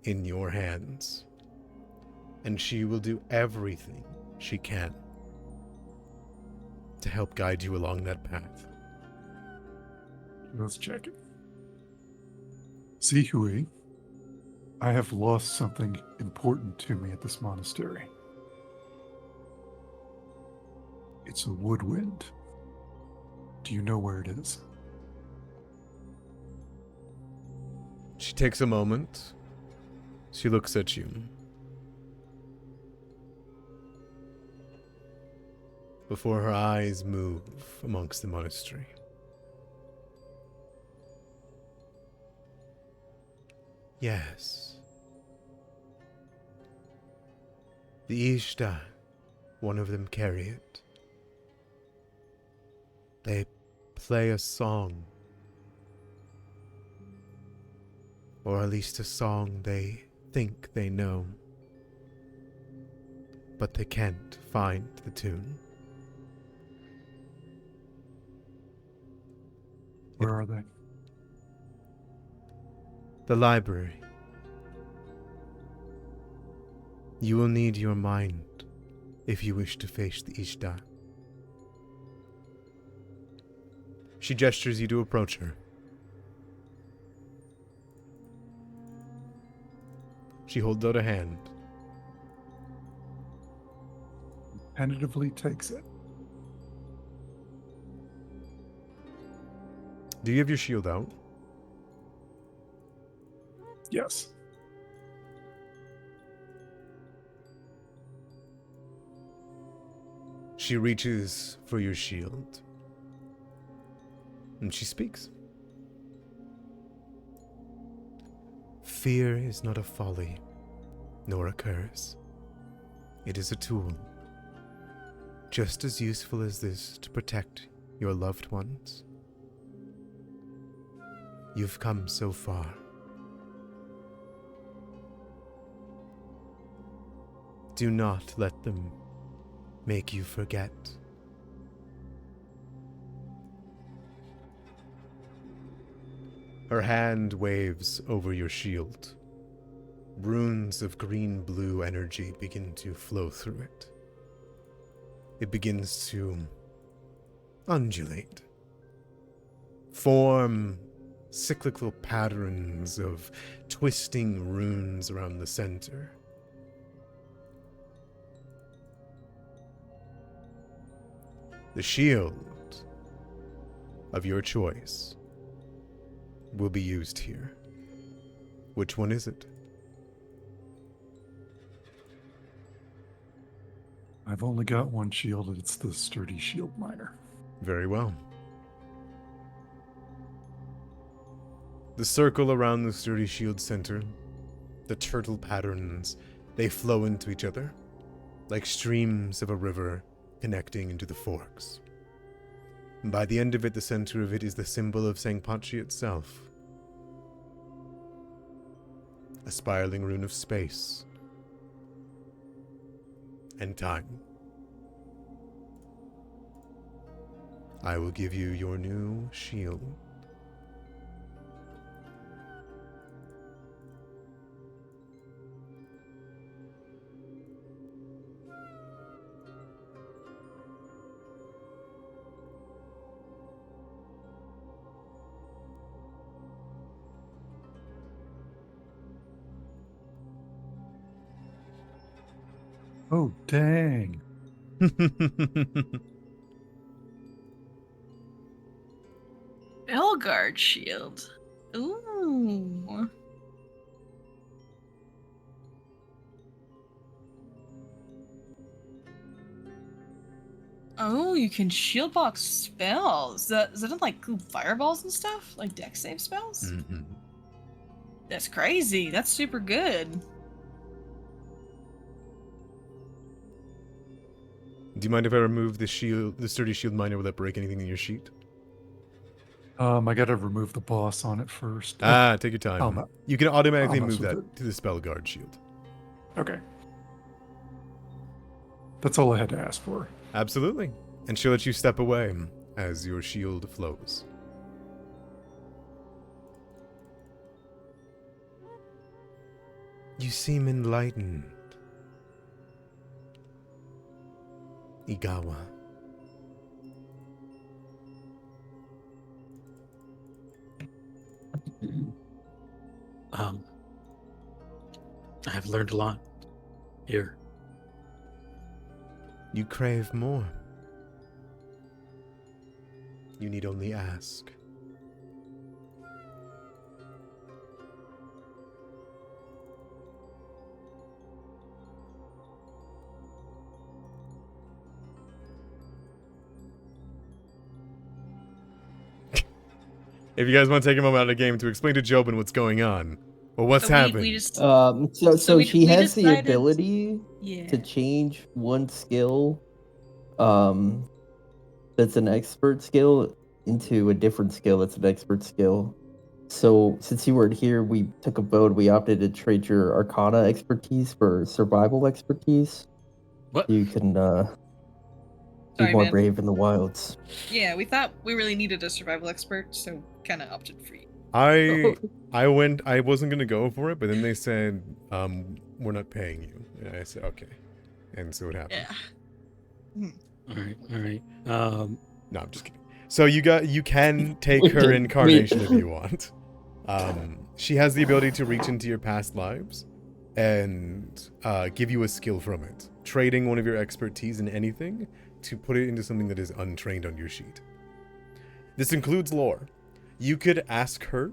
in your hands. And she will do everything she can to help guide you along that path. Let's check it. Zihui, I have lost something important to me at this monastery. It's a woodwind. Do you know where it is? She takes a moment. She looks at you. Before her eyes move amongst the monastery. Yes. The Ishta, one of them carry it. They play a song. Or at least a song they think they know. But they can't find the tune. Where are they? The library. You will need your mind if you wish to face the Ishta. She gestures you to approach her. She holds out a hand. Tentatively takes it. Do you have your shield out? Yes. She reaches for your shield. And she speaks. Fear is not a folly, nor a curse. It is a tool, just as useful as this to protect your loved ones. You've come so far. Do not let them make you forget. Her hand waves over your shield. Runes of green-blue energy begin to flow through it. It begins to undulate, form cyclical patterns of twisting runes around the center. The shield of your choice will be used here. Which one is it? I've only got one shield, and it's the sturdy shield miner. Very well. The circle around the sturdy shield center, the turtle patterns, they flow into each other, like streams of a river connecting into the forks. And by the end of it, the center of it is the symbol of Sangpachi itself. A spiraling rune of space and time. I will give you your new shield. Oh, dang. Belguard shield. Ooh. Oh, you can shield box spells. Is that like fireballs and stuff? Like dex save spells? Mhm. That's crazy. That's super good. Do you mind if I remove the shield, the sturdy shield miner, without break anything in your sheet? I gotta remove the boss on it first. Take your time. I'll not- You can automatically I'll mess move with that it. to the spell guard shield. Okay. That's all I had to ask for. Absolutely. And she'll let you step away as your shield flows. You seem enlightened, Igawa. I've learned a lot here. You crave more. You need only ask. If you guys want to take a moment out of the game to explain to Jobin what's going on, or what's So happened. We just, So we- she we has the decided- ability yeah. to change one skill, that's an expert skill, into a different skill that's an expert skill. So since you weren't here, we took a vote. We opted to trade your Arcana expertise for survival expertise. What? You can be Sorry, more man. brave in the wilds. Yeah, we thought we really needed a survival expert, so kind of opted for you. I wasn't gonna go for it, but then they said, we're not paying you. And I said, okay. And so it happened. Yeah. All right. No, I'm just kidding. So you can take her incarnation if you want. She has the ability to reach into your past lives and give you a skill from it, trading one of your expertise in anything to put it into something that is untrained on your sheet. This includes lore. You could ask her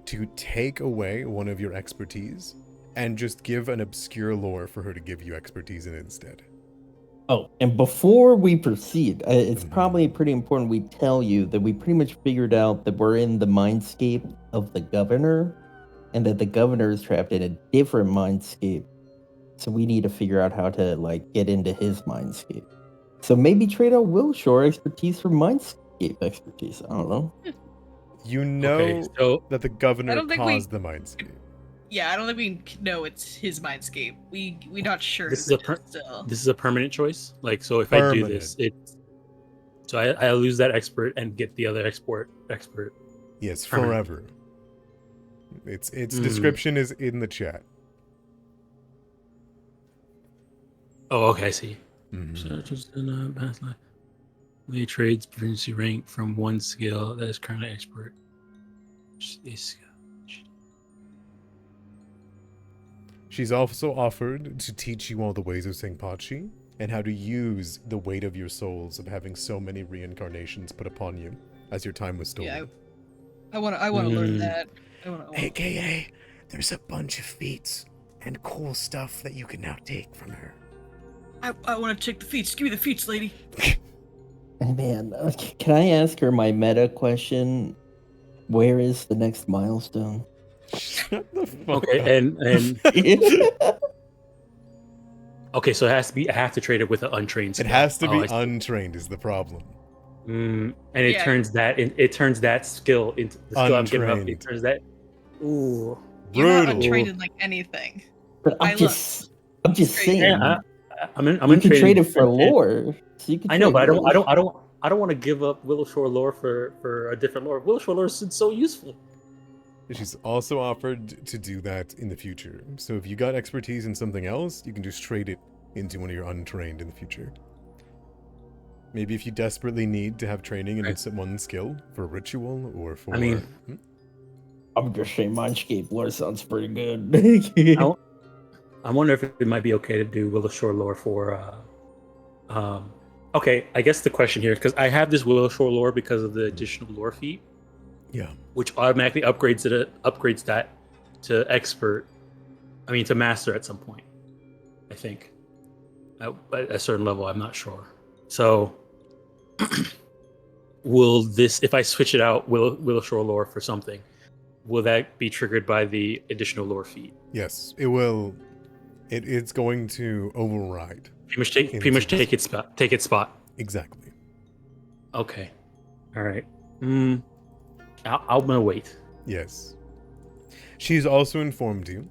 to take away one of your expertise and just give an obscure lore for her to give you expertise in instead. Oh, and before we proceed, it's Mhm. probably pretty important we tell you that we pretty much figured out that we're in the mindscape of the governor, and that the governor is trapped in a different mindscape. So we need to figure out how to get into his mindscape. So maybe trade out Willowshore expertise for mindscape expertise. I don't know. You know Okay, so that the governor don't think we- caused the mindscape. Yeah, I don't think we know it's his mindscape. We're not sure. This is a still. this is a permanent choice. Like, so if I do this, I lose that expert and get the other expert. Yes, Permanent. forever. Its description is in the chat. Oh, okay, I see. Mhm. So just in a past life, we trades proficiency rank from one skill that is currently expert. She's also offered to teach you all the ways of Senpachi and how to use the weight of your souls of having so many reincarnations put upon you as your time was stolen. Yeah, I want to learn that. I wanna AKA, there's a bunch of feats and cool stuff that you can now take from her. I want to check the feats. Give me the feats, lady. Man, can I ask her my meta question? Where is the next milestone? Shut the fuck up. Okay, and okay, so it has to be. I have to trade it with an untrained. It Spell. has to be I see. untrained is the problem. And it Yeah. turns that skill into the skill I'm giving up. It Untrained. turns that. Ooh. You're not Brutal. untrained in like anything. But I I'm just saying. Yeah, I'm you can trading trade it for lore. So you can I know, but trade lore. I don't want to give up Willowshore lore for a different lore. Willowshore lore is so useful. She's also offered to do that in the future. So if you got expertise in something else, you can just trade it into one of your untrained in the future. Maybe if you desperately need to have training in one skill for a ritual or for... I mean- I'm just saying, Mindscape lore sounds pretty good. I wonder if it might be okay to do Willowshore lore for. Okay, I guess the question here, because I have this Willowshore lore because of the additional lore feat, Yeah. which automatically upgrades that to expert. I mean, to master at some point. I think at a certain level. I'm not sure. So, will this, if I switch it out, Willowshore lore for something, will that be triggered by the additional lore feat? Yes, it will. It's going to override. Pretty much take its spot. Exactly. Okay. All right. I'm gonna wait. Yes. She's also informed you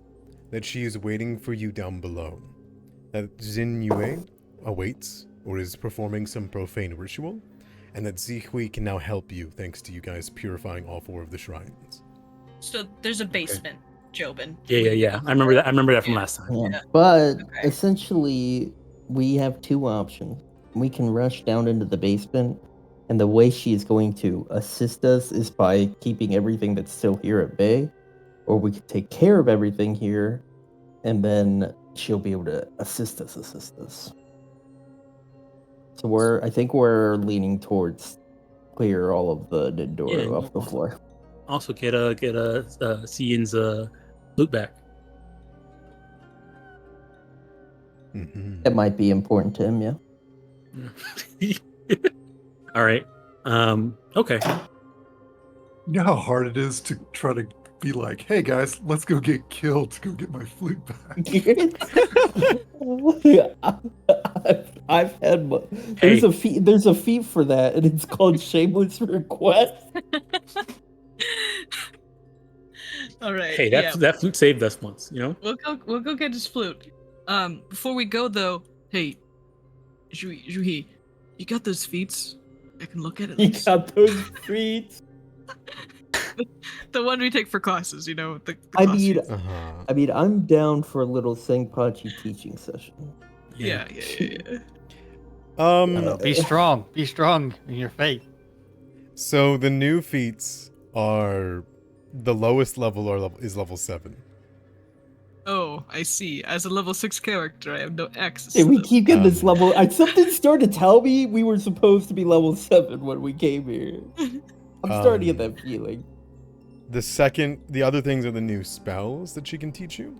that she is waiting for you down below. That Xin Yue awaits or is performing some profane ritual, and that Zihui can now help you thanks to you guys purifying all 4 of the shrines. So there's a basement, Jobin. Yeah. I remember that. I remember that from last time. Yeah. Yeah. But Okay. essentially, we have 2 options. We can rush down into the basement, and the way she is going to assist us is by keeping everything that's still here at bay, or we could take care of everything here, and then she'll be able to assist us. So I think we're leaning towards clear all of the Nindora off the floor. Also, get a Cian's loot back. Mm-hmm. That might be important to him, yeah. All right. Okay. You know how hard it is to try to be like, hey guys, let's go get killed to go get my flute back. I've had there's a feat for that, and it's called shameless request. All right. Hey, yeah. that flute saved us once. You know. We'll go get his flute. Before we go though, hey, Juhi, you got those feats? I can look at it. You got those feats. The one we take for classes, you know. The I class mean, feats. I'm down for a little Senpachi teaching session. Yeah. Be strong in your faith. So the new feats are the lowest level is level 7. Oh, I see. As a level 6 character, I have no access. Hey, to we them. keep getting this level. Something started to tell me we were supposed to be level 7 when we came here. I'm starting to get that feeling. The other things are the new spells that she can teach you.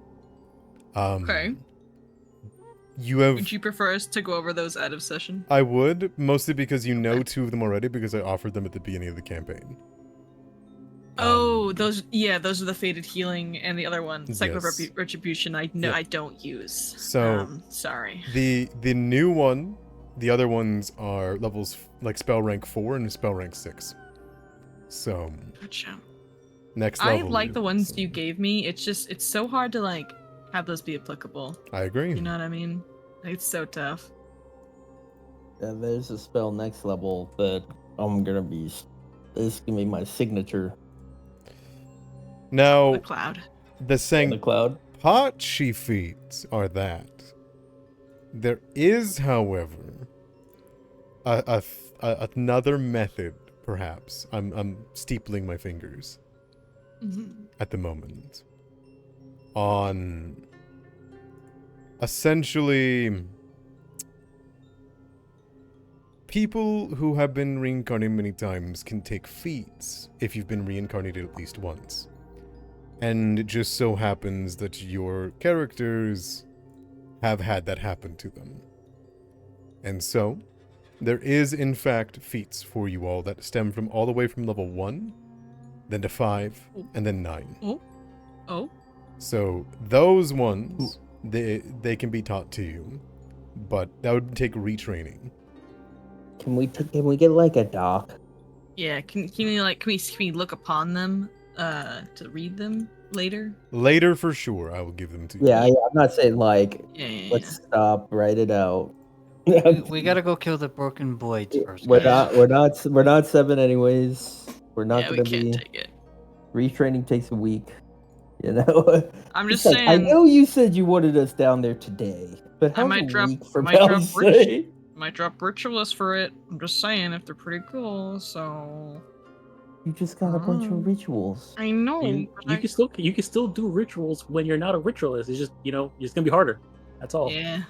Okay. Would you prefer us to go over those out of session? I would, mostly because you know 2 of them already because I offered them at the beginning of the campaign. Oh, those are the Fated Healing and the other one, Cycle Yes. of Retribution. I don't use. So sorry. The new one, the other ones are levels like spell rank 4 and spell rank 6. So Gotcha. next I level. like the ones you gave me. It's so hard to like have those be applicable. I agree. You know what I mean? It's so tough. Yeah, there's a spell next level that I'm gonna be. This is gonna be my signature. Now The cloud. the The cloud. Senpachi feats are that. There is, however, another method. Perhaps I'm steepling my fingers. at the moment on essentially people who have been reincarnated many times can take feats if you've been reincarnated at least once. And it just so happens that your characters have had that happen to them. And so, there is in fact feats for you all that stem from all the way from level 1, then to 5, and then 9. Oh. So those ones, they can be taught to you, but that would take retraining. Can we get like a doc? Yeah, can we look upon them to read them later? Later for sure, I will give them to you. Yeah, I'm not saying like Yeah. let's stop, write it out. We gotta go kill the broken blades first. We're guys. we're not 7 anyways. We're not Yeah, we gonna can't be. take it. Retraining takes a week. You know. I'm It's just like, I saying. know you said you wanted us down there today, but I how's might a drop- week from might now drop say? Might drop ritualists for it. I'm just saying if they're pretty cool. So You just got a bunch Oh. of rituals. I know. You but can still do rituals when you're not a ritualist. It's just it's gonna be harder. That's all. Yeah.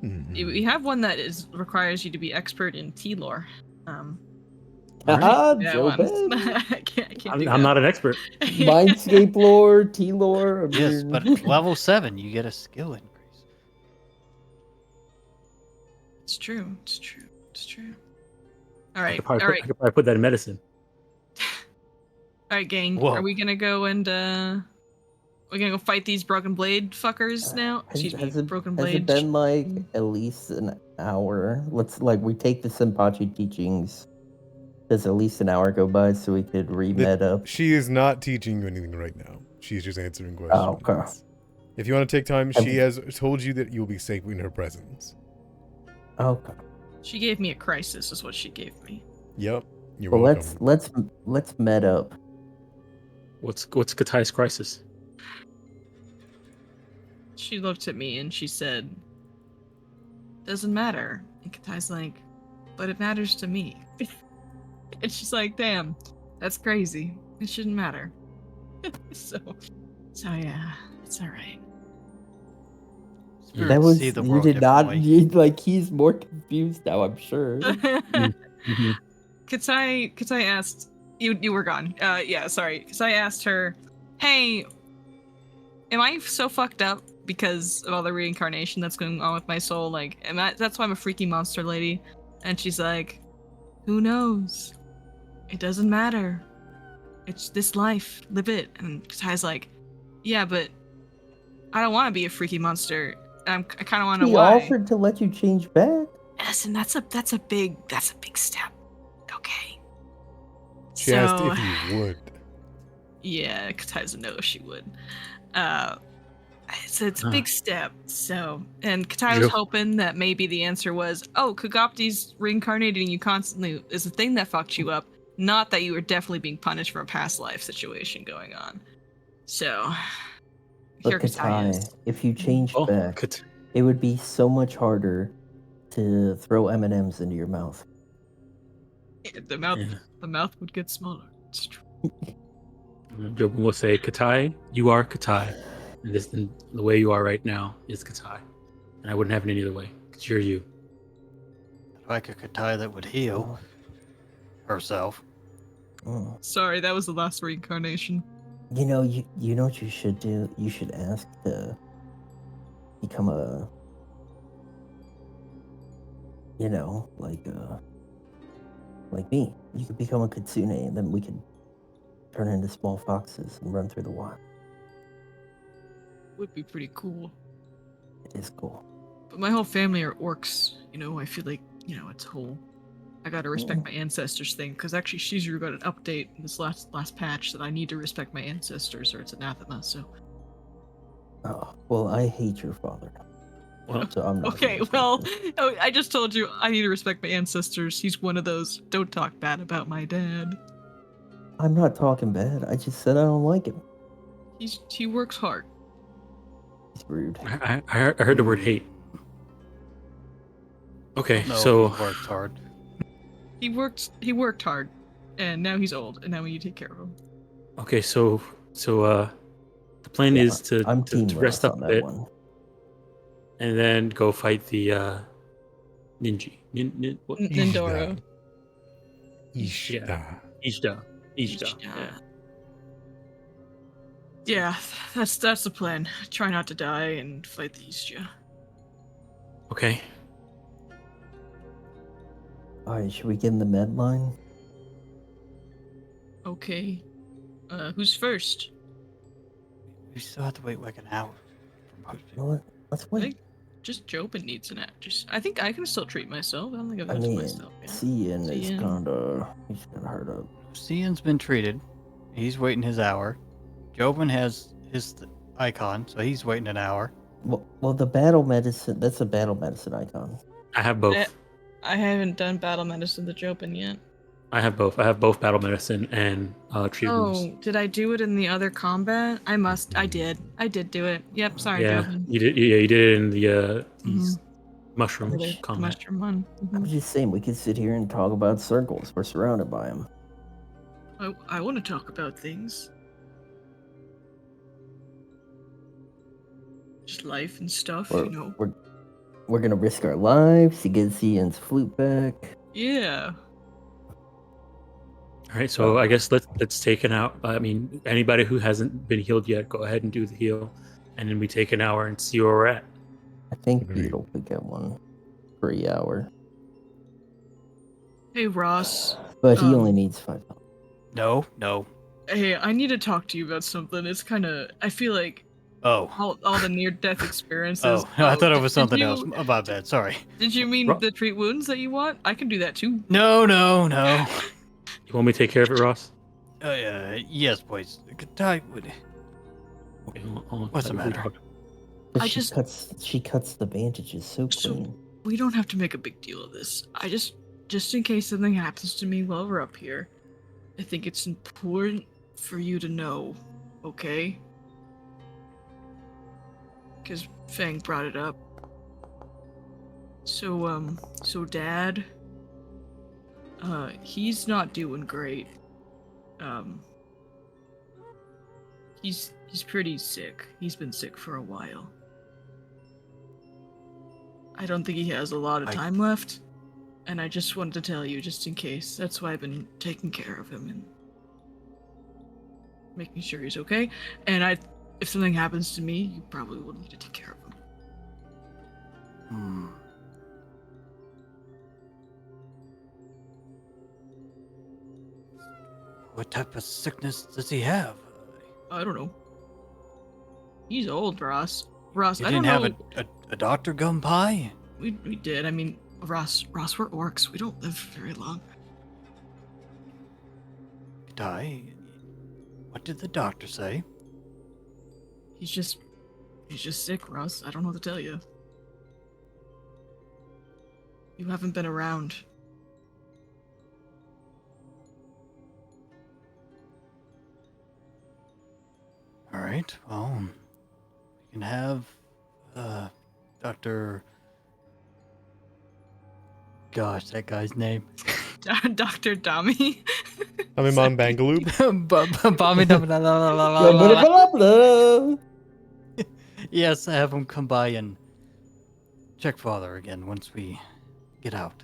Mhm. We have one that requires you to be expert in T lore. Haha, Yeah, Joe one. Ben. I can't do I'm that. not an expert. Mindscape lore, T lore. I Yes, mean- but level 7, you get a skill increase. It's true. All I right. could probably, All right. I could probably put that in medicine. All right, gang. Whoa. Are we gonna go and we're gonna go fight these broken blade fuckers now? Excuse me, broken has blade. it been like at least an hour? Let's we take the Senpachi teachings. Does at least an hour go by so we could re-med up? She is not teaching you anything right now. She's just answering questions. Oh, okay. If you want to take time, Have she you- has told you that you'll be safe in her presence. Okay. She gave me a crisis, is what she gave me. Yep. You're Well, welcome. let's med up. What's Katai's crisis? She looked at me and she said, "Doesn't matter." And Katai's like, "But it matters to me." And she's like, "Damn, that's crazy. It shouldn't matter." so yeah, it's all right. Spirits That was see the you world did not differently. he's more confused now, I'm sure. Mm-hmm. Katai asked, you were gone. Yeah, sorry. Katai asked her, "Hey, am I so fucked up because of all the reincarnation that's going on with my soul? Like, that's why I'm a freaky monster lady?" And she's like, "Who knows? It doesn't matter. It's this life. Live it." And Katai's like, "Yeah, but I don't want to be a freaky monster. I kind of want to know He why." offered to let you change back. Listen, that's a big step. Okay. She asked if you would. Yeah, Katai's a no if she would. It's a big step. So, and Katai was hoping that maybe the answer was, "Oh, Kagopti's reincarnating you constantly is the thing that fucked you up, not that you were definitely being punished for a past life situation going on." So, But here Katai is. Katai, if you changed back, Kat- it would be so much harder to throw M&Ms into your mouth. The mouth would get smaller. It's true. Jobin will say, "Katai, you are Katai, and the way you are right now is Katai, and I wouldn't have it any other way. Cause you're you." Like a Katai that would heal herself. Mm. Sorry, that was the last reincarnation. You know what you should do? You should ask to become a like me. You could become a kitsune and then we could turn into small foxes and run through the wild. Would be pretty cool. It is cool. But my whole family are orcs. I feel like, it's whole. I gotta respect my ancestors thing, because actually Shizuru got an update in this last patch that I need to respect my ancestors or it's anathema, so. Oh, well, I hate your father. Well, So I'm not Okay, gonna well, respect I just told you I need to respect my ancestors. He's one of those, don't talk bad about my dad. it. I'm not talking bad. I just said I don't like him. He works hard. He's rude. I heard the word hate. Okay, No, so he worked hard. He worked hard. and now he's old, and now we need to take care of him. Okay, so the plan Yeah, is to I'm Team rest Ross up on a that bit one. and then go fight the ninja. What? Nindoro. Ishta. Ishta. Yeah. Yeah, that's the plan. Try not to die and fight the Istya. Okay. All right, should we get in the med line? Okay. Who's first? We still have to wait like an hour for most You people. know what? Let's I wait. think just Jobin needs an act. I think I can still treat myself. I don't think I've I done to mean, myself yet. Cian is Cian. he's kinda hurt up. Cian's been treated. He's waiting his hour. Jobin has his icon, so he's waiting an hour. Well, the battle medicine, that's a battle medicine icon. I have both. I haven't done battle medicine to Jobin yet. I have both. I have both battle medicine and treat wounds. Oh, did I do it in the other combat? I did. I did do it. Yep, sorry, Yeah, Jobin. you did. Yeah, you did it in the Mhm. mushroom The combat. mushroom one. I'm just saying, we could sit here and talk about circles. We're surrounded by them. I want to talk about things. Just life and stuff, We're, you know. we're gonna risk our lives to get Cian's flute back. Yeah. All right, so I guess let's take an out. I mean, anybody who hasn't been healed yet, go ahead and do the heal, and then we take an hour and see where we're at. I think Agreed. Beetle could get one free hour, Hey, Ross. but he only needs $5. No. Hey, I need to talk to you about something. It's kind of. I feel like Oh. all the near-death experiences. Oh, I thought it was did something you- else. About that. Sorry. Did you mean the treat wounds that you want? I can do that too. No. You want me to take care of it, Ross? Yes, boys. Katai would. Okay, hold on. What's the matter? But I she just- cuts the bandages so So- clean. We don't have to make a big deal of this. Just in case something happens to me while we're up here, I think it's important for you to know, okay? Because Fang brought it up. So Dad, he's not doing great. He's pretty sick. He's been sick for a while. I don't think he has a lot of time left, and I just wanted to tell you, just in case. That's why I've been taking care of him and making sure he's okay. And if something happens to me, you probably will need to take care of him. What type of sickness does he have? I don't know. He's old, Ross. Ross, You I didn't don't have know. a doctor come by? We did. I mean, Ross, we're orcs. We don't live very long. Katai, what did the doctor say? He's just sick, Ross. I don't know what to tell you. You haven't been around. All right. Well, we can have Dr. Gosh, that guy's name. Dr. Dami. I'm Imam Bangaloo. Yes, have him come by and check Father again once we get out.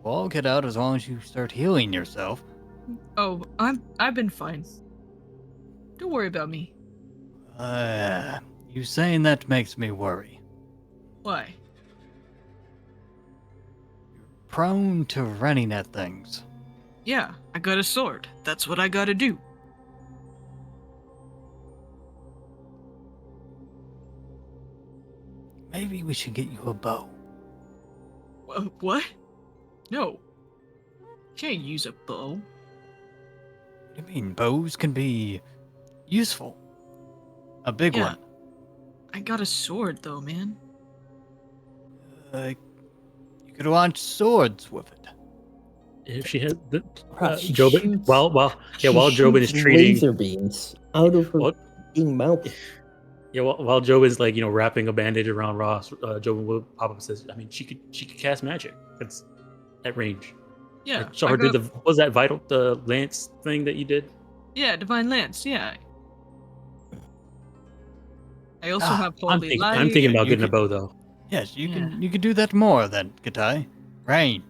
We'll all get out as long as you start healing yourself. Oh, I've been fine. Don't worry about me. You saying that makes me worry. Why? Prone to running at things. Yeah, I got a sword. That's what I gotta do. Maybe we should get you a bow. What? No. Can't use a bow. What do you mean? Bows can be useful. A big Yeah. one. I got a sword though, man. You could launch swords with it. If she had the She Jobin, shoots- while Jobin is shoots treating, laser beams out of her What? fucking mouth. yeah, while Jobin's like wrapping a bandage around Ross, Jobin will pop up and says, I mean, she could cast magic. That's at range. Yeah. Shahar did the what was that the lance thing that you did? Yeah, Divine Lance, yeah. I also have I'm Holy thinking, Light. I'm thinking about You getting a could- bow though. Yes, you Yeah. can do that more then, Katai. Range.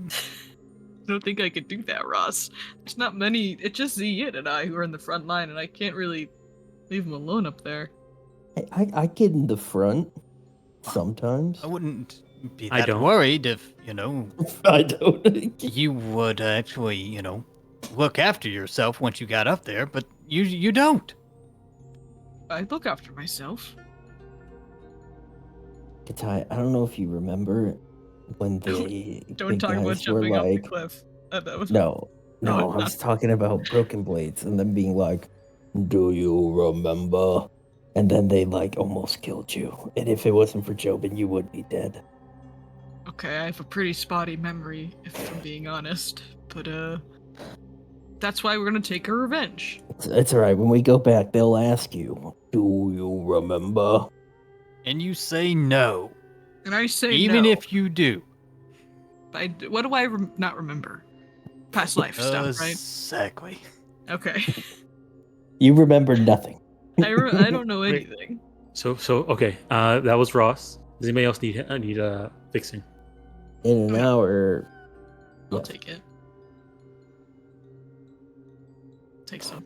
I don't think I could do that, Ross. There's not many. It's just Ziyin and I who are in the front line, and I can't really leave them alone up there. I get in the front sometimes. I wouldn't be I that don't. worried if, I don't. you would actually, look after yourself once you got up there, but you don't. I look after myself. Katai, I don't know if you remember when the Don't big talk about guys were jumping off the like, cliff. That was no, No, I was talking about broken blades and them being like, do you remember? And then they like almost killed you. And if it wasn't for Jobin, you would be dead. okay. I have a pretty spotty memory, if I'm being honest. But that's why we're gonna take our revenge. It's all right. When we go back, they'll ask you, do you remember? And you say no. And I say Even no. if you do. What do I not remember? Past life stuff, right? Exactly. Okay. You remember nothing. I don't know anything. So okay. That was Ross. Does anybody else need fixing? In an hour. I'll Yes. take it. Take some.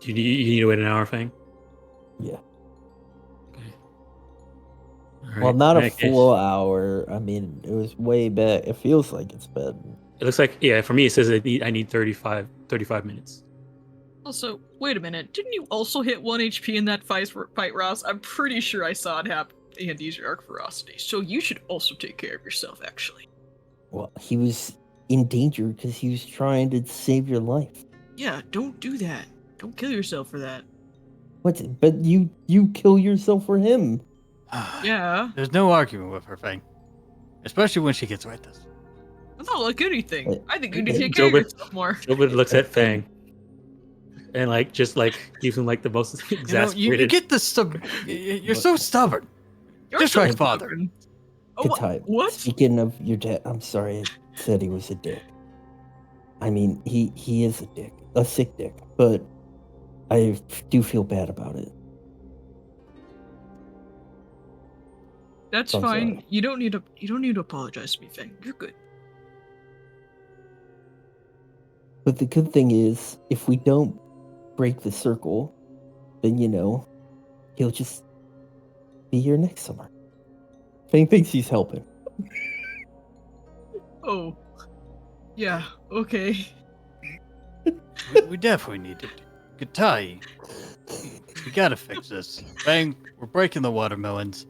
Do you need to wait an hour, Fang? Yeah. Okay. All Well, right, not in a that case, full hour. I mean, it was way back. It feels like it's been. It looks like for me it says I need 35 minutes. Also, wait a minute. Didn't you also hit 1 HP in that fight, Ross? I'm pretty sure I saw it happen and use your arc ferocity. So you should also take care of yourself, actually. Well, he was in danger because he was trying to save your life. Yeah, don't do that. Don't kill yourself for that. What? But you kill yourself for him. Yeah. There's no arguing with her, Fang. Especially when she gets like this. That's not like anything. Wait, I think you need to take care of Jobin- yourself more. Jobin looks at Fang and just gives him the most You exasperated. get the you're so stubborn. You're Just so like father. stubborn. Oh, Good time. what? Speaking of your dad, I'm sorry I said he was a dick. I mean, he is a dick, a sick dick, but I do feel bad about it. That's I'm fine. sorry. You don't need to apologize to me, Fang. You're good. But the good thing is, if we don't break the circle, then he'll just be here next summer. Fang thinks he's helping. Oh. Yeah, okay. We definitely need to. Katai, we gotta fix this. Fang, we're breaking the watermelons.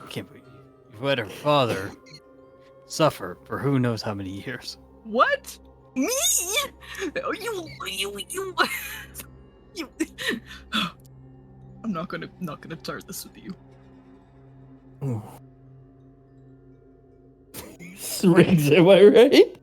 Can't believe you've let her father suffer for who knows how many years. What? Me? You. I'm not gonna start this with you. Rings, am I right?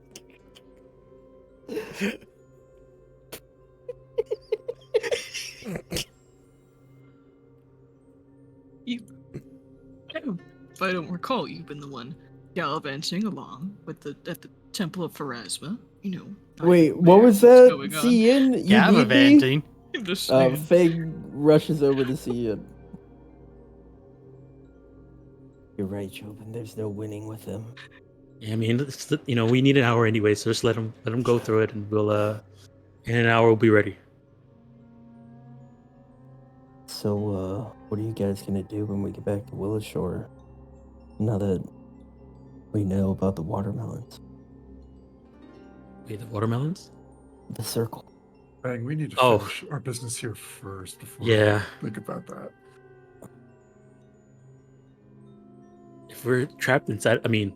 If I don't recall, you've been the one gallivanting along with at the Temple of Pharasma. Wait, what was that? going on. Cian? You need me? Gallivanting. I'm just saying. Fang rushes over to Cian. You're right, Jobin. There's no winning with them. Yeah, I mean, we need an hour anyway, so just let him go through it, and we'll in an hour we'll be ready. So, what are you guys gonna do when we get back to Willowshore? Now that we know about the watermelons, Wait, the watermelons? the circle. Bang, we need to Oh. finish our business here first before Yeah. we think about that. If we're trapped inside, I mean,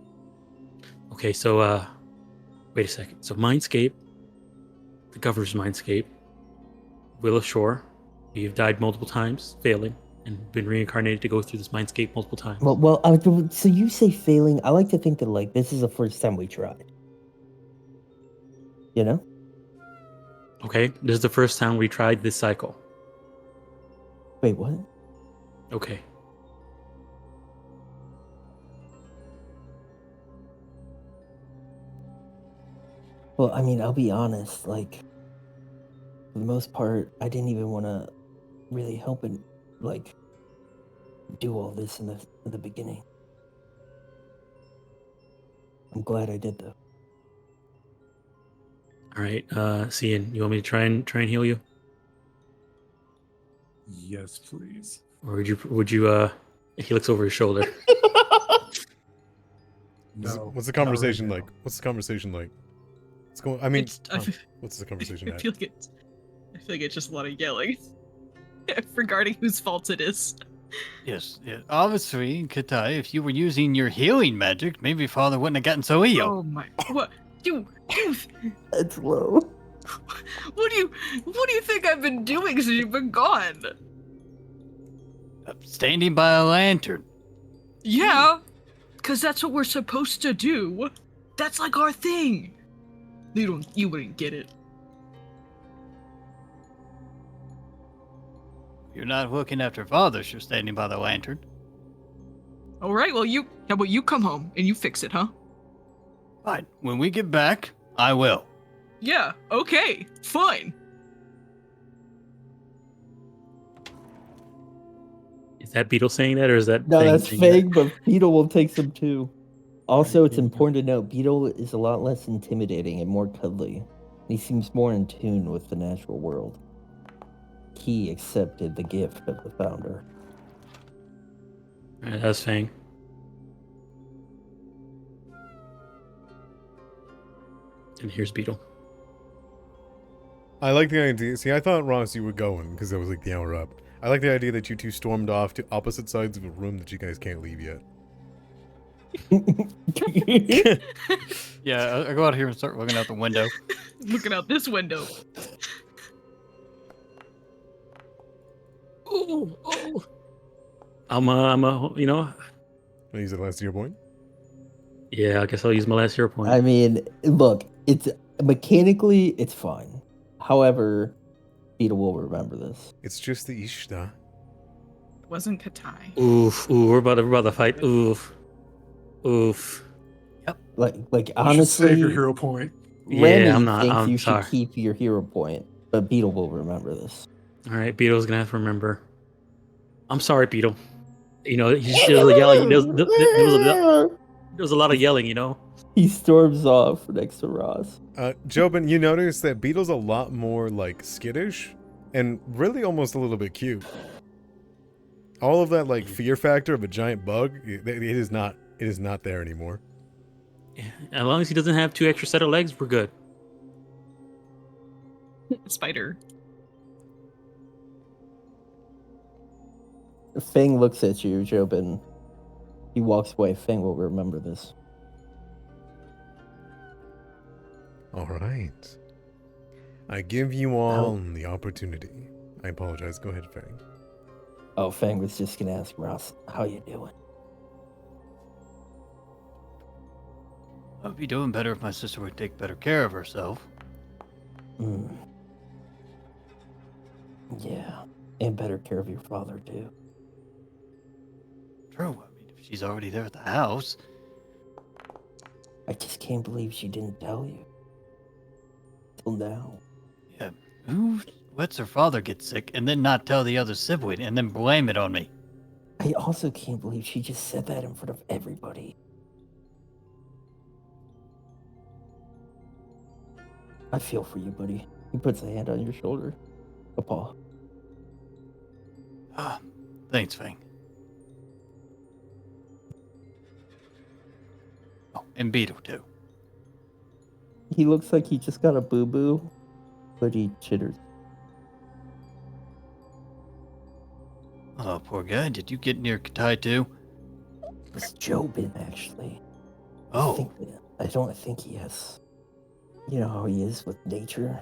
okay, so wait a second. So Mindscape, the governor's Mindscape, Willowshore, we've died multiple times, failing, and been reincarnated to go through this Mindscape multiple times. Well, so you say failing. I like to think that this is the first time we tried. You know? Okay, this is the first time we tried this cycle. Wait, what? Okay. Well, I mean, I'll be honest. Like, for the most part, I didn't even want to really help and like do all this in the beginning. I'm glad I did though. All right, Cian, you want me to try and heal you, Yes, please. or would you? He looks over his shoulder. No. What's the not right conversation now. like? What's the conversation like? What's going? I mean, I feel, what's the conversation I at? feel like it's just a lot of yelling regarding whose fault it is. Yes, yes. Obviously, Katai, if you were using your healing magic, maybe Father wouldn't have gotten so ill. Oh my! What you? It's low. What do you think I've been doing since you've been gone? Standing by a lantern. Yeah, because that's what we're supposed to do. That's like our thing. You wouldn't get it. You're not looking after Father, you're standing by the lantern. All right, well, how about you come home and you fix it, huh? Fine. When we get back, I will. Yeah, okay, fine. Is that Beetle saying that, or is that No, Fang that's saying that? Fang, but Beetle will take some too. Also, Alright, it's cool. important to note Beetle is a lot less intimidating and more cuddly. He seems more in tune with the natural world. He accepted the gift of the founder. All right, that's Fang. And here's Beetle. I like the idea. See, I thought, Ross, you were going because that was like the hour up. I like the idea that you two stormed off to opposite sides of a room that you guys can't leave yet. Yeah, I go out here and start looking out the window. Looking out this window. Oh. You know, Wanna use the last year point? yeah, I guess I'll use my last hero point. I mean, look, it's mechanically it's fine. However, Beetle will remember this. It's just the Ishta. Wasn't Katai. Oof, we're about to fight. Oof. Like You should save your honestly, hero point. Remy Yeah, I'm not. thinks I'm you sorry. should keep your hero point, but Beetle will remember this. All right, Beetle's gonna have to remember. I'm sorry, Beetle. You know, there was a yelling. There was a lot of yelling. You know. He storms off next to Ross. Jobin, you notice that Beetle's a lot more like skittish and really almost a little bit cute. All of that like fear factor of a giant bug, it is not there anymore. Yeah, as long as he doesn't have 2 extra set of legs, we're good. Spider. Fang looks at you, Jobin. He walks away. Fang will remember this. All right. I give you all the opportunity. I apologize. Go ahead, Fang. Oh, Fang was just gonna ask Ross, how you doing? I'd be doing better if my sister would take better care of herself. Yeah, and better care of your father too. True. I mean, if she's already there at the house. I just can't believe she didn't tell you. Till now. Yeah. Who lets her father get sick and then not tell the other sibling and then blame it on me? I also can't believe she just said that in front of everybody. I feel for you, buddy. He puts a hand on your shoulder. A paw. Ah, thanks, Fang. Oh, and Beetle, too. He looks like he just got a boo-boo, but he chitters. Oh, poor guy. Did you get near Katai, too? It's Jobin, actually. Oh. I don't think he has. You know how he is with nature?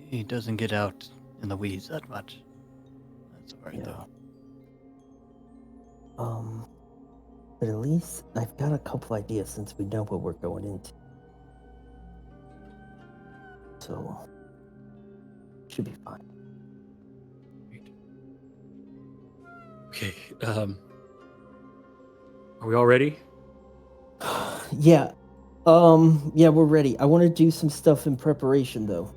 He doesn't get out in the weeds that much. That's alright, Yeah. though. But at least I've got a couple ideas since we know what we're going into. So, should be fine. Okay. Are we all ready? Yeah. Yeah, we're ready. I want to do some stuff in preparation though.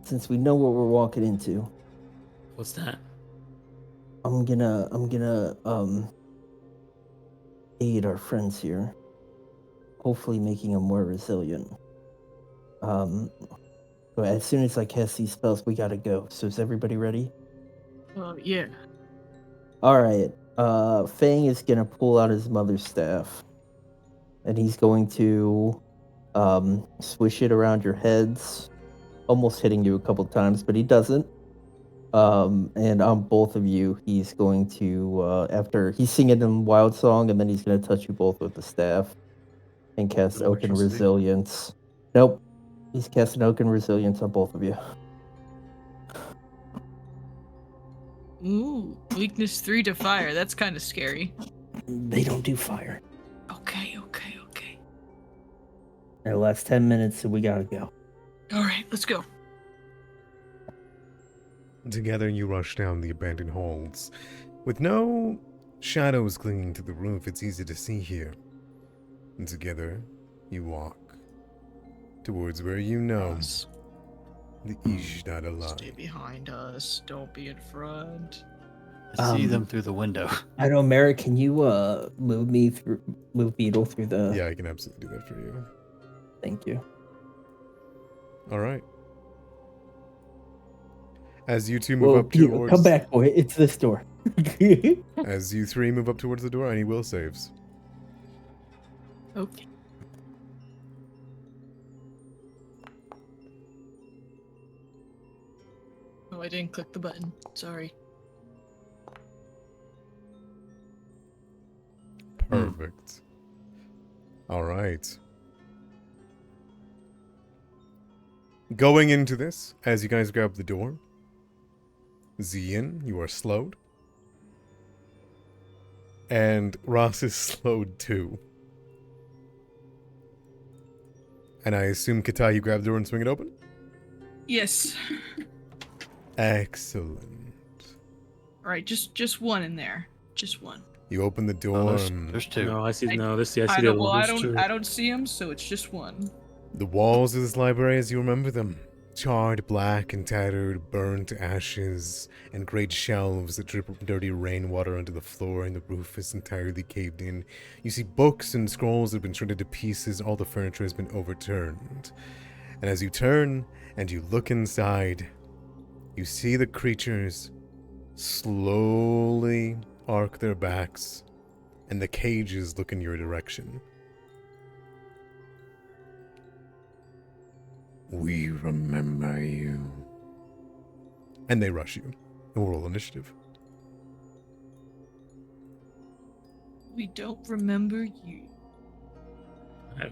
Since we know what we're walking into. What's that? I'm gonna aid our friends here. Hopefully making them more resilient. But as soon as I cast these spells, we gotta go. So is everybody ready? Yeah. Alright. Fang is gonna pull out his mother's staff. And he's going to swish it around your heads. Almost hitting you a couple times, but he doesn't. And on both of you, he's going to after he's singing in Wild Song, and then he's gonna touch you both with the staff and cast Oaken Electricity? Resilience. Nope. He's casting Oaken Resilience on both of you. Ooh, weakness 3 to fire. That's kind of scary. They don't do fire. Okay. The last 10 minutes, so we gotta go. All right, let's go. Together you rush down the abandoned halls. With no shadows clinging to the roof, it's easy to see here. And together you walk towards where you know the Ishdad Stay alive. behind us. Don't be in front. I see them through the window. I know, Merrick, can you move Beetle through the Yeah, I can absolutely do that for you. Thank you. All right. As you two move up Beetle, towards... come back, boy. It's this door. As you three move up towards the door, I need will saves. Okay. Oh, I didn't click the button. Sorry. Perfect. All right. Going into this, as you guys grab the door, Zian, you are slowed. And Ross is slowed too. And I assume, Katai, you grab the door and swing it open? Yes. Excellent. All right, just one in there. Just one. You open the door. There's two. No, I see. I- No, this. I I see the don't. other Well, one. I don't see him, so it's just one. The walls of this library as you remember them. Charred, black, and tattered, burnt ashes, and great shelves that drip dirty rainwater onto the floor, and the roof is entirely caved in. You see books and scrolls that have been shredded to pieces, all the furniture has been overturned. And as you turn and you look inside, you see the creatures slowly arc their backs, and the cages look in your direction. We remember you. And they rush you. And we'll roll initiative. We don't remember you.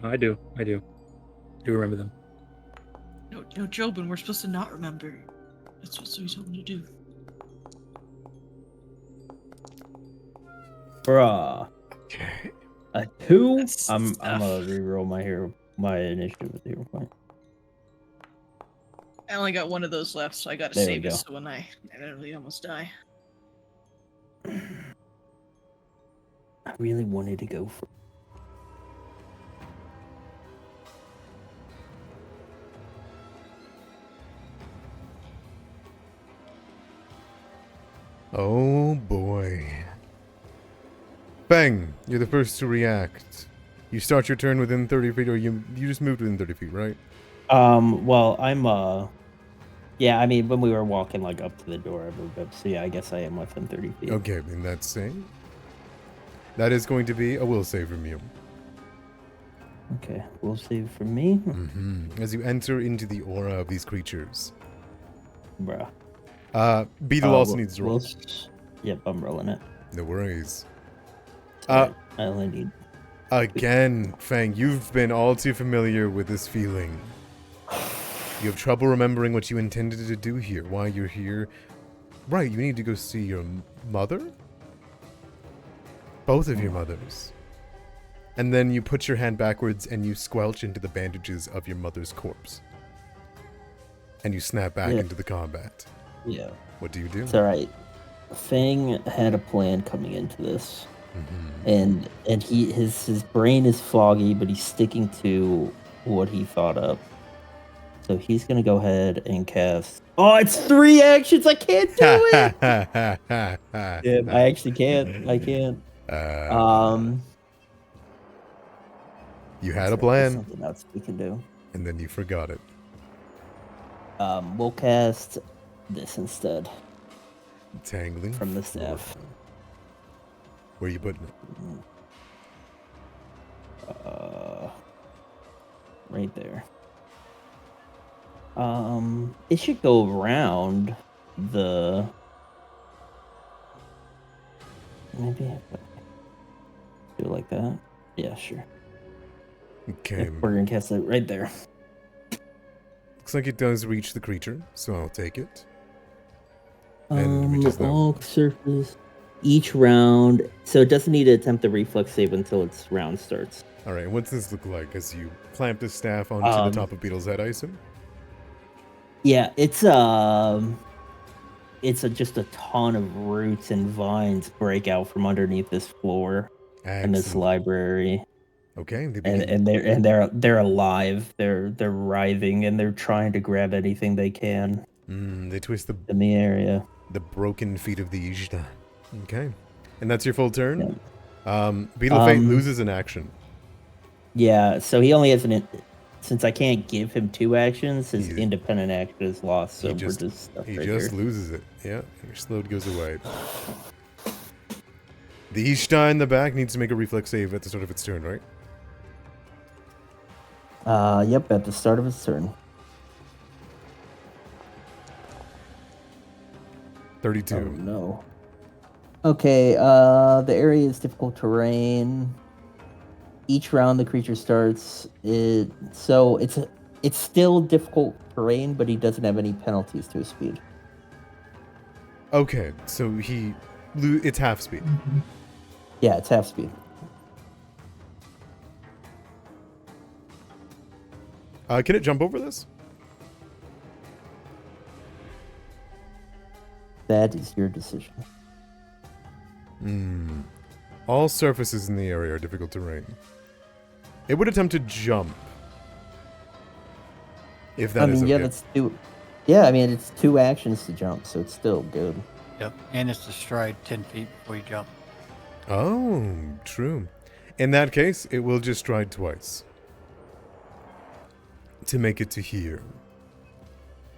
I do. I do remember them. No, Jobin, we're supposed to not remember. That's what we told him to do. Bruh. Okay. A 2? That's I'm tough. gonna reroll my initiative with 0 point. I only got one of those left, so I gotta There we save it go. so when I inevitably almost die. I really wanted to go for. Oh boy. Bang! You're the first to react. You start your turn within 30 feet, or you just moved within 30 feet, right? Well, I'm yeah, I mean, when we were walking like up to the door, I moved up. So yeah, I guess I am within 30 feet. Okay, in that same. That is going to be a will save from you. Okay, we'll save for me. As you enter into the aura of these creatures. Bruh. Beetle also needs to roll. Yep, I'm rolling it. No worries. I only need. Again, Fang, you've been all too familiar with this feeling. You have trouble remembering what you intended to do here, why you're here. Right, you need to go see your mother? Both of your mothers. And then you put your hand backwards and you squelch into the bandages of your mother's corpse. And you snap back Yeah. into the combat. Yeah. What do you do? It's alright. Fang had a plan coming into this, Mhm. and his brain is foggy, but he's sticking to what he thought of. So he's gonna go ahead and cast. Oh, it's 3 actions. I can't do it. Yeah, I actually can't. I can't. You had a There's plan, something else we can do. and then you forgot it. We'll cast this instead Tangling from the Flora. staff. Where are you putting it? Right there. It should go around the. Maybe do it like that. Yeah, sure. Okay. We're gonna cast it right there. Looks like it does reach the creature, so I'll take it. And we just know. All surface each round, so it doesn't need to attempt the reflex save until its round starts. All right, what's this look like as you clamp the staff onto the top of Beetle's head, I assume? Yeah, it's just a ton of roots and vines break out from underneath this floor and this Excellent. library. Okay, they begin. And they're alive. They're writhing and they're trying to grab anything they can They twist in the area. the broken feet of the Ishta. Okay, and that's your full turn. Yeah. Beetle Fate loses an action. Yeah, so he only has since I can't give him 2 actions, his He's- independent action is lost, so He we're just just stuck he right just here. loses it. Yeah, your slowed goes away. The Ishta in the back needs to make a reflex save at the start of its turn, right? Yep, at the start of his turn. 32. Oh no. Okay, the area is difficult terrain. Each round the creature starts so it's still difficult terrain, but he doesn't have any penalties to his speed. Okay, so it's half speed. Yeah, it's half speed. Can it jump over this? That is your decision. All surfaces in the area are difficult terrain. It would attempt to jump. If that is okay. Yeah, that's 2. Yeah, I mean it's 2 actions to jump, so it's still good. Yep, and it's to stride 10 feet before you jump. Oh, true. In that case, it will just stride twice. To make it to here.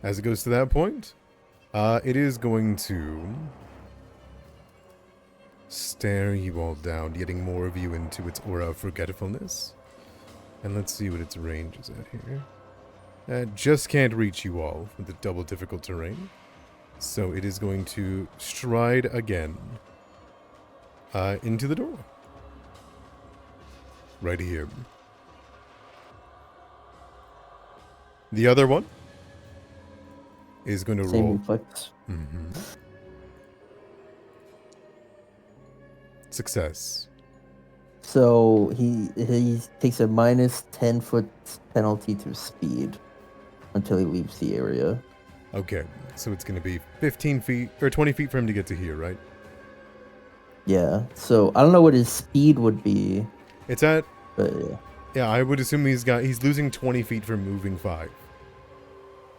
As it goes to that point, it is going to stare you all down, getting more of you into its aura of forgetfulness. And let's see what its range is at here. It just can't reach you all with the double difficult terrain. So it is going to stride again into the door. Right here. The other one is going to Same roll. reflex. Success. So he takes a minus 10-foot penalty to speed until he leaves the area. Okay, so it's going to be 15 feet or 20 feet for him to get to here, right? Yeah. So I don't know what his speed would be, It's at, but yeah. yeah, I would assume he's losing 20 feet for moving 5.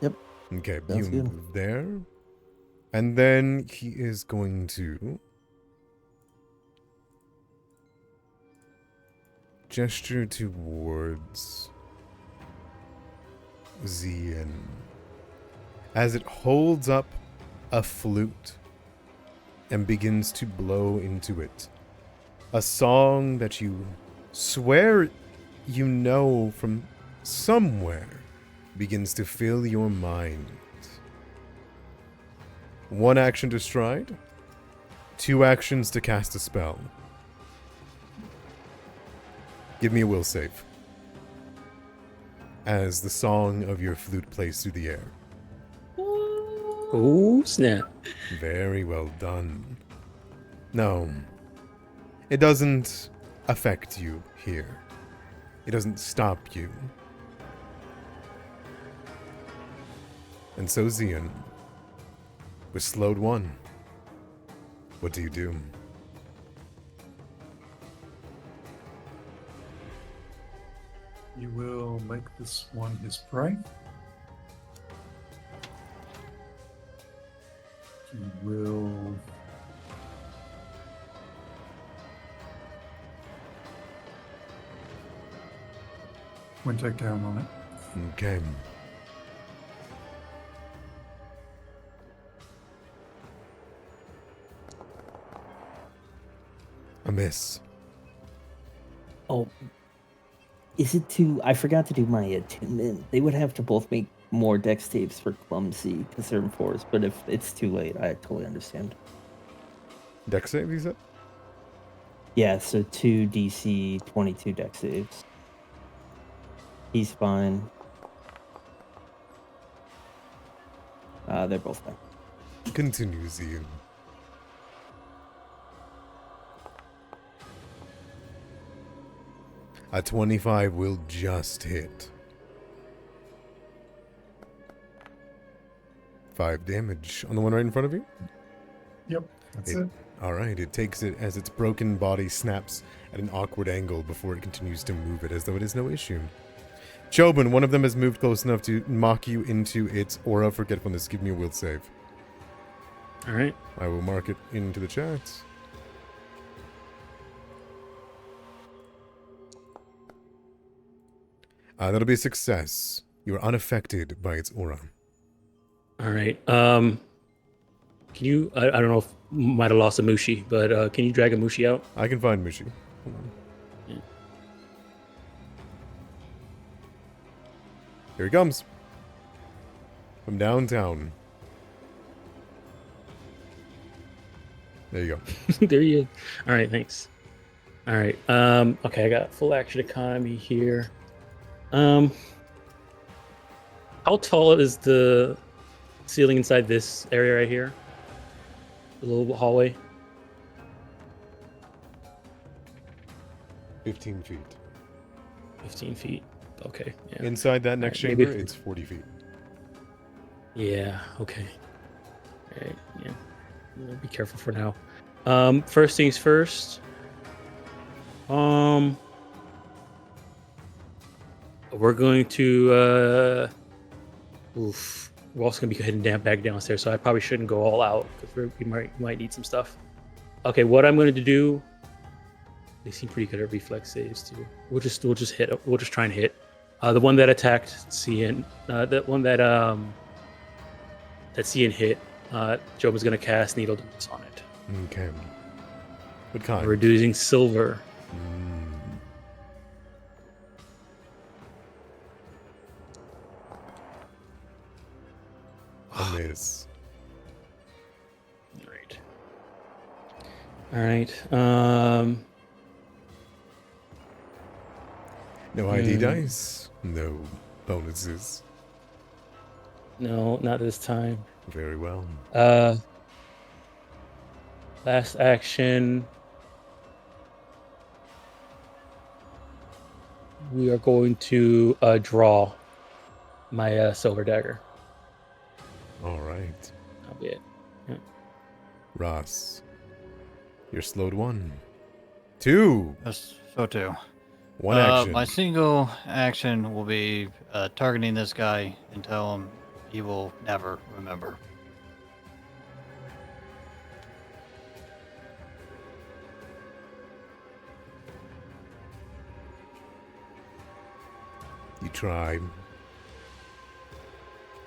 Yep. Okay, Sounds you good. move there. And then he is going to gesture towards Zien as it holds up a flute and begins to blow into it. A song that you swear you know from somewhere begins to fill your mind. 1 action to stride, 2 actions to cast a spell. Give me a will save. As the song of your flute plays through the air. Oh, snap. Very well done. No, it doesn't affect you here. It doesn't stop you. And so Zien was slowed 1. What do you do? You will make this one his prey. He will. One take down on it. Okay. A miss. Oh, is it too? I forgot to do my attunement. They would have to both make more dex saves for clumsy because they're in force. But if it's too late, I totally understand. Dex save, you said? Yeah, so 2 DC 22 dex saves. He's fine. They're both fine. Continue, Zian. A 25 will just hit. 5 damage on the one right in front of you? Yep, that's it. Alright, it takes it as its broken body snaps at an awkward angle before it continues to move it as though it is no issue. Chobin, one of them has moved close enough to mock you into its aura of forgetfulness. Give me a will save. All right. I will mark it into the chat. That'll be a success. You are unaffected by its aura. All right. Can you? I don't know if might have lost a Mushi, but can you drag a Mushi out? I can find Mushi. Hold on. Yeah. Here he comes. From downtown. There you go. There you. All right. Thanks. All right. Okay. I got full action economy here. How tall is the ceiling inside this area right here? The little hallway. 15 feet. 15 feet. Okay. Yeah. Inside that next Alright, maybe chamber, it's 40 feet. Yeah. Okay. All right. Yeah. I'll be careful for now. First things first. We're going to. We're also gonna be heading back downstairs, so I probably shouldn't go all out because we might need some stuff. Okay, what I'm going to do. They seem pretty good at reflex saves too. We'll just hit. We'll just try and hit. The one that attacked Cian, the one that Cian hit. Joe was going to cast Needle Darts on it. Okay. What kind? Reducing silver. A miss. All right. No ID dice. No bonuses. No, not this time. Very well. Last action. We are going to draw my silver dagger. All right. That'll be it. Yeah. Ross. You're slowed 1. 2. Yes, so too. 1 action. My single action will be targeting this guy and tell him he will never remember. You tried.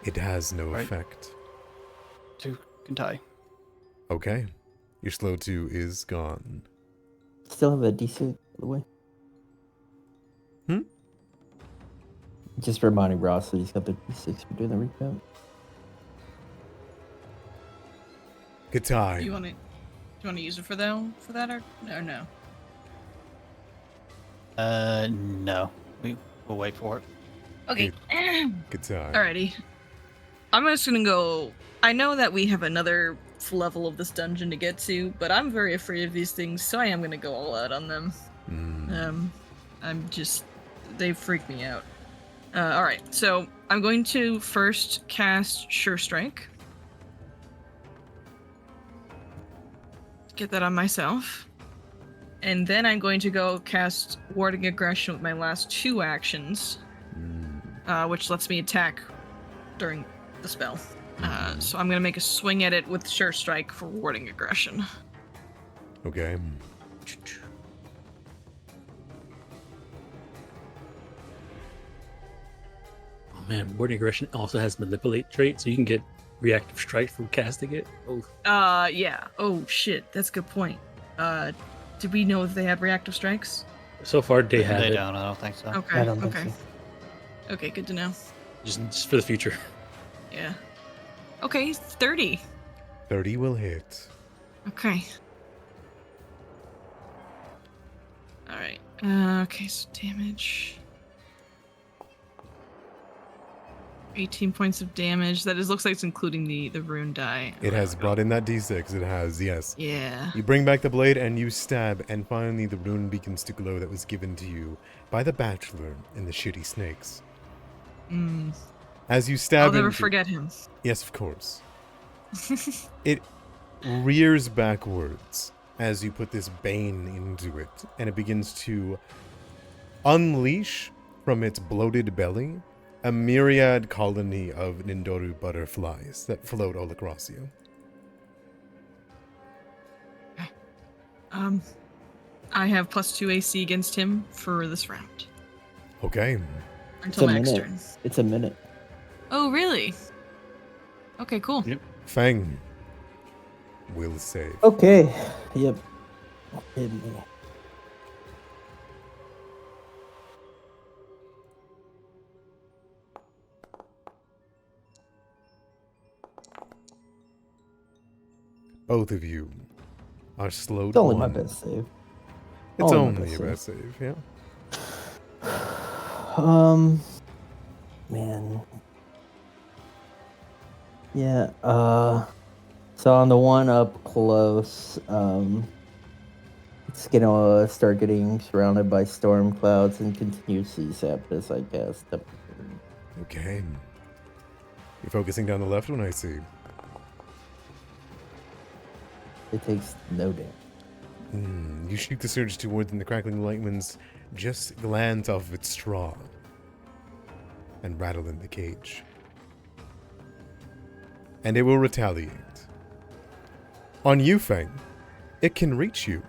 It has no Right. effect. 2 can tie. Okay. Your slow 2 is gone. Still have a D6, by the way. Hmm? Just reminding Ross that he's got the D6 for doing the recap. Katai. Do you want to use it for that or no? No. We'll wait for it. Okay. Katai. Alrighty. I'm just gonna go. I know that we have another level of this dungeon to get to, but I'm very afraid of these things, so I am gonna go all out on them. They freak me out. Alright, so I'm going to first cast Sure Strike. get that on myself. And then I'm going to go cast Warding Aggression with my last 2 actions, which lets me attack during the spell. So I'm going to make a swing at it with Sure Strike for Warding Aggression. Okay. Oh man, Warding Aggression also has Manipulate trait, so you can get Reactive Strike from casting it. Oh, Yeah. Oh, shit. That's a good point. Did we know if they had reactive strikes? so far they have They it. don't. I don't think so. Okay. I don't think okay. so. Okay, good to know. Just for the future. Yeah. Okay, 30. 30 will hit. Okay. Alright. Okay, so damage. 18 points of damage. That looks like it's including the rune die. It has brought in that d6. It has, yes. Yeah. You bring back the blade and you stab, and finally the rune begins to glow that was given to you by the bachelor and the shitty snakes. As you stab I'll never into- forget him. Yes, of course. It rears backwards as you put this bane into it, and it begins to unleash from its bloated belly a myriad colony of Nindoru butterflies that float all across you. I have +2 AC against him for this round. Okay. Until a my next minute. turn. It's a minute. Oh, really? Okay, cool. Yep. Fang will save. Okay. Yep. Hit me. Both of you are slowed It's only my one. best save. It's only my only best your best save, yeah. Man. Yeah, so on the one up close, it's gonna start getting surrounded by storm clouds and continue CSAP as I cast up. Okay. You're focusing down the left one, I see. It takes no damage. You shoot the surge towards, and the crackling light winds just glance off of its straw and rattle in the cage. And it will retaliate. On you, Fang, it can reach you.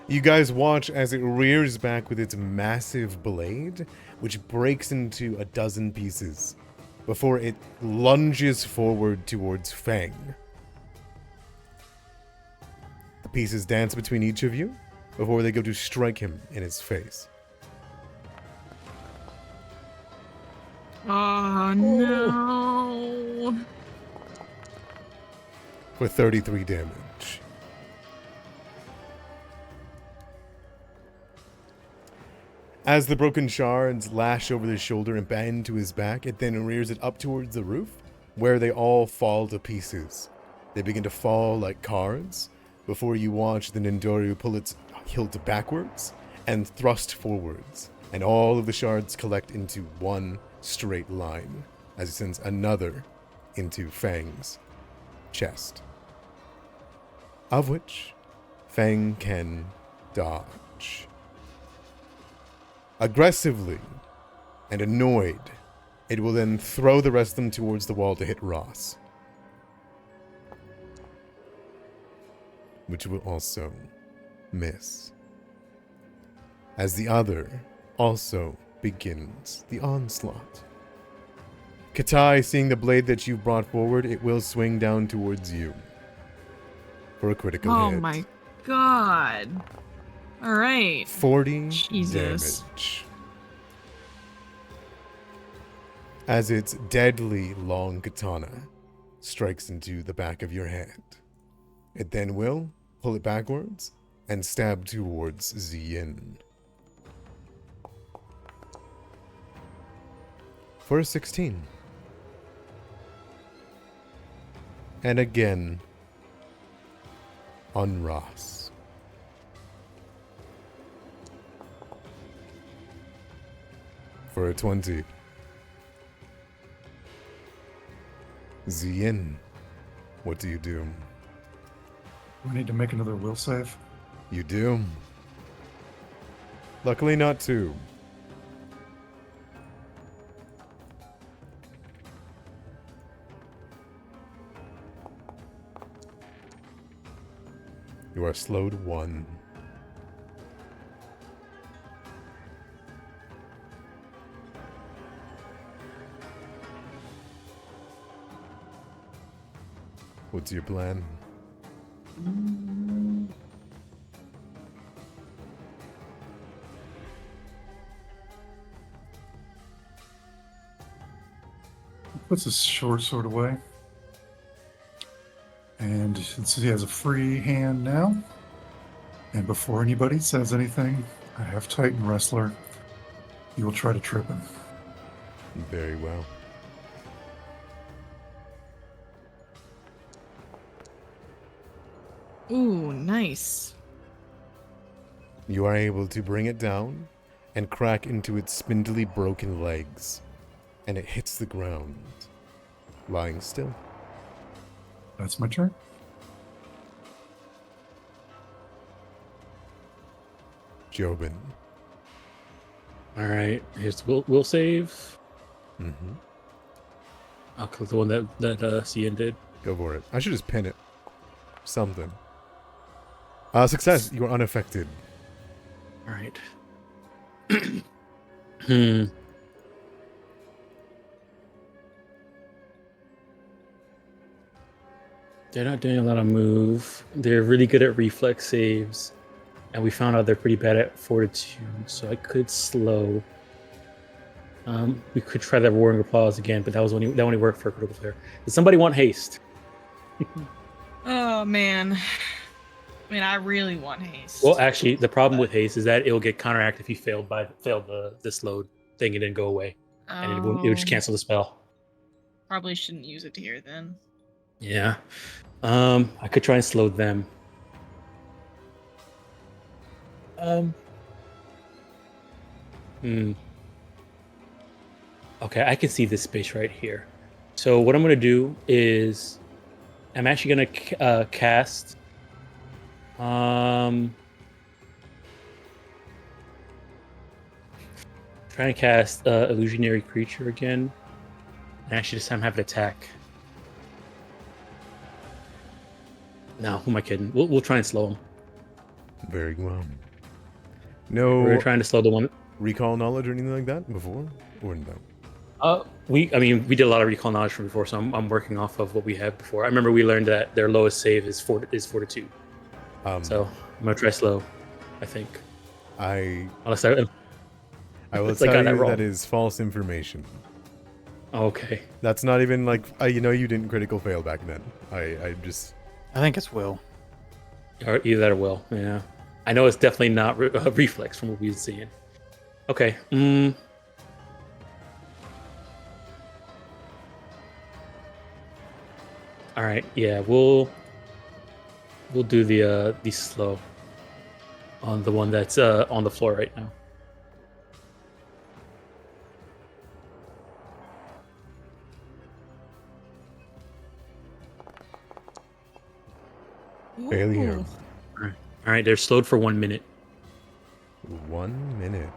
You guys watch as it rears back with its massive blade, which breaks into a dozen pieces before it lunges forward towards Fang. The pieces dance between each of you before they go to strike him in his face. Oh, no. For 33 damage. As the broken shards lash over his shoulder and bend to his back, it then rears it up towards the roof, where they all fall to pieces. They begin to fall like cards, before you watch the Nindoru pull its hilt backwards and thrust forwards, and all of the shards collect into one straight line, as it sends another into Fang's chest, of which Fang can dodge. Aggressively and annoyed, it will then throw the rest of them towards the wall to hit Ross, which will also miss, as the other also begins the onslaught. Katai, seeing the blade that you've brought forward, it will swing down towards you for a critical Oh hit. my god. All right. 40 Jesus. damage. As its deadly long katana strikes into the back of your head. It then will pull it backwards and stab towards Ziyin. For a 16. And again on Ross. For a 20. Zien, what do you do? We need to make another will save. You do. Luckily not two. You are slowed 1. What's your plan? Puts his short sword away. And since he has a free hand now, and before anybody says anything, I have Titan Wrestler. He will try to trip him. Very well. Ooh, nice. You are able to bring it down and crack into its spindly broken legs, and it hits the ground, lying still. That's my turn. Jobin. All right, here's the will save. Mm-hmm. I'll click the one that Cian did. Go for it. I should just pin it. Something. Success. You are unaffected. All right. They're not doing a lot of move. They're really good at reflex saves, and we found out they're pretty bad at fortitude. So I could slow. We could try that Roaring Applause again, but that only worked for a critical failure. Does somebody want haste? Oh man. I mean, I really want haste. Well, actually, the problem with haste is that it will get counteracted if you failed this load thing and didn't go away, and it would just cancel the spell. Probably shouldn't use it here then. Yeah. I could try and slow them. Okay, I can see this space right here. So what I'm going to do is I'm actually going to cast trying to cast Illusionary Creature again. And actually this time have it attack. No, who am I kidding? We'll try and slow him. Very well. We're No trying to slow the one. recall knowledge or anything like that before? Or no? We did a lot of recall knowledge from before, so I'm working off of what we had before. I remember we learned that their lowest save is fortitude. So I'm gonna try slow, I think. Unless I will unless I tell got that you wrong. that is false information. Okay. That's not even like you didn't critical fail back then. I just I think it's Will. Or either that or will. Yeah. I know it's definitely not reflex from what we've seen. Okay. All right. Yeah, we'll do the slow on the one that's on the floor right now. failure. Ooh. All right, they're slowed for 1 minute. 1 minute.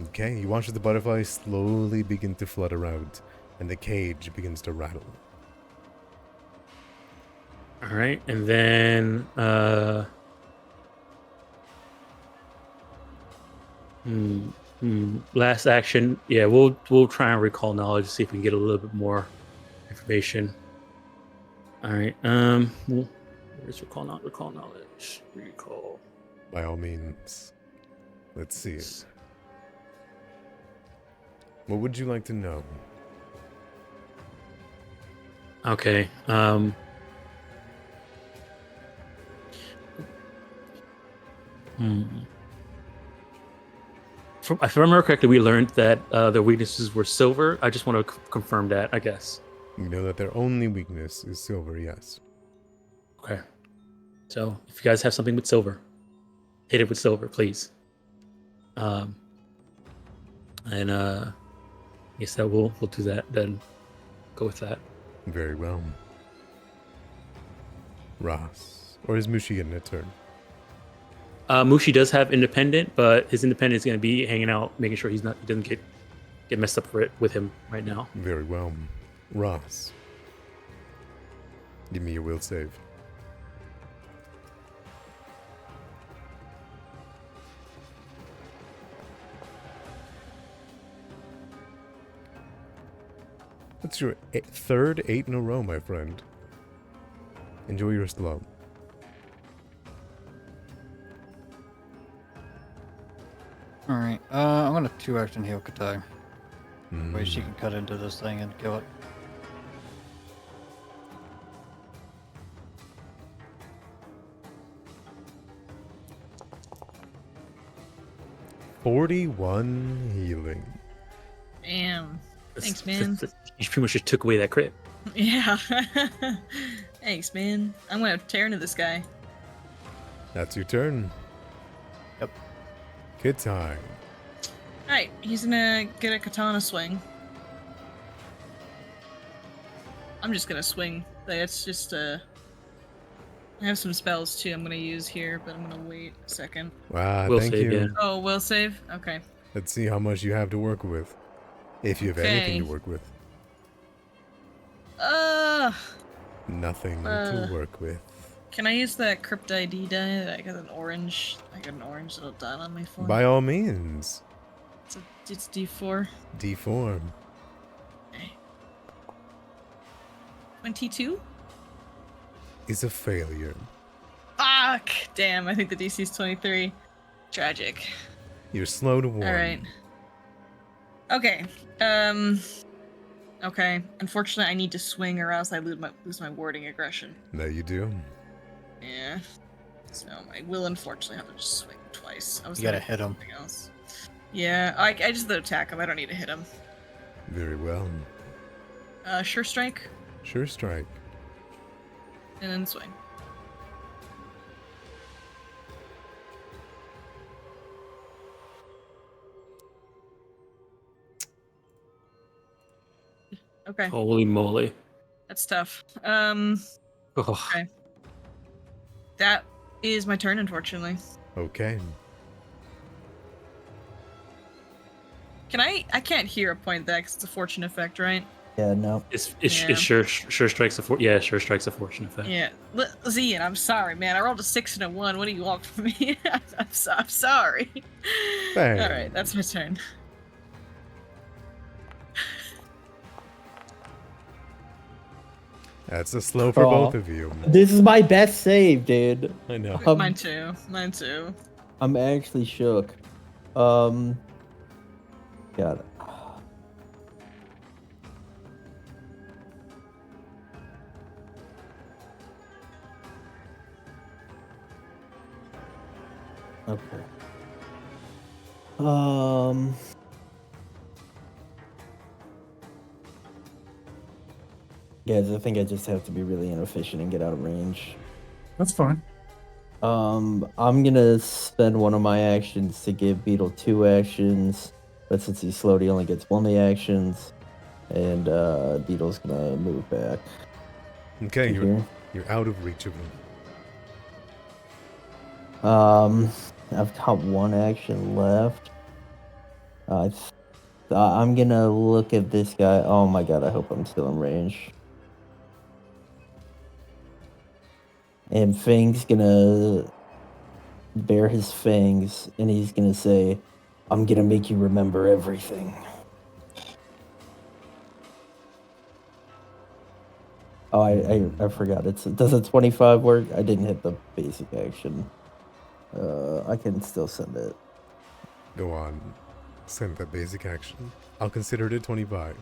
Okay, you watch as the butterflies slowly begin to flutter out, and the cage begins to rattle. All right, and then last action. Yeah, we'll try and recall knowledge, see if we can get a little bit more information. All right. Where's recall knowledge? Recall. By all means, let's see it. What would you like to know? Okay. If I remember correctly, we learned that their weaknesses were silver. I just want to confirm that, I guess. You know that their only weakness is silver, yes. Okay. So if you guys have something with silver, hit it with silver, please. And I guess that we'll do that. Then go with that. Very well. Ross. Or is Mushi getting a turn? Mushi does have independent, but his independent is going to be hanging out, making sure he doesn't get messed up for it with him right now. Very well. Ross. Give me your will save. That's your third 8 in a row, my friend. Enjoy your slow. Alright, I'm gonna 2-action heal Katai. Mm. Way she can cut into this thing and kill it. $41 healing. Damn. Thanks, man. You pretty much just took away that crit. Yeah. Thanks, man. I'm gonna tear into this guy. That's your turn. Yep. Good time. Alright, he's gonna get a katana swing. I'm just gonna swing. It's just I have some spells too I'm gonna use here, but I'm gonna wait a second. Wow, Will thank save, you. yeah. Oh, will save? Okay. Let's see how much you have to work with. If you have anything to Okay. work with. Nothing to work with. Can I use that crypt ID die? I got an orange little dot on my phone. By all means. It's D4. Deform. 22? Is a failure. Fuck! Damn, I think the DC is 23. Tragic. You're slow to one. Alright. Okay. Okay. Unfortunately, I need to swing or else I lose my warding aggression. There you do. Yeah. So I will unfortunately have to just swing twice. I was You gotta thinking hit him. something else. Yeah, I just attack him. I don't need to hit him. Very well. Sure strike, Sure strike. and then swing. Okay, Holy moly. that's tough. Oh, Okay. That is my turn, unfortunately. Okay. Can I can't hear a point that 'cause it's a fortune effect, right? Yeah, no. It's Yeah. sure strikes a sure strikes a fortune effect. Yeah. Zian, I'm sorry, man. I rolled a 6 and a 1. What do you want from me? I'm sorry. Bang. All right, that's my turn. That's a slow for both of you. This is my best save, dude. I know. Mine too. Mine too. I'm actually shook. Got it. Okay. Guys, I think I just have to be really inefficient and get out of range. That's fine. I'm gonna spend one of my actions to give Beetle 2 actions, but since he's slowed, he only gets 1 of the actions, and Beetle's gonna move back. Okay, to here. you're out of reach of him. I've got 1 action left. I'm gonna look at this guy. Oh my god, I hope I'm still in range. And Fang's gonna bare his fangs, and he's gonna say, "I'm gonna make you remember everything." Oh, I forgot. Does a 25 work? I didn't hit the basic action. I can still send it. Go on. Send that basic action. I'll consider it a 25.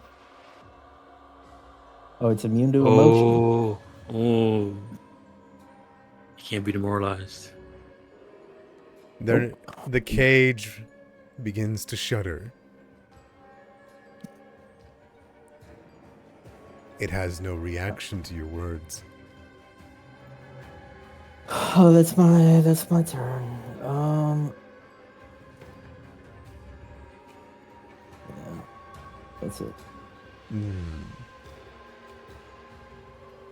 Oh, it's immune to emotion. Oh. You can't be demoralized. The cage begins to shudder. It has no reaction to your words. Oh, that's my turn. Yeah, that's it.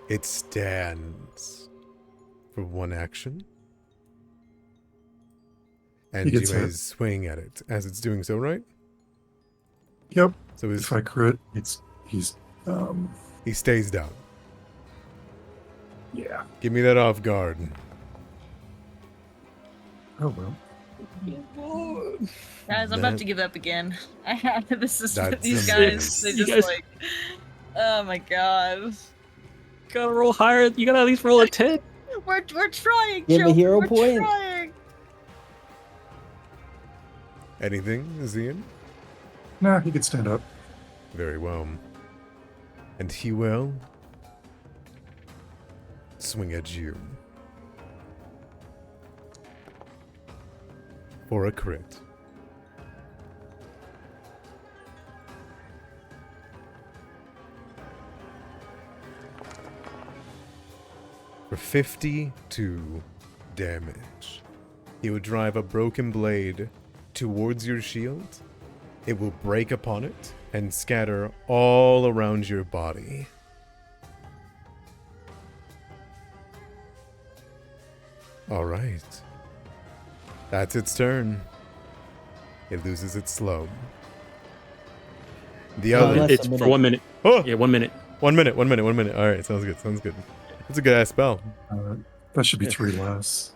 It stands for one action. And He you gets may hit. swing at it as it's doing so, right? Yep. So If I crit, he's he stays down. yeah. Give me that off guard. Oh well. Guys, I'm about to give up again. This is That's these amazing. guys. They You just guys- like. Oh my god. You gotta roll higher. You gotta at least roll a 10. We're trying. Give me Joe. hero We're point. trying. Anything, Zian? Nah, he can stand up. Very well. And he will swing at you. For a crit. For 52 damage. He would drive a broken blade towards your shield. It will break upon it and scatter all around your body. All right. That's its turn. It loses its slow. The Oh, other. less It's a for minute. 1 minute. Oh, Yeah, 1 minute. 1 minute, 1 minute, 1 minute. All right, sounds good, sounds good. That's a good ass spell. That should be Yeah. 3 less.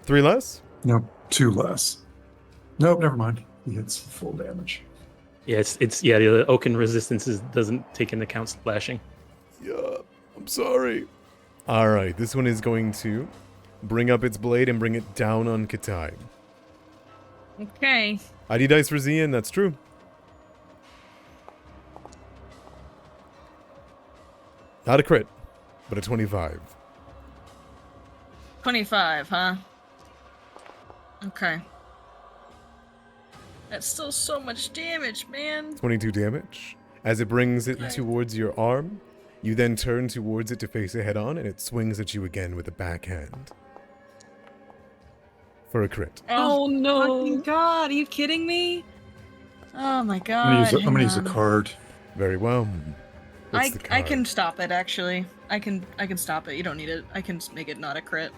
3 less? Nope, 2 less. Nope, never mind. He hits full damage. Yeah, it's the Oaken resistance doesn't take into account splashing. Yeah, I'm sorry. All right, this one is going to bring up its blade and bring it down on Katai. Okay. ID dice for Zian, that's true. Not a crit, but a 25. 25, huh? Okay. That's still so much damage, man. 22 damage. As it brings it towards your arm, you then turn towards it to face it head on, and it swings at you again with a backhand. For a crit. Oh no. fucking god, are you kidding me? Oh my I'm god. gonna use a hang on. card. Very well. What's the I card? can stop it actually. I can stop it. You don't need it. I can make it not a crit.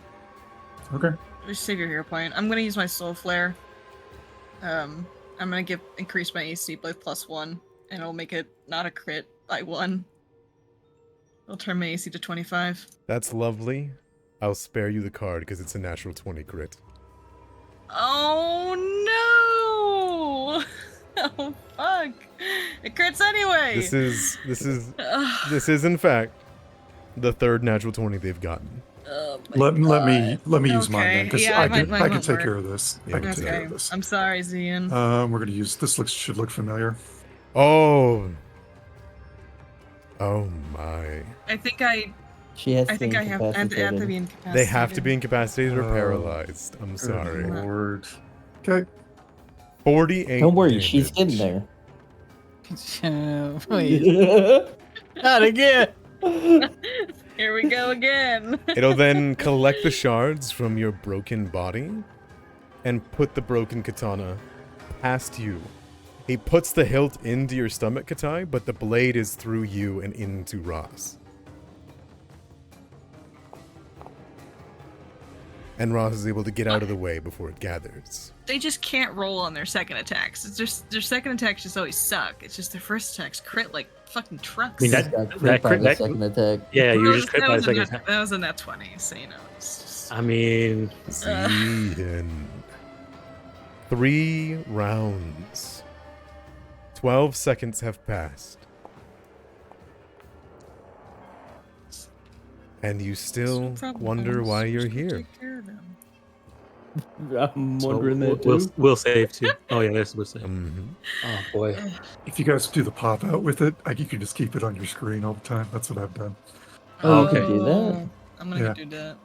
Okay. Just save your hero point. I'm gonna use my soul flare. I'm gonna increase my AC by +1, and it'll make it not a crit by 1. It'll turn my AC to 25. That's lovely. I'll spare you the card because it's a natural 20 crit. Oh no! Oh fuck! It crits anyway. This is Ugh. this is in fact the third natural 20 they've gotten. Oh my Let me use mine Okay, then, because yeah, I mine can won't take work. care of this. Yeah, I can we take can. care Okay, of this. I'm sorry, Zian. We're gonna use this. Should look familiar. Oh. Oh my. I think I She has I to think I have to incapacitate be him. incapacitated. They have to be incapacitated or Oh. paralyzed. I'm Good sorry. Lord. Okay. 48 Don't worry, she's damage. getting there. Wait, not again. Here we go again. It'll then collect the shards from your broken body and put the broken katana past you. He puts the hilt into your stomach, Katai, but the blade is through you and into Ross. And Ross is able to get out of the way before it gathers. They just can't roll on their second attacks. It's just their second attacks just always suck. It's just their first attacks crit like fucking trucks. I mean, She's got crit by the second attack. Yeah, you Well, just crit that by the was a second net- attack. That was a net 20, so you know. It's just... I mean, Zian. 3 rounds. 12 seconds have passed. And you still Probably wonder I'm why you're supposed to here. take care of him. I'm so wondering that we'll, too. we'll save too. Oh yeah, there's we'll save. Mhm. Oh boy. If you guys do the pop out with it, you can just keep it on your screen all the time. That's what I've done. Oh, you okay. can do that? Oh, I'm gonna Yeah. do that.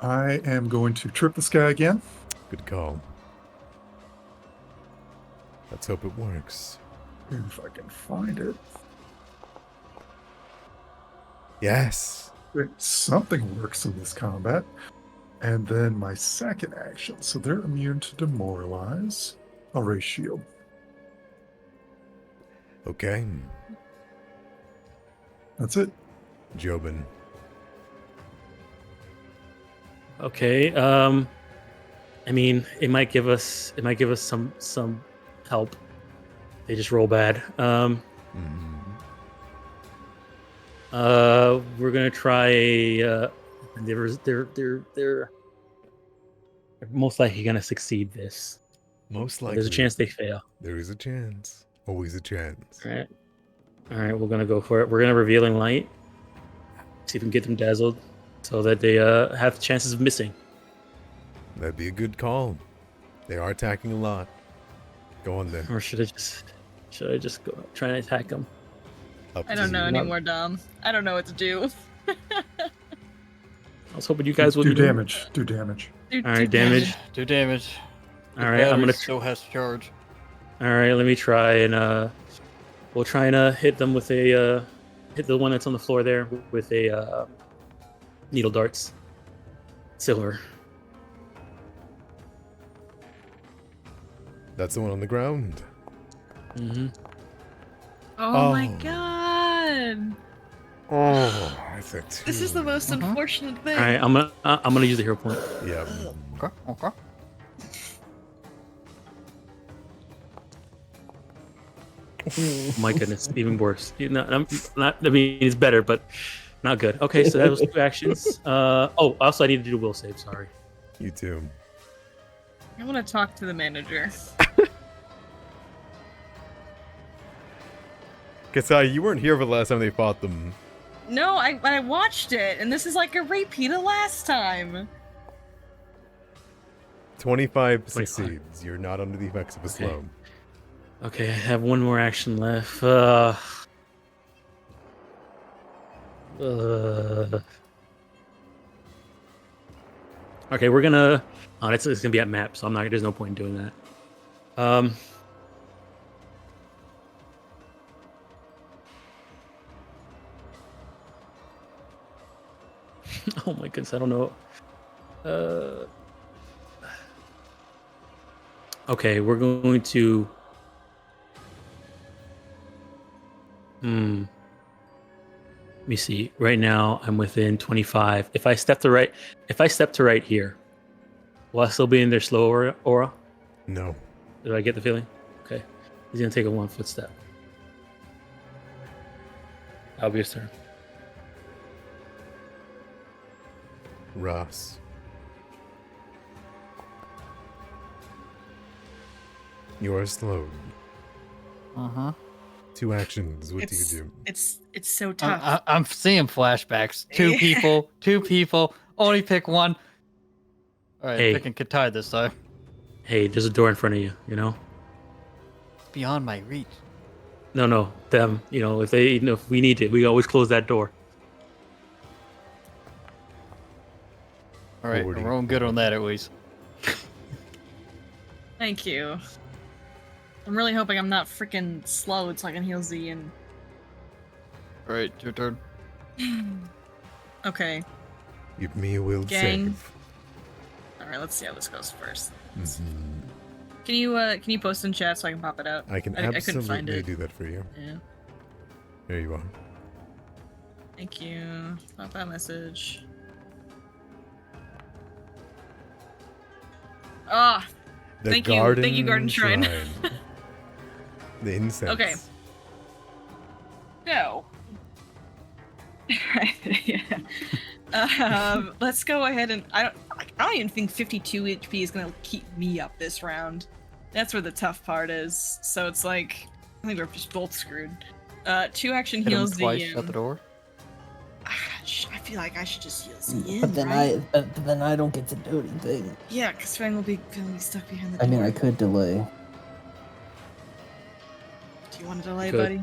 I am going to trip this guy again. Good call. Let's hope it works. If I can find it. Yes. Something works in this combat. And then my second action. So they're immune to demoralize. I'll raise shield. Okay. That's it. Jobin, Okay. I mean, it might give us some help. They just roll bad. We're gonna try a. They're most likely gonna succeed this. Most But likely. there's a chance they fail. There is a chance. Always a chance. All right. All right. We're gonna go for it. We're gonna revealing light. See if we can get them dazzled, so that they have chances of missing. That'd be a good call. They are attacking a lot. Go on then. Or should I just go try and attack them? Up I to don't know you. anymore, Dom. I don't know what to do. I was hoping you guys would do damage. Do damage. All right, damage. Do damage. All right, I'm gonna. still has to charge. All right, let me try and we'll try and hit them with a hit the one that's on the floor there with a needle darts. Silver. That's the one on the ground. Mm-hmm. Oh my Oh. god! Oh, I think too. This is the most unfortunate thing. All right, I'm gonna use the hero point. Yeah. Okay. Oh my goodness, even worse. I'm not. I mean, it's better, but not good. Okay, so that was 2 actions. Also I need to do a will save. Sorry. You too. I want to talk to the manager. Kasai, you weren't here for the last time they fought them. No, I watched it, and this is like a repeat of last time. 25 succeeds. You're not under the effects of a Okay. slow. Okay, I have one more action left. Okay, we're gonna. Oh, it's gonna be at map, so I'm not. There's no point in doing that. Oh my goodness, I don't know. Okay, we're going to. Let me see. Right now, I'm within 25. If I step to right here, will I still be in their slow aura? No. Did I get the feeling? Okay. He's gonna take a 1 foot step. That'll be his turn. Ross. You are slowed. Uh-huh. 2 actions. What do you do? It's so tough. I'm seeing flashbacks. Two people. Only pick one. All right, Hey. picking Katai this time. Hey, there's a door in front of you. You know. It's beyond my reach. No, them. You know, if we need it, we always close that door. All right, Forty. we're rolling good on that at least. Thank you. I'm really hoping I'm not freaking slowed so I can heal Z and. All right, your turn. Okay. Give me a will Gang. save. Alright, let's see how this goes first. Mhm. Can you post in chat so I can pop it out? I can I couldn't find absolutely it. do that for you. Yeah. There you are. Thank you. Pop that message. Ah, The Thank you. garden Thank you, Garden Shrine. The incense. Okay. no. Yeah. Let's go ahead and I don't even think 52 HP is gonna keep me up this round. That's where the tough part is. So it's like I think we're just both screwed. 2 action Hit him heals twice the. at the door. I feel like I should just heal Z But then right? but then I don't get to do anything. Yeah, because Fang will be gonna be stuck behind the door. I mean, I could delay. Do you want to delay, Could. buddy?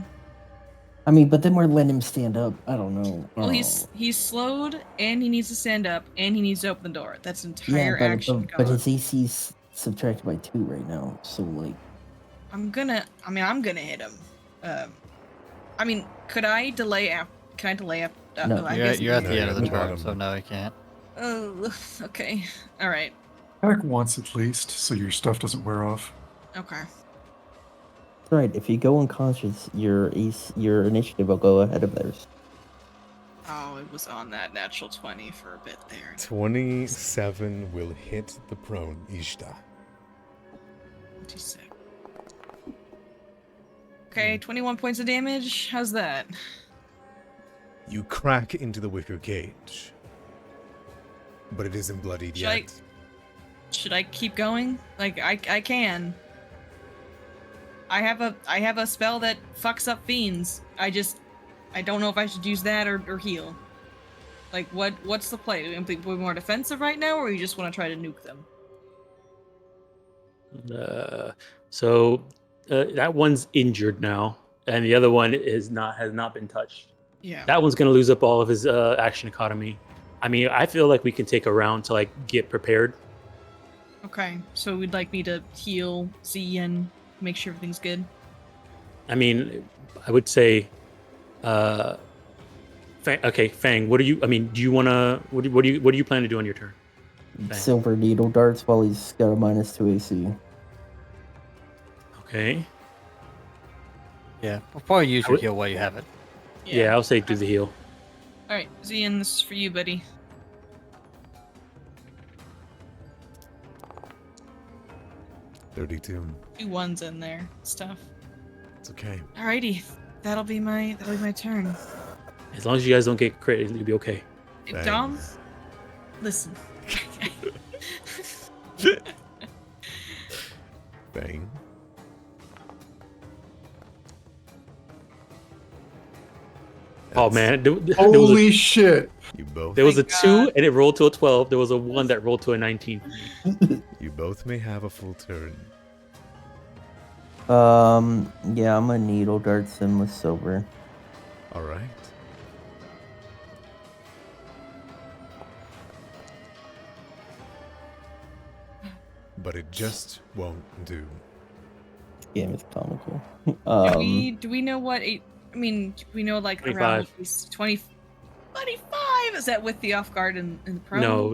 I mean, but then we're letting him stand up. I don't know. Well, Oh. he's slowed, and he needs to stand up, and he needs to open the door. That's yeah, entire action but gone. his AC's subtracted by 2 right now. So like, I'm gonna hit him. I mean, could I delay? Can I delay? No. I You're, guess you're at No, the you're end of at the the turn, bottom. so no, you can't. Oh, okay. All right. Attack once at least, so your stuff doesn't wear off. Okay. that's right. If you go unconscious, your initiative will go ahead of theirs. Oh, I was on that natural 20 for a bit there. 27 will hit the prone Ishta. 26. Okay, 21 points of damage. How's that? You crack into the wicker cage, but it isn't bloodied yet. Should I keep going? Like I can. I have a spell that fucks up fiends. I don't know if I should use that or heal. Like what's the play? Do we more defensive right now, or you just want to try to nuke them? So that one's injured now, and the other one has not been touched. Yeah. That one's gonna lose up all of his action economy. I mean, I feel like we can take a round to like get prepared. Okay, so we'd like me to heal Z and make sure everything's good. I mean, I would say, Fang, what do you? I mean, do you wanna? What do you plan to do on your turn? Fang. Silver needle darts while he's got a -2 AC. Okay. Yeah, we'll probably use your heal while you have it. Yeah, I'll say do the heal. All right, Zian, this is for you, buddy. $32. 2 1s in there. Stuff. It's okay. Alrighty, that'll be my turn. As long as you guys don't get crit, you'll be okay. Dom, listen. Bang. Oh man, Holy shit! You both. there was a Thank 2 God. and it rolled to a 12. There was a 1 that rolled to a 19. You both may have a full turn. Yeah, I'm a needle darts him with silver. All right. But it just won't do. Game is comical. Do we know what do we know like 25. around at least 20, 25? Is that with the off guard and the pro? No,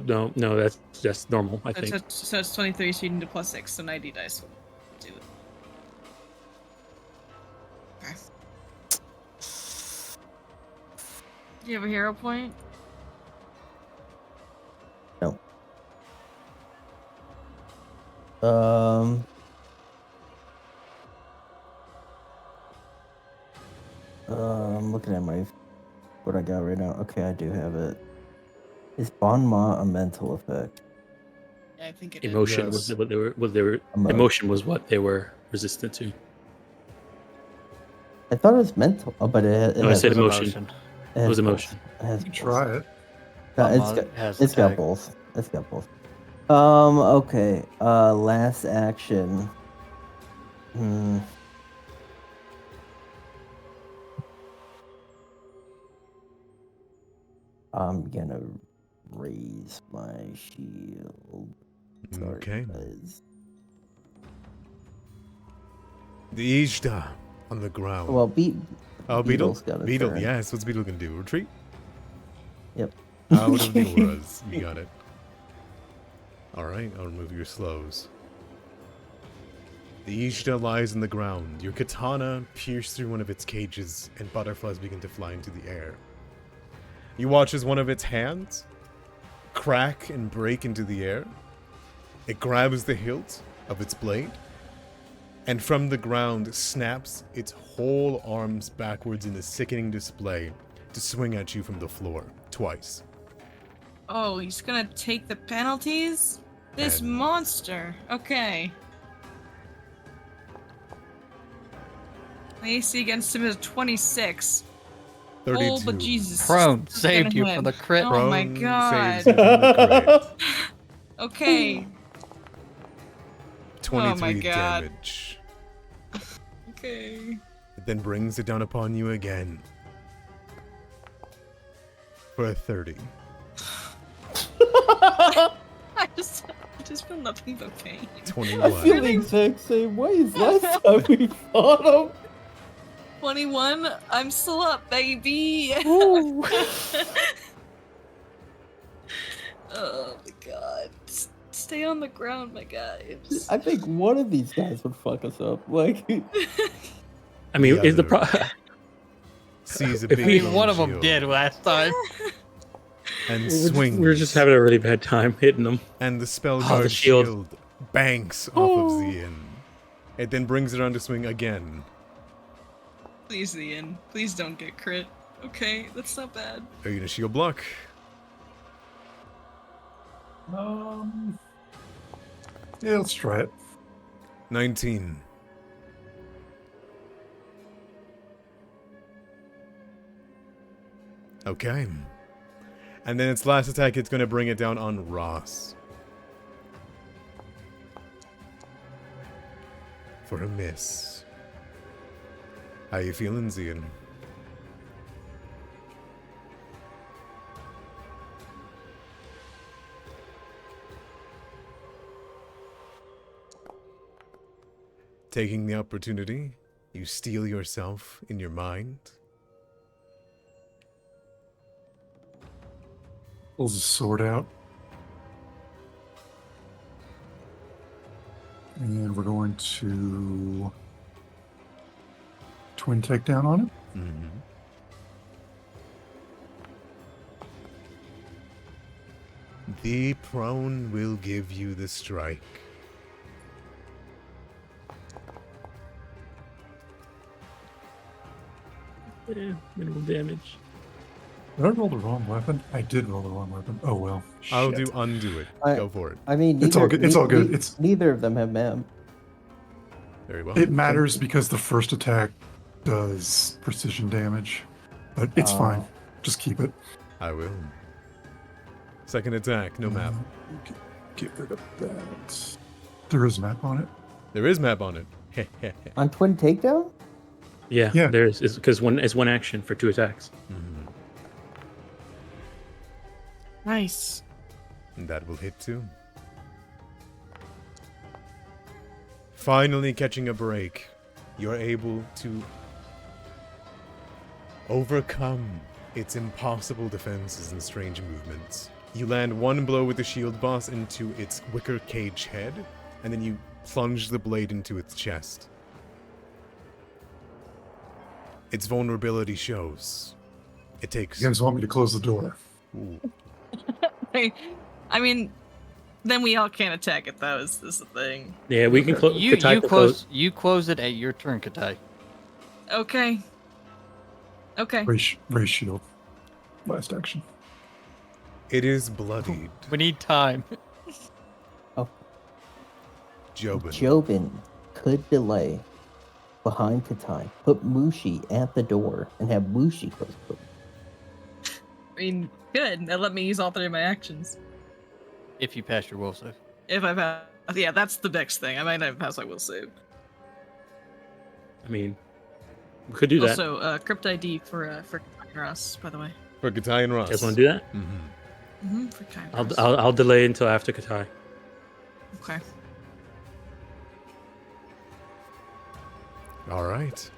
that's normal. I think. So it's 23, so you need a +6, so 90 dice will do it. Okay. Do you have a hero point? No. I'm looking at what I got right now. Okay, I do have it. Is Bon Ma a mental effect? Yeah, I think it is. Emotion Yes. was what they were. Emo- Emotion was what they were resistant to. I thought it was mental. Oh, but it No, I has, said It was emotion. has It was both. emotion. It has You both. try it. No, Bon Ma has the it's got tag. both. It's got both. Okay. Last action. I'm gonna raise my shield. Sorry, Okay. guys. The Ishta on the ground. Well, Oh, Beetle? Beetle's got a Beetle, turn. yes. What's Beetle gonna do? Retreat? Yep. Out of the auras. You got it. Alright, I'll remove your slows. The Ishta lies on the ground. Your katana pierced through one of its cages, and butterflies begin to fly into the air. You watch as one of its hands crack and break into the air. It grabs the hilt of its blade, and from the ground snaps its whole arms backwards in a sickening display to swing at you from the floor twice. Oh, he's gonna take the penalties? This And- monster. Okay. The AC against him is 26. 32. Oh, but Jesus. Prone It's saved gonna you hit. for the crit. Oh my Prone god. saves you from the crit. Okay. 23 God. damage. Okay. It then brings it down upon you again. For a 30. I just feel nothing but pain. 21. I feel the exact same way as last time we fought him. 21. I'm still up, baby. Ooh. Oh my god. Stay on the ground, my guys. I think one of these guys would fuck us up. Like, I mean, The is the other. pro? sees a If big I mean, lone one of them shield did last time. and swings. We're just having a really bad time hitting them. And the spell Oh, guard the shield. shield banks off of Zian. It then brings it on to swing again. Please, Ian. Please don't get crit. Okay, that's not bad. Are you gonna shield block? Yeah, let's try it. 19. Okay. And then its last attack, it's gonna bring it down on Ross. For a miss. How you feeling, Zian? Taking the opportunity, you steel yourself in your mind. Pulls his sword out. And we're going to twin takedown on it. Mm-hmm. The prone will give you the strike. Yeah, minimal damage. Did I roll the wrong weapon? I did roll the wrong weapon. Oh well. I'll Shit. do undo it. I- Go for it. I mean, It's all good. It's all good. It's neither of them have map. Very well. It matters because the first attack does precision damage, but it's fine. Just keep it. I will. Second attack, no map. Get rid of that. There is a map on it. There is map on it. On twin takedown? Yeah, Yeah. there is. Because it's one action for 2 attacks. Nice. And that will hit too. Finally catching a break. You're able to overcome its impossible defenses and strange movements. You land one blow with the shield boss into its wicker cage head, and then you plunge the blade into its chest. Its vulnerability shows. It takes... You guys want me to close the door? Ooh. I mean, then we all can't attack it though. Is the thing? Yeah, we can close. You close it at your turn, Katai. Okay. Okay. Raise shield. Last action. It is bloodied. We need time. Jobin. Jobin could delay behind Katai, put Mushi at the door, and have Mushi close the door. I mean, good. That let me use all 3 of my actions. If you pass your will save. If I pass, yeah, that's the next thing. I might not pass. I will save. I mean, we could do that. Also, crypt ID for Ross, by the way. For Katai and Ross. You guys want to do that? Mm-hmm. For Ross. I'll delay until after Katai. Okay. All right.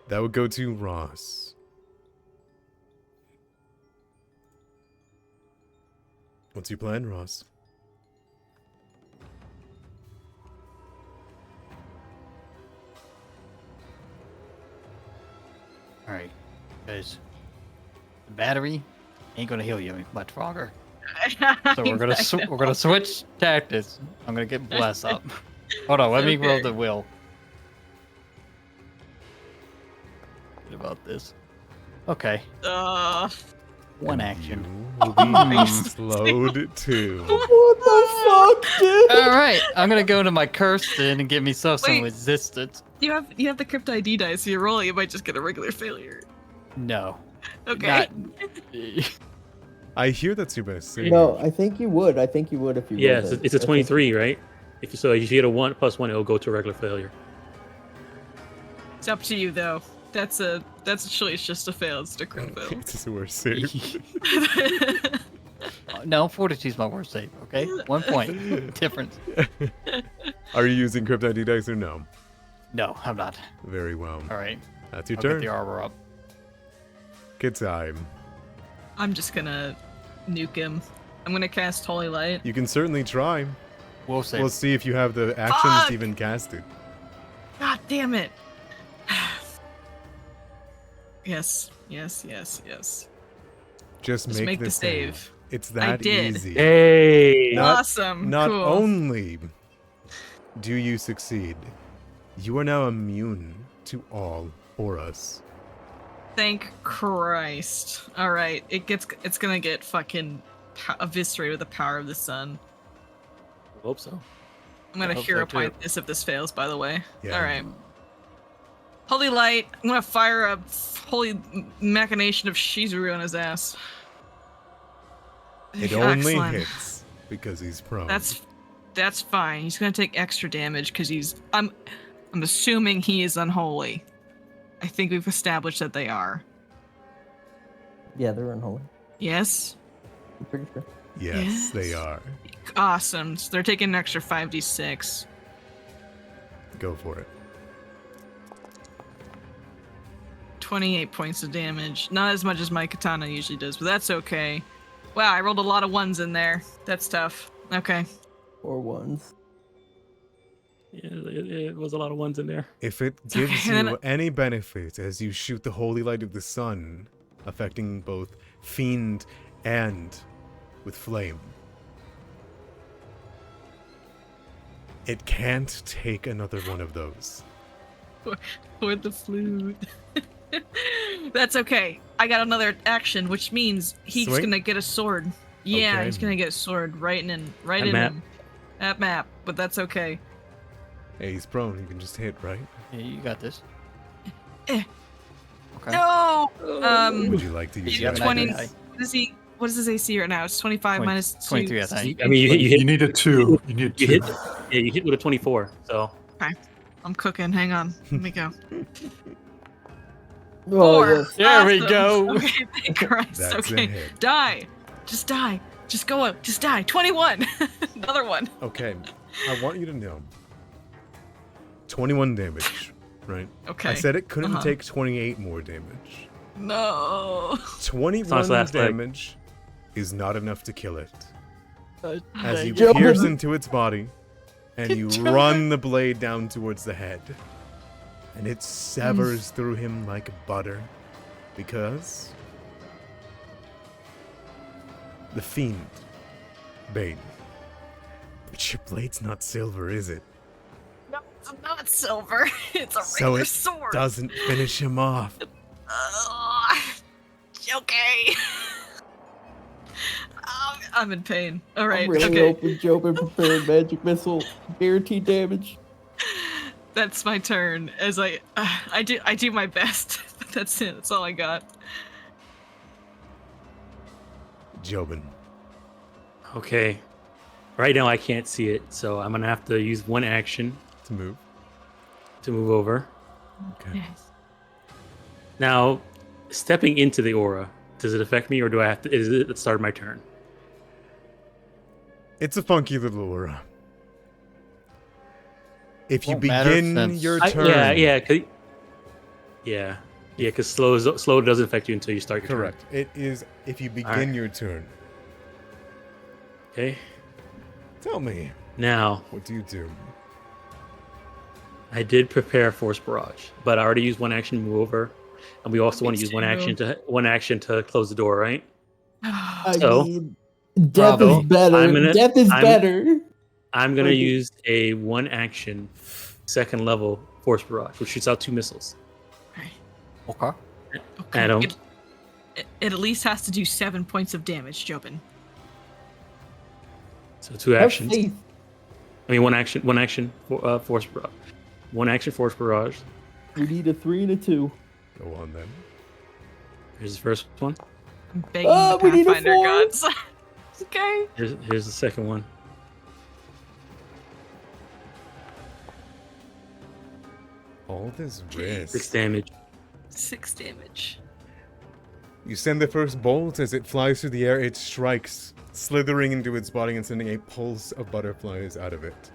That would go to Ross. What's your plan, Ross? All right, guys. The battery ain't gonna heal you much longer. So we're gonna switch tactics. I'm gonna get Bless up. Hold on, let me roll the will. What about this? Okay, one action. You will be slowed too. What the fuck, dude? All right, I'm gonna go to my curse then and give myself some Wait. resistance. You have the crypt ID dice, so you're rolling. You might just get a regular failure. No. Okay. I hear that's your best save. No, I think you would. I think you would if you. Yeah, rolled it. it's a I think- 23, right? If you get a 1+1, it'll go to a regular failure. It's up to you though. That's a choice just to fail. It's a crit fail. It's the worst save. No, fortitude's my worst save. Okay, 1 point difference. Are you using Crypt ID dice or no? No, I'm not. Very well. All right, That's your I'll get turn. the armor up. Good time. I'm just gonna nuke him. I'm gonna cast Holy Light. You can certainly try. We'll save. We'll see if you have the actions Fuck! to even cast it. God damn it. Yes. Just Just make the the save. save. It's I that did. easy. Hey. Not- Awesome. Not cool. only do you succeed, you are now immune to all auras. Thank Christ. All right, it's gonna get fucking eviscerated with the power of the sun. I hope so. I'm gonna I hope hero so, too. point this if this fails. By the way. Yeah. All right. Holy light. I'm gonna fire a holy machination of Shizuru on his ass. It only Excellent. hits because he's prone. That's fine. He's gonna take extra damage because I'm assuming he is unholy. I think we've established that they are. Yeah, they're unholy. Yes? I'm pretty sure. Yes, they Yes. are. Awesome. So they're taking an extra 5d6. Go for it. 28 points of damage. Not as much as my katana usually does, but that's okay. Wow, I rolled a lot of ones in there. That's tough. Okay. 4 ones. Yeah, it was a lot of ones in there. If it okay, gives and then you any benefit as you shoot the holy light of the sun, affecting both fiend and with flame, it can't take another one of those. For the flute. That's okay. I got another action, which means he's Swing? gonna get a sword. Yeah, Okay. he's gonna get a sword right in That map. him. That map, but that's okay. Hey, he's prone. You can just hit, right? Yeah, you got this. Eh. Okay. No. Would you like to use you your have an 20. idea? What is his AC right now? It's 25 20 minus 2. 23, I think. I mean, you You hit. need a 2. You need You 2. hit. Yeah, you hit with a 24. So I'm cooking. Hang on. Let me go. Oh, 4. yes. There we Awesome. go. Okay, thank Christ. That's a okay. hit. Die. Just die. Just go up. Just die. 21. Another one. Okay, I want you to know. 21 damage, right? Okay. I said it couldn't Uh-huh. take 28 more damage. No. 21 last leg. damage is not enough to kill it. As Dang you it. pierce into its body, and Good you job. run the blade down towards the head, and it severs through him like butter, because the fiend, Bane. But your blade's not silver, is it? No, it's not silver. It's a So regular it sword. doesn't finish him off. Okay. I'm in pain. All right. I'm really okay. hoping Jobin prepared magic missile. Guaranteed damage. That's my turn. As I do my best. That's it. That's all I got. Jobin. okay. Right now I can't see it, so I'm gonna have to use one action To move. to move over. Okay. Yes. Now, stepping into the aura, does it affect me, or do I have to? Is it the start of my turn? It's a funky little aura. If you Won't matter begin since- your turn. Yeah, because slow doesn't affect you until you start your Correct. It is if you begin Alright. your turn. turn. Okay. Tell me, Now, what do you do? I did prepare Force Barrage, but I already used one action to move over, and we also want to Me use one too. action to close the door, right? I So- mean, death Bravo. is better. I'm Death is I'm- better. I'm gonna Okay. use a one action, second level Force Barrage, which shoots out 2 missiles. Okay. Okay. Adam. It at least has to do 7 points of damage, Jobin. So 2 Have actions. faith. I mean, one action, Force Barrage. One action, Force Barrage. We need a 3 and a 2. Go on then. Here's the first one. I'm begging Oh, the we need a Pathfinder 4. gods. Okay. Here's the second one. All this 6 risk. damage. 6 damage. You send the first bolt as it flies through the air. It strikes, slithering into its body and sending a pulse of butterflies out of it.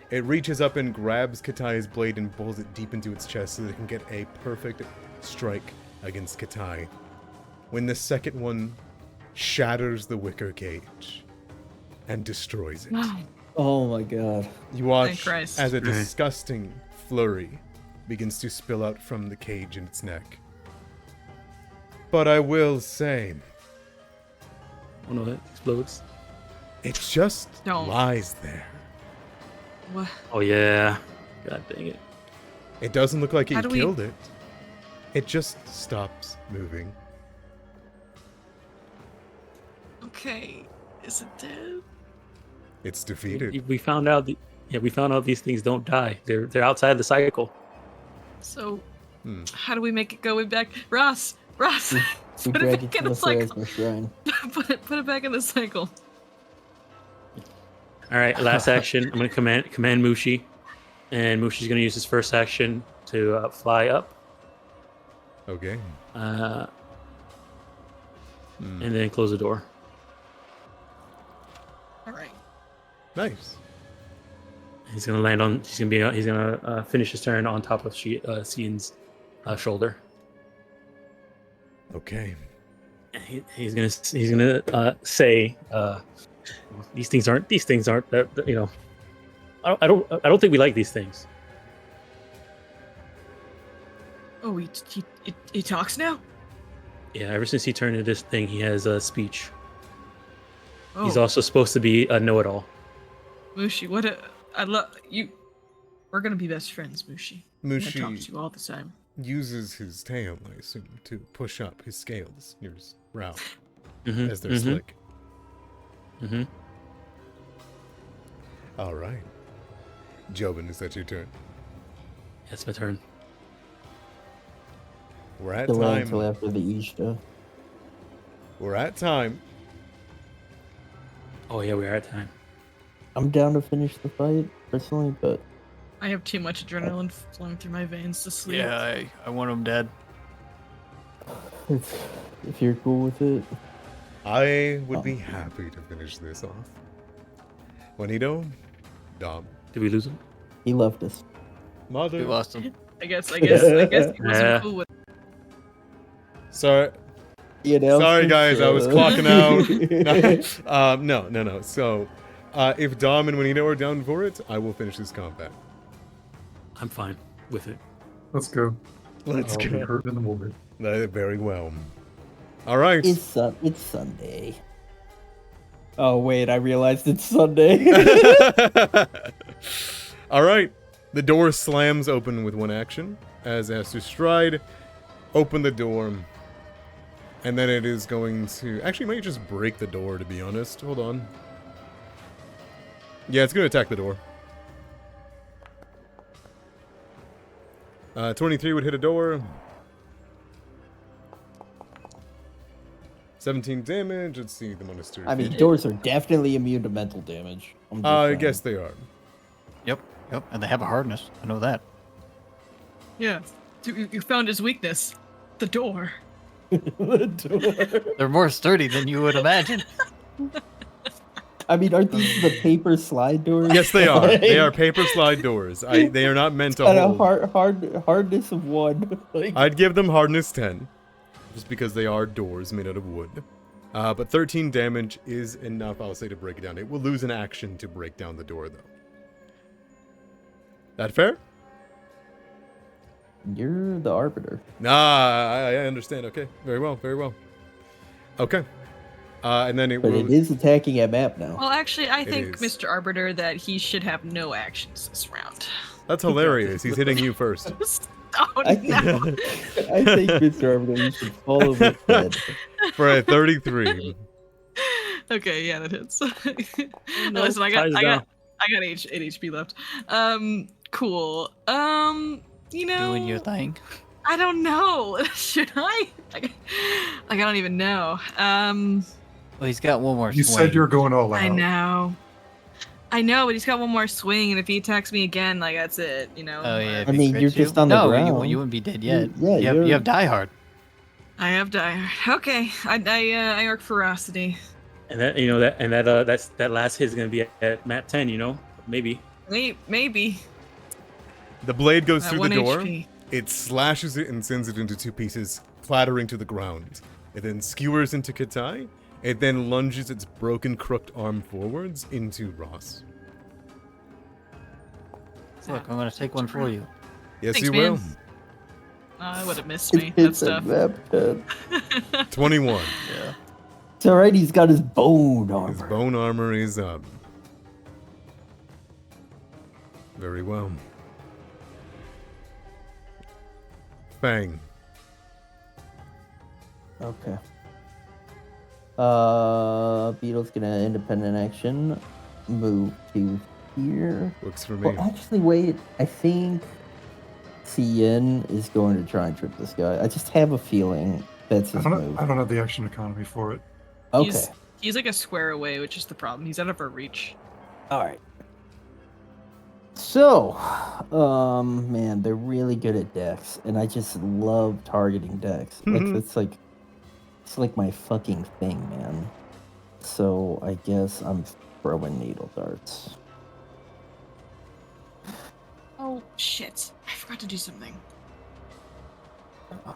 It reaches up and grabs Katai's blade and pulls it deep into its chest so that it can get a perfect strike against Katai. When the second one shatters the wicker cage and destroys it. Wow. Oh my god. You watch Christ. as a Right. disgusting, flurry begins to spill out from the cage in its neck. But I will say, Oh no, that explodes. it just Don't. lies there. What? Oh yeah. God dang it. It doesn't look like How he do we- killed it. It just stops moving. Okay. Is it dead? It's defeated. We found out. We found out these things don't die. They're outside the cycle. So, Hmm. how do we make it go back? Ross! Ross! We Put drag it it back to in the the cycle. Pharasma Shrine. Put it back in the cycle. All right, last action. I'm gonna command Mushi, and Mushi's gonna use his first action to fly up, Okay. and Hmm. then close the door. All right. Nice. He's gonna land on. He's gonna finish his turn on top of Cian's shoulder. Okay. And he's gonna say, these things aren't you know. I don't think we like these things. Oh, he talks now? Yeah, ever since he turned into this thing, he has speech. Oh, He's also supposed to be a know-it-all. Mushi, I love you. We're gonna be best friends, Mushi. I talk to Mushi you all the time. uses his tail, I assume, to push up his scales near his brow Mhm, as they're mhm, slick. mhm. All right. Jobin, is that your turn? That's my turn. We're at Delay until time. after the Ishta. We're at time. Oh yeah, we are at time. I'm down to finish the fight, personally, but I have too much adrenaline flowing through my veins to sleep. Yeah, I want him dead. if you're cool with it. I would be happy to finish this off. Juanito, Dom, Did we lose him? He left us. We Mother. lost him. I guess he wasn't Yeah. cool with Sorry, The announcement sorry guys, I was clocking said- out. No. So, if Dom and Juanito are down for it, I will finish this combat. I'm fine with it. Let's go. Let's I'll be go. hurt in the moment. Very well. All right. It's Sunday. Oh wait, I realized it's Sunday. All right. The door slams open with one action as it has to stride, open the door, and then it is going to... Actually, it might just break the door, to be honest. Hold on. Yeah, it's going to attack the door. 23 would hit a door. 17 damage. Let's see the monastery. I mean, doors are definitely immune to mental damage. I'm just I saying. guess they are. Yep, and they have a hardness. I know that. Yeah. You found his weakness. The door. The door. They're more sturdy than you would imagine. I mean, aren't these the paper slide doors? Yes, they are. They are Like, paper slide doors. They are not meant to at a hold. hardness of 1. Like, I'd give them hardness 10, just because they are doors made out of wood. But 13 damage is enough, I'll say, to break it down. It will lose an action to break down the door, though. That fair? you're the arbiter. Nah, I understand. Okay, very well, very well. Okay. And then it But will... it is attacking at map now. Well, actually, I think, is. Mr. Arbiter, that he should have no actions this round. That's hilarious. He's hitting you first. Oh, I no. I think, Mr. Arbiter, you should follow the head. For a 33. Okay, yeah, that hits. No, Listen, I ties got down. 8 HP left. Cool. You know, Doing your thing. I don't know. Should I? Like, I don't even know. Well, he's got one more You swing. said you're going all out. I know, but he's got one more swing, and if he attacks me again, like that's it. You know. Oh yeah. I if he mean, crits you're you- just on the no, ground. you wouldn't be dead yet. Yeah, you you're- have Die Hard. I have died. Okay, I arc ferocity. And that last hit is gonna be at map 10. You know, maybe. Maybe. The blade goes At through 1 the door. HP. It slashes it and sends it into 2 pieces, clattering to the ground. It then skewers into Katai. It then lunges its broken, crooked arm forwards into Ross. Look, I'm gonna take one for you. Yes, Thanks, you man. will. I would have missed It me. That hits a stuff. map pad. 21. Yeah. It's alright, he's got his bone armor. His bone armor is up. Very well. Fang. Okay. Beetle's gonna independent action. Move to here. Works for me. Well, actually, wait. I think Cien is going to try and trip this guy. I just have a feeling that's his move. I don't have the action economy for it. Okay. He's like a square away, which is the problem. He's out of our reach. All right. So, man, they're really good at Dex, and I just love targeting Dex. Like it's like my fucking thing, man. So I guess I'm throwing needle darts. Oh shit! I forgot to do something. Oh,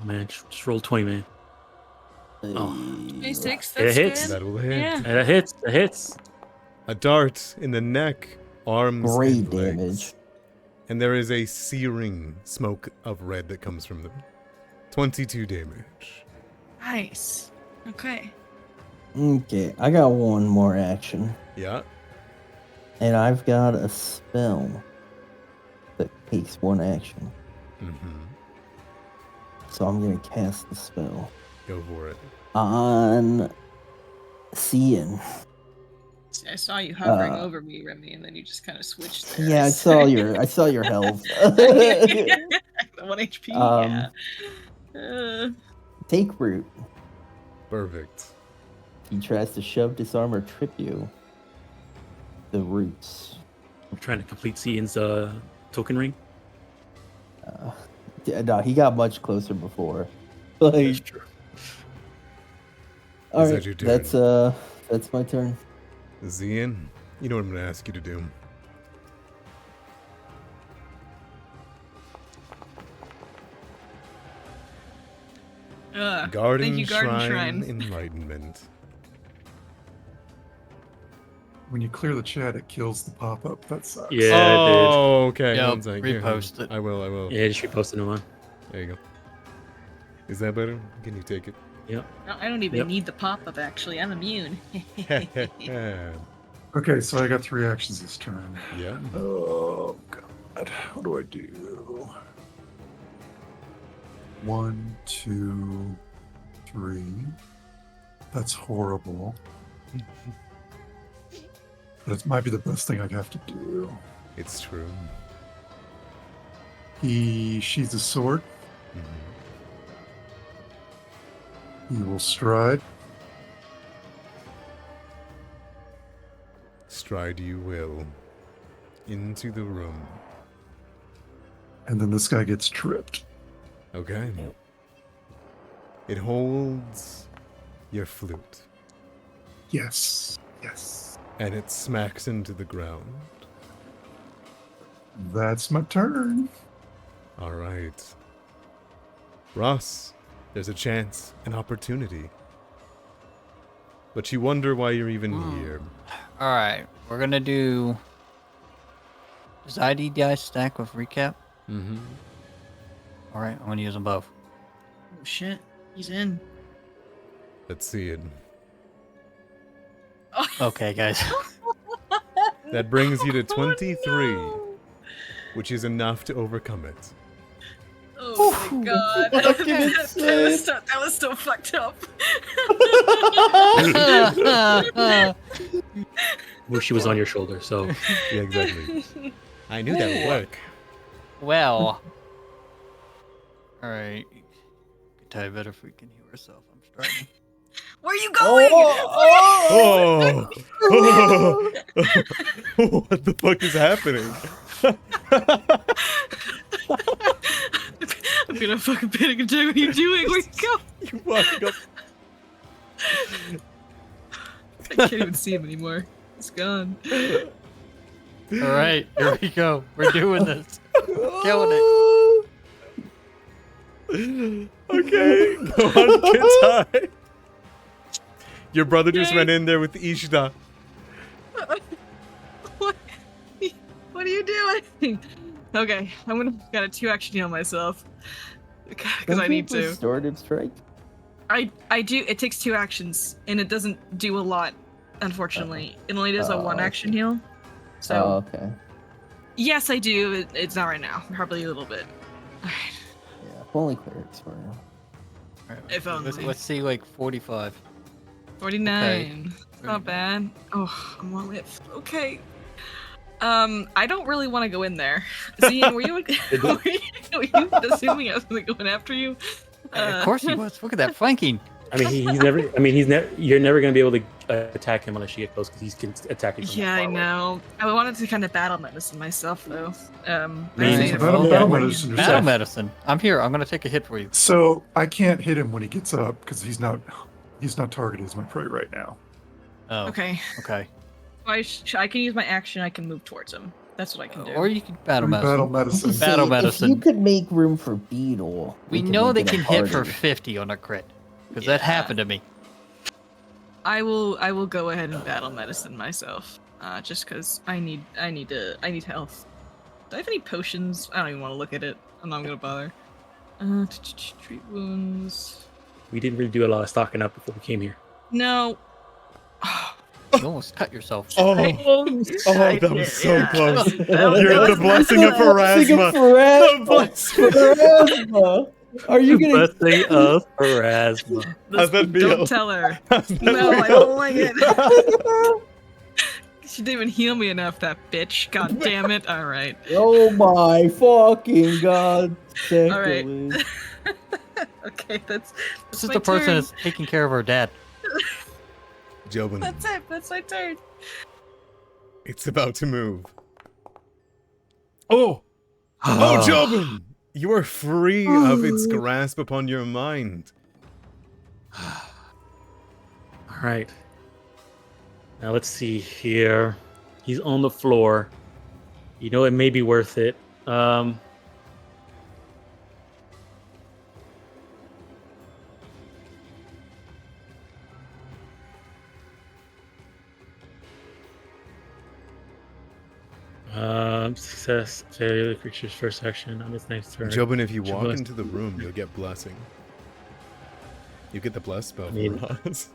man, just roll 20, man. Oh. 26. It That's hits. good. That will hit. Yeah. And it hits. It hits. A dart in the neck, arms, Great and legs. damage. And there is a searing smoke of red that comes from them. 22 damage. Nice. Okay. Okay, I got one more action, Yeah. and I've got a spell that takes one action. Mm-hmm. So I'm gonna cast the spell Go for it. on Cien. See, I saw you hovering over me, Remy, and then you just kind of switched there. Yeah, I saw your health. The 1 HP. Yeah. Take root. Perfect. He tries to shove, disarm, or trip you. The roots. I'm trying to complete Cian's token ring. No, he got much closer before. That's Like, true. all Is that right, your turn? that's my turn. Zian, you know what I'm going to ask you to do. Garden, thank you, Garden Shrine, Shrine. Enlightenment. When you clear the chat, it kills the pop-up. That sucks. Yeah, Oh, okay. Yep, One sec. Here, hold on. repost it. I will. Yeah, just reposted a new one. There you go. Is that better? Can you take it? Yep. No, I don't even Yep. need the pop-up, actually. I'm immune. yeah. Okay, so I got 3 actions this turn. Yeah. Oh god, what do I do? 1, 2, 3. That's horrible. But it might be the best thing I have to do. It's true. He sheathes a sword. Mhm. He will stride. Stride you will. Into the room. And then this guy gets tripped. Okay. It holds your flute. Yes. Yes. And it smacks into the ground. That's my turn. All right. Ross, there's a chance, an opportunity. But you wonder why you're even here. All right, we're gonna do. Does ID dice stack with recap? Mm-hmm. All right, I'm gonna use them both. Oh shit, he's in. Let's see it. Okay, guys. That brings you to 23, no. which is enough to overcome it. Oh my god. Fucking that was so fucked up. Wish she was on your shoulder, so Yeah, exactly. I knew that would work. Well. All right. Could tie better if we can heal herself. I'm struggling. Where are you going? Oh! What the fuck is happening? I'm gonna fucking panic attack. What are you doing? Where you go? You walking up. I can't even see him anymore. It's gone. All right, here we go. We're doing this. Killing it. Okay, go on, Kitai. Your brother just Yay. went in there with Ishida. What? What are you doing? Okay, gotta 2-action heal myself because Don't I you need have to. restorative strike? I do. It takes 2 actions, and it doesn't do a lot. Unfortunately, it only does a 1-action okay. heal. So Oh, okay. yes, I do. It's not right now. Probably a little bit. All right. Yeah, if only clerics were. Alright, If let's, only. let's see, like 45. 49. It's not bad. Oh, I'm only at okay. I don't really want to go in there. Zian, were you assuming I was going after you? Of course he was. Look at that flanking. I mean, he's never. I mean, You're never gonna be able to attack him unless you get close because he's attacking from Yeah, that I far away. know. I wanted to kind of battle medicine myself, though. I Man, say so it's battle all battle right. medicine Battle yourself. medicine. I'm here. I'm gonna take a hit for you. So I can't hit him when he gets up because he's not targeted as my prey right now. Oh. Okay. Okay. I can use my action. I can move towards him. That's what I can do. Or you can battle Let me battle medicine. medicine. Battle See, medicine. If you could make room for Beetle, We could know make they it a can hit for party. 50 on a crit. Because that Yeah. happened to me. I will go ahead and battle medicine myself. Just because I need health. Do I have any potions? I don't even want to look at it. I'm not gonna bother. Treat wounds. We didn't really do a lot of stocking up before we came here. No. You almost cut yourself. Oh, I that was did, so yeah. close. That was- You're that the was- blessing of Pharasma. The blessing. Pharasma. Are you gonna? Blessing of Pharasma. How's that feel? Don't tell her. How's that No, I feel? don't like it. She didn't even heal me enough, that bitch. God damn it. All right. Oh my fucking god! All right. Nicholas. Okay, that's This is my the person turn. that's taking care of our dad. Jobin, That's it. That's my turn. it's about to move. Oh, Jobin! You are free of its grasp upon your mind. All right. Now let's see here. He's on the floor. You know, it may be worth it. Success, failure, the creature's first action on its next turn. Jobin, if you Should walk bless- into the room, you'll get blessing. You get the bless spell I mean- for us.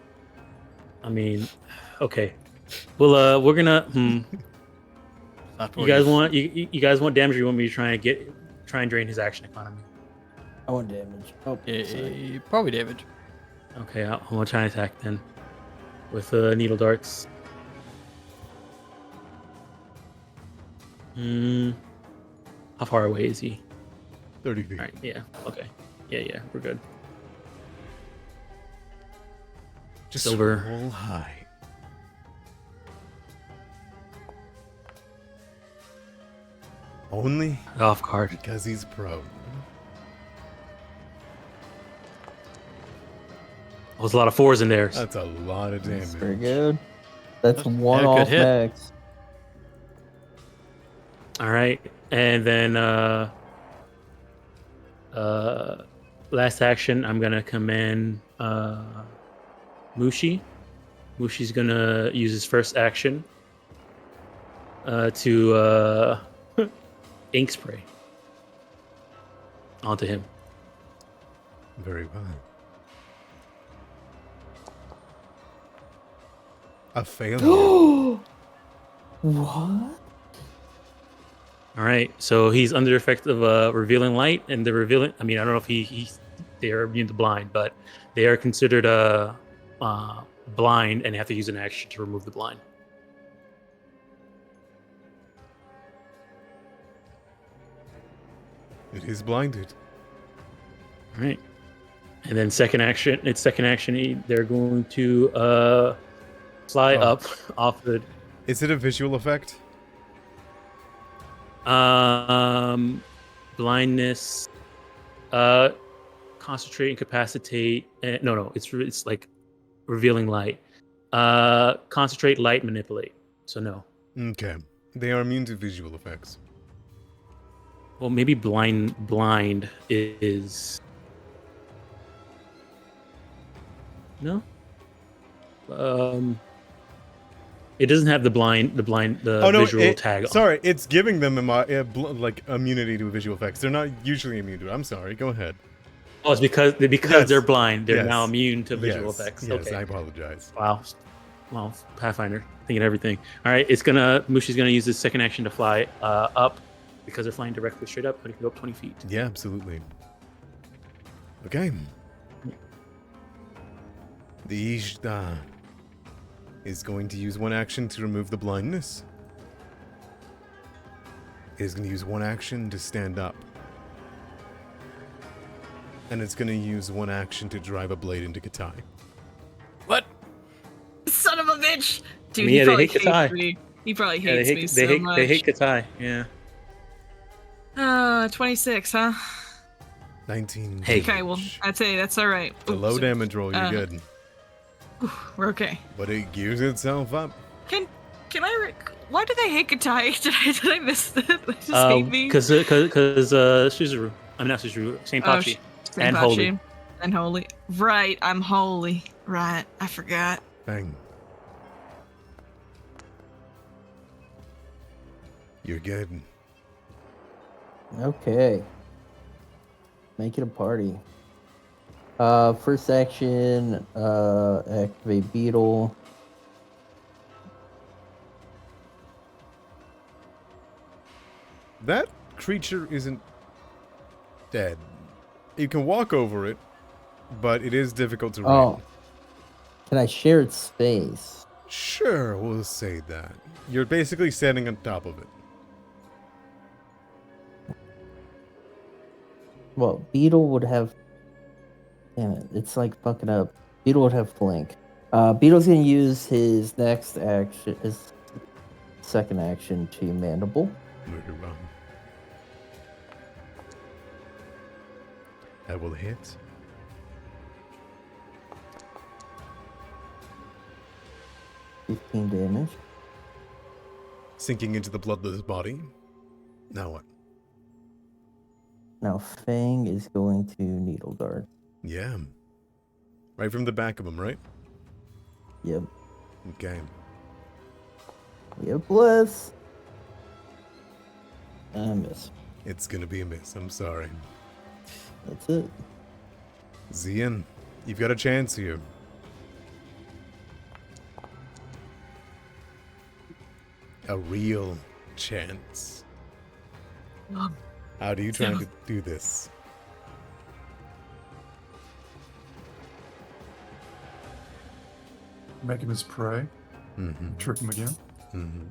I mean, okay. Well, we're gonna. Not You guys want you guys want damage? Or you want me to try and drain his action economy? I want damage. Oh, sorry. Probably damage. Okay, I'm gonna try and attack then with needle darts. How far away is he? 30 feet. All right. Yeah. Okay. Yeah. We're good. Just Silver. roll high. Only Off card. because he's pro. There's a lot of fours in there. That's a lot of That's damage. pretty good. That's one a good off hit. max. All right, and then last action, I'm gonna command Mushi. Mushi's gonna use his first action to ink spray onto him. Very well. A failure. What? All right, so he's under the effect of revealing light, and the revealing. I mean, I don't know if they are immune to blind, but they are considered blind and have to use an action to remove the blind. It is blinded. All right, and then second action. They're going to fly up off the Is it a visual effect? blindness, concentrate, incapacitate. No, it's like revealing light. Concentrate, light, manipulate. So no. Okay. They are immune to visual effects. Well, maybe blind is no. It doesn't have the visual tag on. Sorry, it's giving them like immunity to visual effects. They're not usually immune to it. I'm sorry. Go ahead. Oh, it's because Yes. they're blind. They're Yes. now immune to visual Yes. effects. Yes, Okay. I apologize. Wow. Well, Pathfinder, thinking everything. All right, Mushi's gonna use his second action to fly up because they're flying directly straight up, but he can go up 20 feet. Yeah, absolutely. Okay. The Ishda is going to use one action to remove the blindness. Is going to use one action to stand up. And it's going to use one action to drive a blade into Katai. What? Son of a bitch! Dude, Yeah, he they probably hate hates Katai. me. He probably Yeah, hates me so much. They hate Katai. Yeah. 26, huh? 19 Hey. Okay, well, damage. I'd say that's all right. It's a low damage roll, you're good. We're okay. But it gears itself up. Can I? Why do they hate Katai? Did I miss that? They just hate me. Because Shizuru. I'm not Shizuru. Senpachi. And holy. And holy. Right, I'm holy. Right, I forgot. Bang. You're good. Okay. Make it a party. First action, activate beetle. That creature isn't dead. You can walk over it, but it is difficult to Oh. read. Can I share its space? Sure, we'll say that. You're basically standing on top of it. Well, beetle would have. Damn it! It's like fucking up. Beetle would have flank. Beetle's gonna use his next action, his second action to mandible. Murder wrong. That will hit. $15 damage. Sinking into the bloodless body. Now what? Now Fang is going to needle dart. Yeah. Right from the back of him, right? Yep. Okay. Yep. Bless. I miss. It's gonna be a miss. I'm sorry. That's it. Zian, you've got a chance here. A real chance. How do you try to do this? Make him his prey. Mm-hmm. Trick him again. Mm-hmm.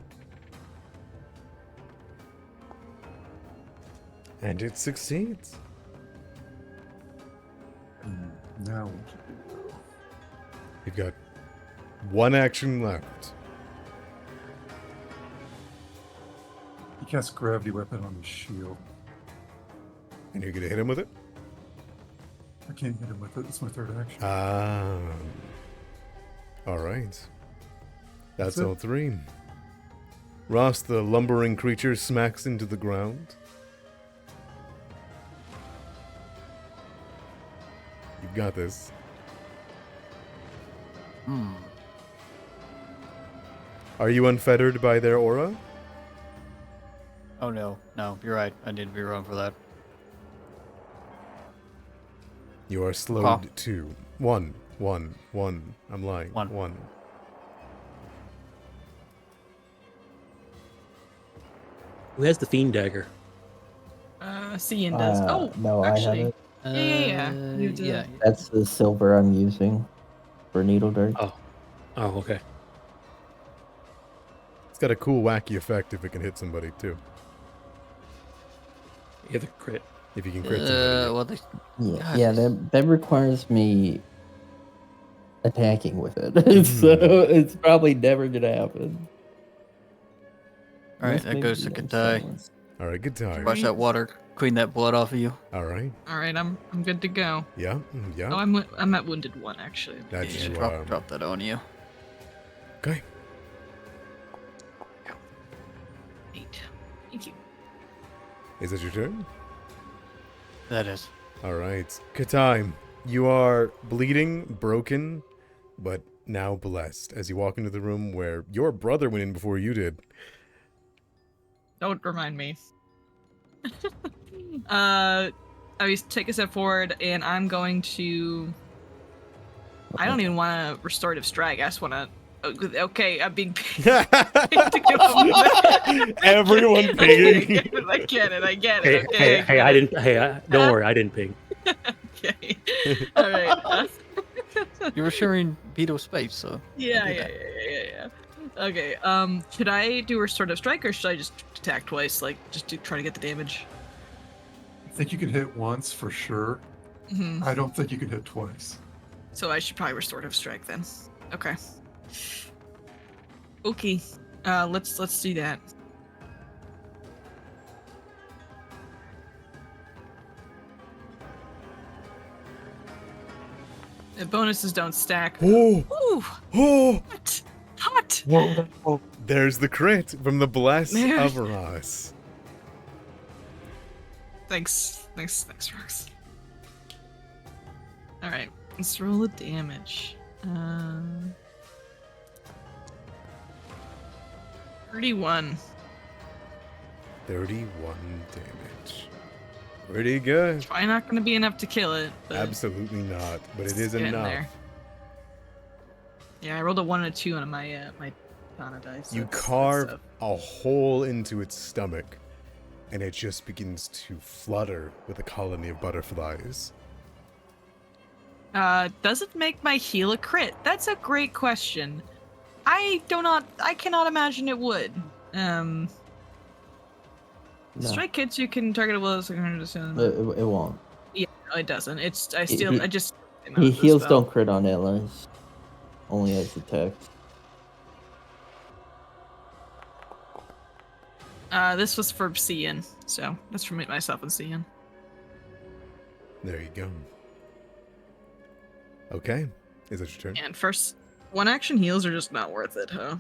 And it succeeds. Now, You've got one action left. he casts gravity weapon on his shield. And you're gonna hit him with it? I can't hit him with it. It's my third action. Ah. Alright. That's That's it. all three. Ross, the lumbering creature, smacks into the ground. You've got this. Are you unfettered by their aura? Oh no, you're right. I need to be wrong for that. You are slowed to 1. I'm lying. One. 1. Who has the fiend dagger? Cian does. No, actually. I have it. Yeah. You do. Yeah. That's the silver I'm using for needle dart. Oh, okay. It's got a cool, wacky effect if it can hit somebody, too. You have the crit. If you can crit somebody. Well, they, Yeah, yeah, that requires me attacking with it, so it's probably never gonna happen. all right, Unless that maybe goes to I'm Katai. silenced. Alright, good time. Wash that water, clean that blood off of you. Alright. All right, I'm good to go. Yeah. Yeah. Oh, I'm at wounded 1 actually. That's Yeah, you drop that on you. Okay. 8. Thank you. Is it your turn? That is. Alright. Katai, you are bleeding, broken, but now blessed as you walk into the room where your brother went in before you did. Don't remind me. I take a step forward, and I'm going to. I don't even want to restorative strike. I just want to. Okay, I'm being paid to give him Everyone pinging. I get it. Hey, Okay. hey, I didn't. Hey, don't worry, I didn't ping. Okay. All right. You were sharing veto space, so Yeah. Okay. Should I do restorative strike or should I just attack twice? Like, just try to get the damage. I think you can hit once for sure. Mm-hmm. I don't think you can hit twice. So I should probably restorative strike then. Okay. Okay. Let's do that. The bonuses don't stack. Oh, Ooh, oh, hot. there's the crit from the bless There. of Ross. Thanks, Rox. All right, let's roll the damage. 31. 31 damage. Pretty good. Probably not going to be enough to kill it. But Absolutely not, but it it's is getting enough. there. Yeah, I rolled a 1 and a 2 on my my Tana dice. You That's carve tough. a hole into its stomach, and it just begins to flutter with a colony of butterflies. Does it make my heal a crit? That's a great question. I cannot imagine it would. No, Strike hits you can target a will. it won't. Yeah, no, it doesn't. I He- just. Heals don't crit on allies. Only as attacks. This was for Cian, so that's for myself and Cian. There you go. Okay. Is it your turn? And first, one action heals are just not worth it, huh?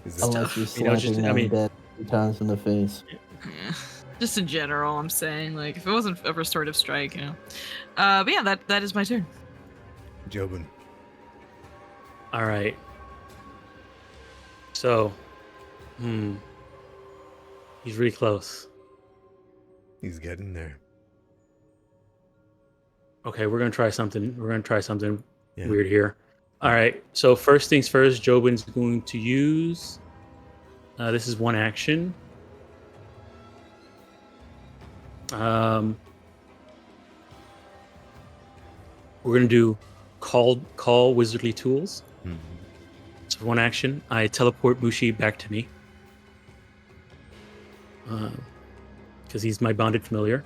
Is this Unless you're You know, just- slapping I them mean- dead 3 times in the face. Yeah. Just in general, I'm saying, like, if it wasn't a restorative strike, you know. But yeah, that is my turn. Jobin? All right. So, he's really close. He's getting there. Okay, we're gonna try something. Yeah. Weird here. All right. So first things first, Jobin's going to use. This is one action. We're gonna do call wizardly tools. Mhm. So one action, I teleport Mushi back to me. Because he's my bonded familiar.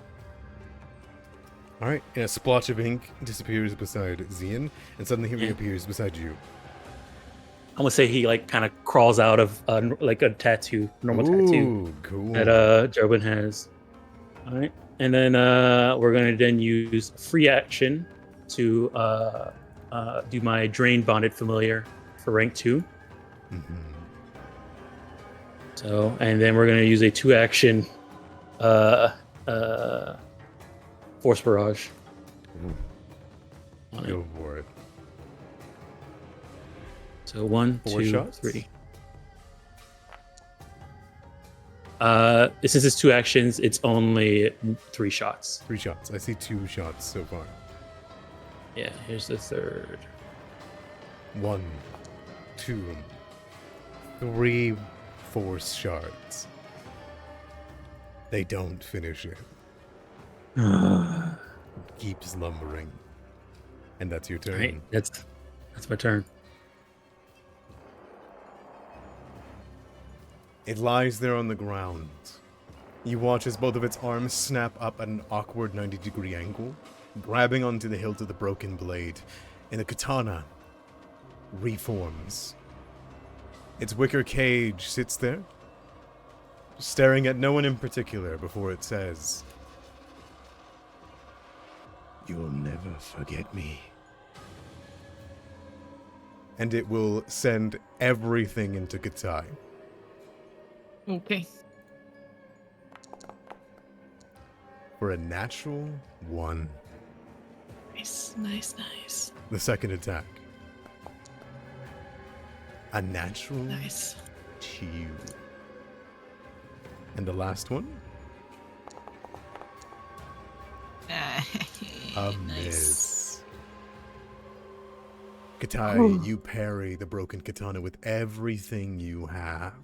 All right, and a splotch of ink disappears beside Zian, and suddenly he reappears beside you. I'm gonna say he like kind of crawls out of like a tattoo, normal tattoo Ooh, cool. that Jobin has. All right, and then we're gonna then use free action to do my drain bonded familiar for rank 2. Mhm. So, and then we're gonna use a 2 action force barrage. Ooh, on it. go for it. So 1, 4 2, shots? 3. Since it's 2 actions, it's only 3 shots. 3 shots. I see 2 shots so far. Yeah, here's the third. 1, 2, 3 force shards. They don't finish it. Keeps lumbering. And that's your turn. Right, that's my turn. It lies there on the ground. You watch as both of its arms snap up at an awkward 90-degree angle, grabbing onto the hilt of the broken blade, and the katana reforms. Its wicker cage sits there, staring at no one in particular before it says, "You'll never forget me." And it will send everything into Katai. Okay. For a natural 1. Nice. The second attack. A natural Nice. 2. And the last one? A Nice. miss. Katai, you parry the broken katana with everything you have.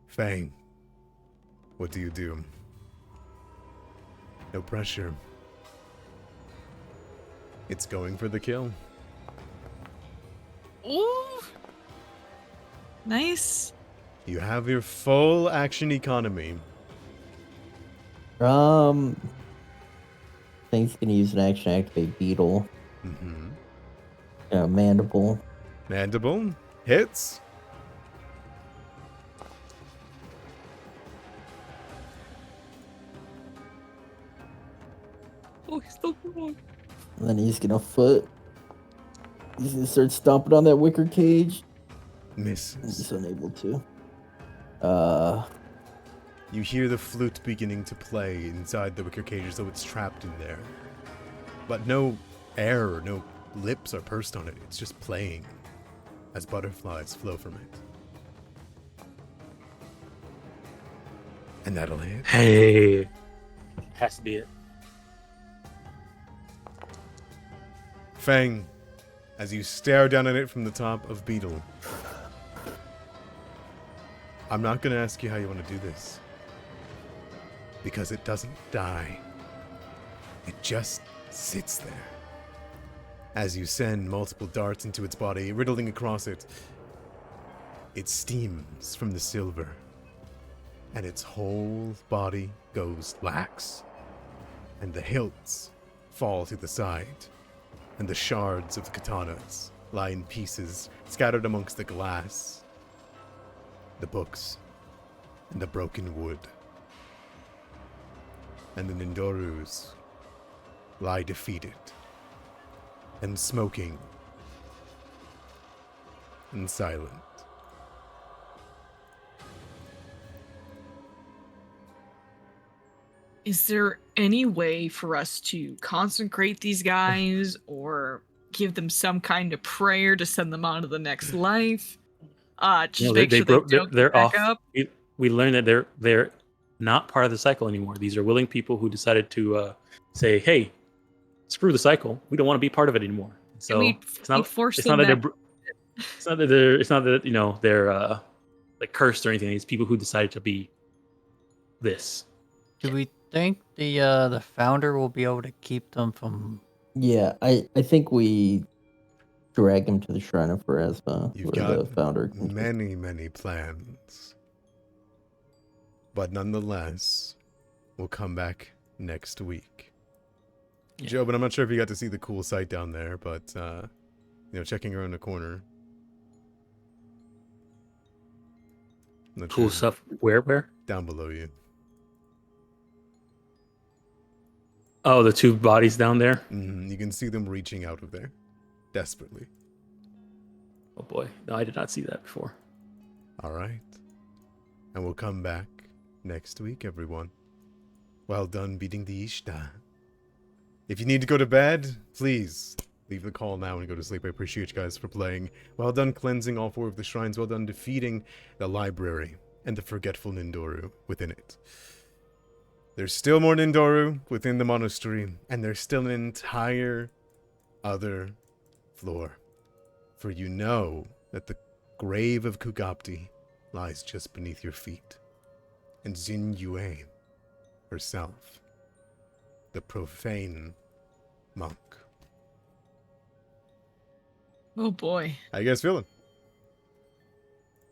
Fang, what do you do? No pressure. It's going for the kill. Ooh. Nice. You have your full action economy. Thing's gonna use an action to activate Beetle. Mm-hmm. Mandible. Mandible hits. Oh, he's still going. And then he's gonna foot. He's gonna start stomping on that wicker cage. Misses. He's unable to. You hear the flute beginning to play inside the wicker cage as though it's trapped in there. But no air, no lips are pursed on it. It's just playing as butterflies flow from it. And that'll hit. Hey. Has to be it. Fang, as you stare down at it from the top of Beetle. I'm not going to ask you how you want to do this. Because it doesn't die. It just sits there. As you send multiple darts into its body, riddling across it, it steams from the silver. And its whole body goes lax. And the hilts fall to the side. And the shards of the katanas lie in pieces, scattered amongst the glass, the books, and the broken wood. And the Nindorus lie defeated, and smoking, and silent. Is there any way for us to consecrate these guys or give them some kind of prayer to send them on to the next life? Just No, make sure they don't they're get back off. up. We learned that they're not part of the cycle anymore. These are willing people who decided to say, "Hey, screw the cycle. We don't want to be part of it anymore." So we force it's them not that back. it's not that they're like cursed or anything. It's people who decided to be this. Do we think the founder will be able to keep them from? Yeah, I think we drag him to the Shrine of Pharasma, You've where the got founder can take- many plans. But nonetheless, we'll come back next week. Yeah. Joe, but I'm not sure if you got to see the cool site down there, but, checking around the corner. Not Cool sure. stuff. Where? Down below you. Oh, the two bodies down there. You can see them reaching out of there. Desperately. Oh boy, no, I did not see that before. Alright. And we'll come back next week, everyone. Well done beating the Ishta. If you need to go to bed, please leave the call now and go to sleep. I appreciate you guys for playing. Well done cleansing all 4 of the shrines. Well done defeating the library and the forgetful Nindoru within it. There's still more Nindoru within the monastery, and there's still an entire other floor. For you know that the grave of Kugapti lies just beneath your feet. And Xin Yue herself, the profane monk. Oh boy. How you guys feeling?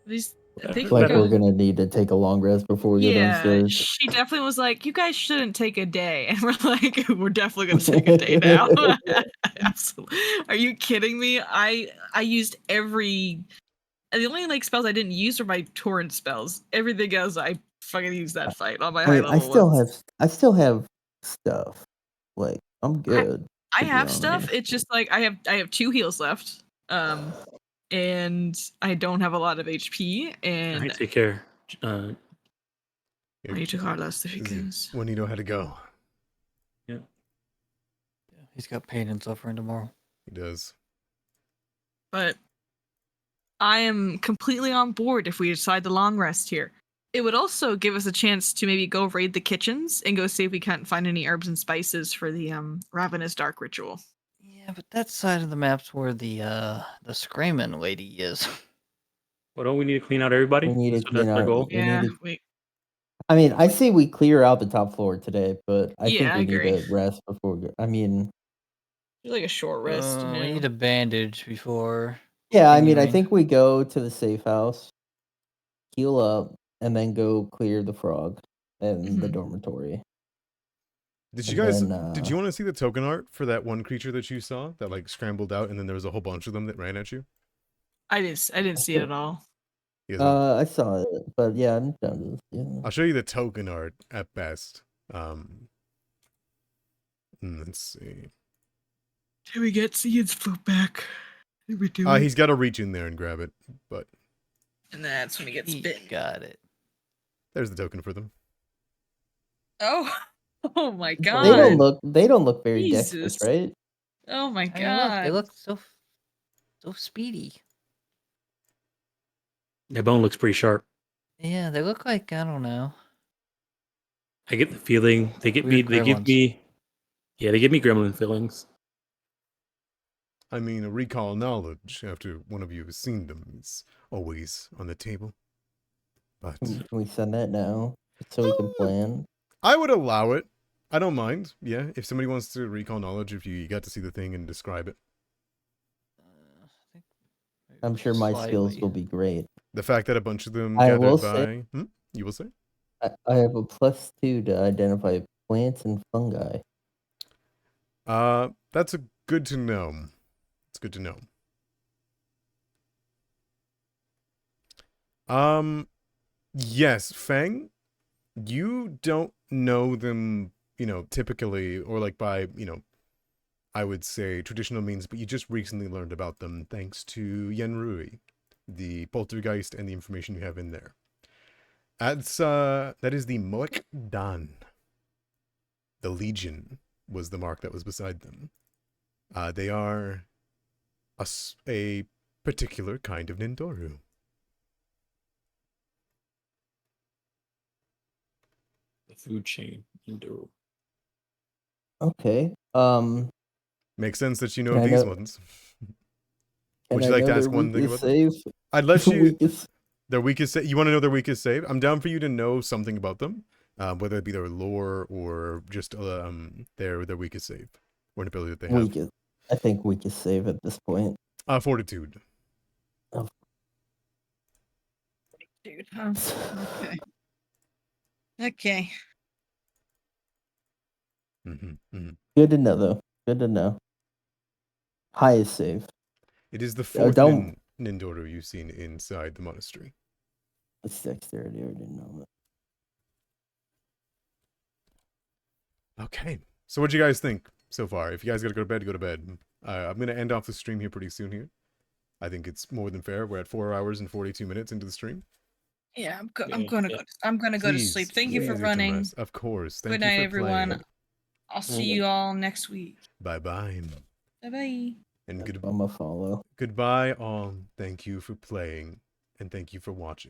These Whatever. they like can we're go. gonna need to take a long rest before we go Yeah, downstairs. she definitely was like, "You guys shouldn't take a day," and we're like, "We're definitely gonna take a day now." Absolutely. Are you kidding me? I used every. The only like spells I didn't use were my torrent spells. Everything else I fucking used that fight on my high I level still ones. have stuff. Like I'm good. I to be have stuff. honest. It's just like I have 2 heals left. And I don't have a lot of HP. I And take care. I need to call us if he can. When you know how to go. He's got pain and suffering tomorrow. He does. but I am completely on board if we decide to long rest here. It would also give us a chance to maybe go raid the kitchens and go see if we can't find any herbs and spices for the Ravenous Dark ritual. Yeah, but that side of the map's where the Screamin' lady is. Well, don't we need to clean out everybody? We need to So clean that's our out- goal. We need to- we I mean, I say we clear out the top floor today, but I Yeah, think I we need agree. to rest before. I mean, do like a short rest. We yeah. need a bandage before. yeah, I mean, I continuing. think we go to the safe house, heal up, and then go clear the frog and the Mhm. dormitory. Did you And guys? then, Did you want to see the token art for that one creature that you saw that like scrambled out, and then there was a whole bunch of them that ran at you? I didn't see it at all. You guys want- I saw it, but yeah, I'm done with this. Yeah. I'll show you the token art at best. Let's see. Can we get Seed's foot back? Did we do He's got to reach in there and grab it, but And that's when he gets He bitten. got it. there's the token for them. Oh, oh my god! They don't look very Jesus. dexterous, right? Oh my I mean, god! they look so speedy. That bone looks pretty sharp. Yeah, they look like, I don't know. I get the feeling they get me. Weird They give gremlins. me. Yeah, they give me gremlin feelings. I mean, a recall knowledge after one of you has seen them is always on the table. But Can we send that now so we can plan? I would allow it. I don't mind. Yeah, if somebody wants to recall knowledge, if you got to see the thing and describe it. I think maybe I'm sure my skills slightly. will be great. The fact that a bunch of them I will gathered say- by... You will say? I have a +2 to identify plants and fungi. That's good to know. It's good to know. Yes, Fang, you don't know them, typically, or like by, I would say traditional means, but you just recently learned about them thanks to Yenrui, the poltergeist, and the information you have in there. That is the Moek Dan. The Legion was the mark that was beside them. They are a particular kind of Nindoru. The food chain. Enduro. Okay. Makes sense that you know Can I these know- ones. Can Would I you like know to their ask one thing weakest about them? save? I'd let you... Weakest- Their weakest save? You want to know their weakest save? I'm down for you to know something about them, whether it be their lore or just their weakest save or an ability that they have. Weakest. I think weakest save at this point. Fortitude. Dude. Okay. Okay. Good to know, though. Good to know. Highest save. It is the fourth don't- Nindoru you've seen inside the monastery. It's dexterity. I didn't know that. Okay. So what do you guys think so far? If you guys gotta go to bed, go to bed. I'm gonna end off the stream here pretty soon here. I think it's more than fair. We're at 4 hours and 42 minutes into the stream. Yeah, I'm Yeah, gonna yeah. go. I'm gonna go to Please, sleep. Thank you please for get some running. rest. Of course. Thank Good you night, for everyone. playing. I'll see you all next week. Bye-bye. Bye bye. And I'm a follow. goodbye all. Thank you for playing and thank you for watching.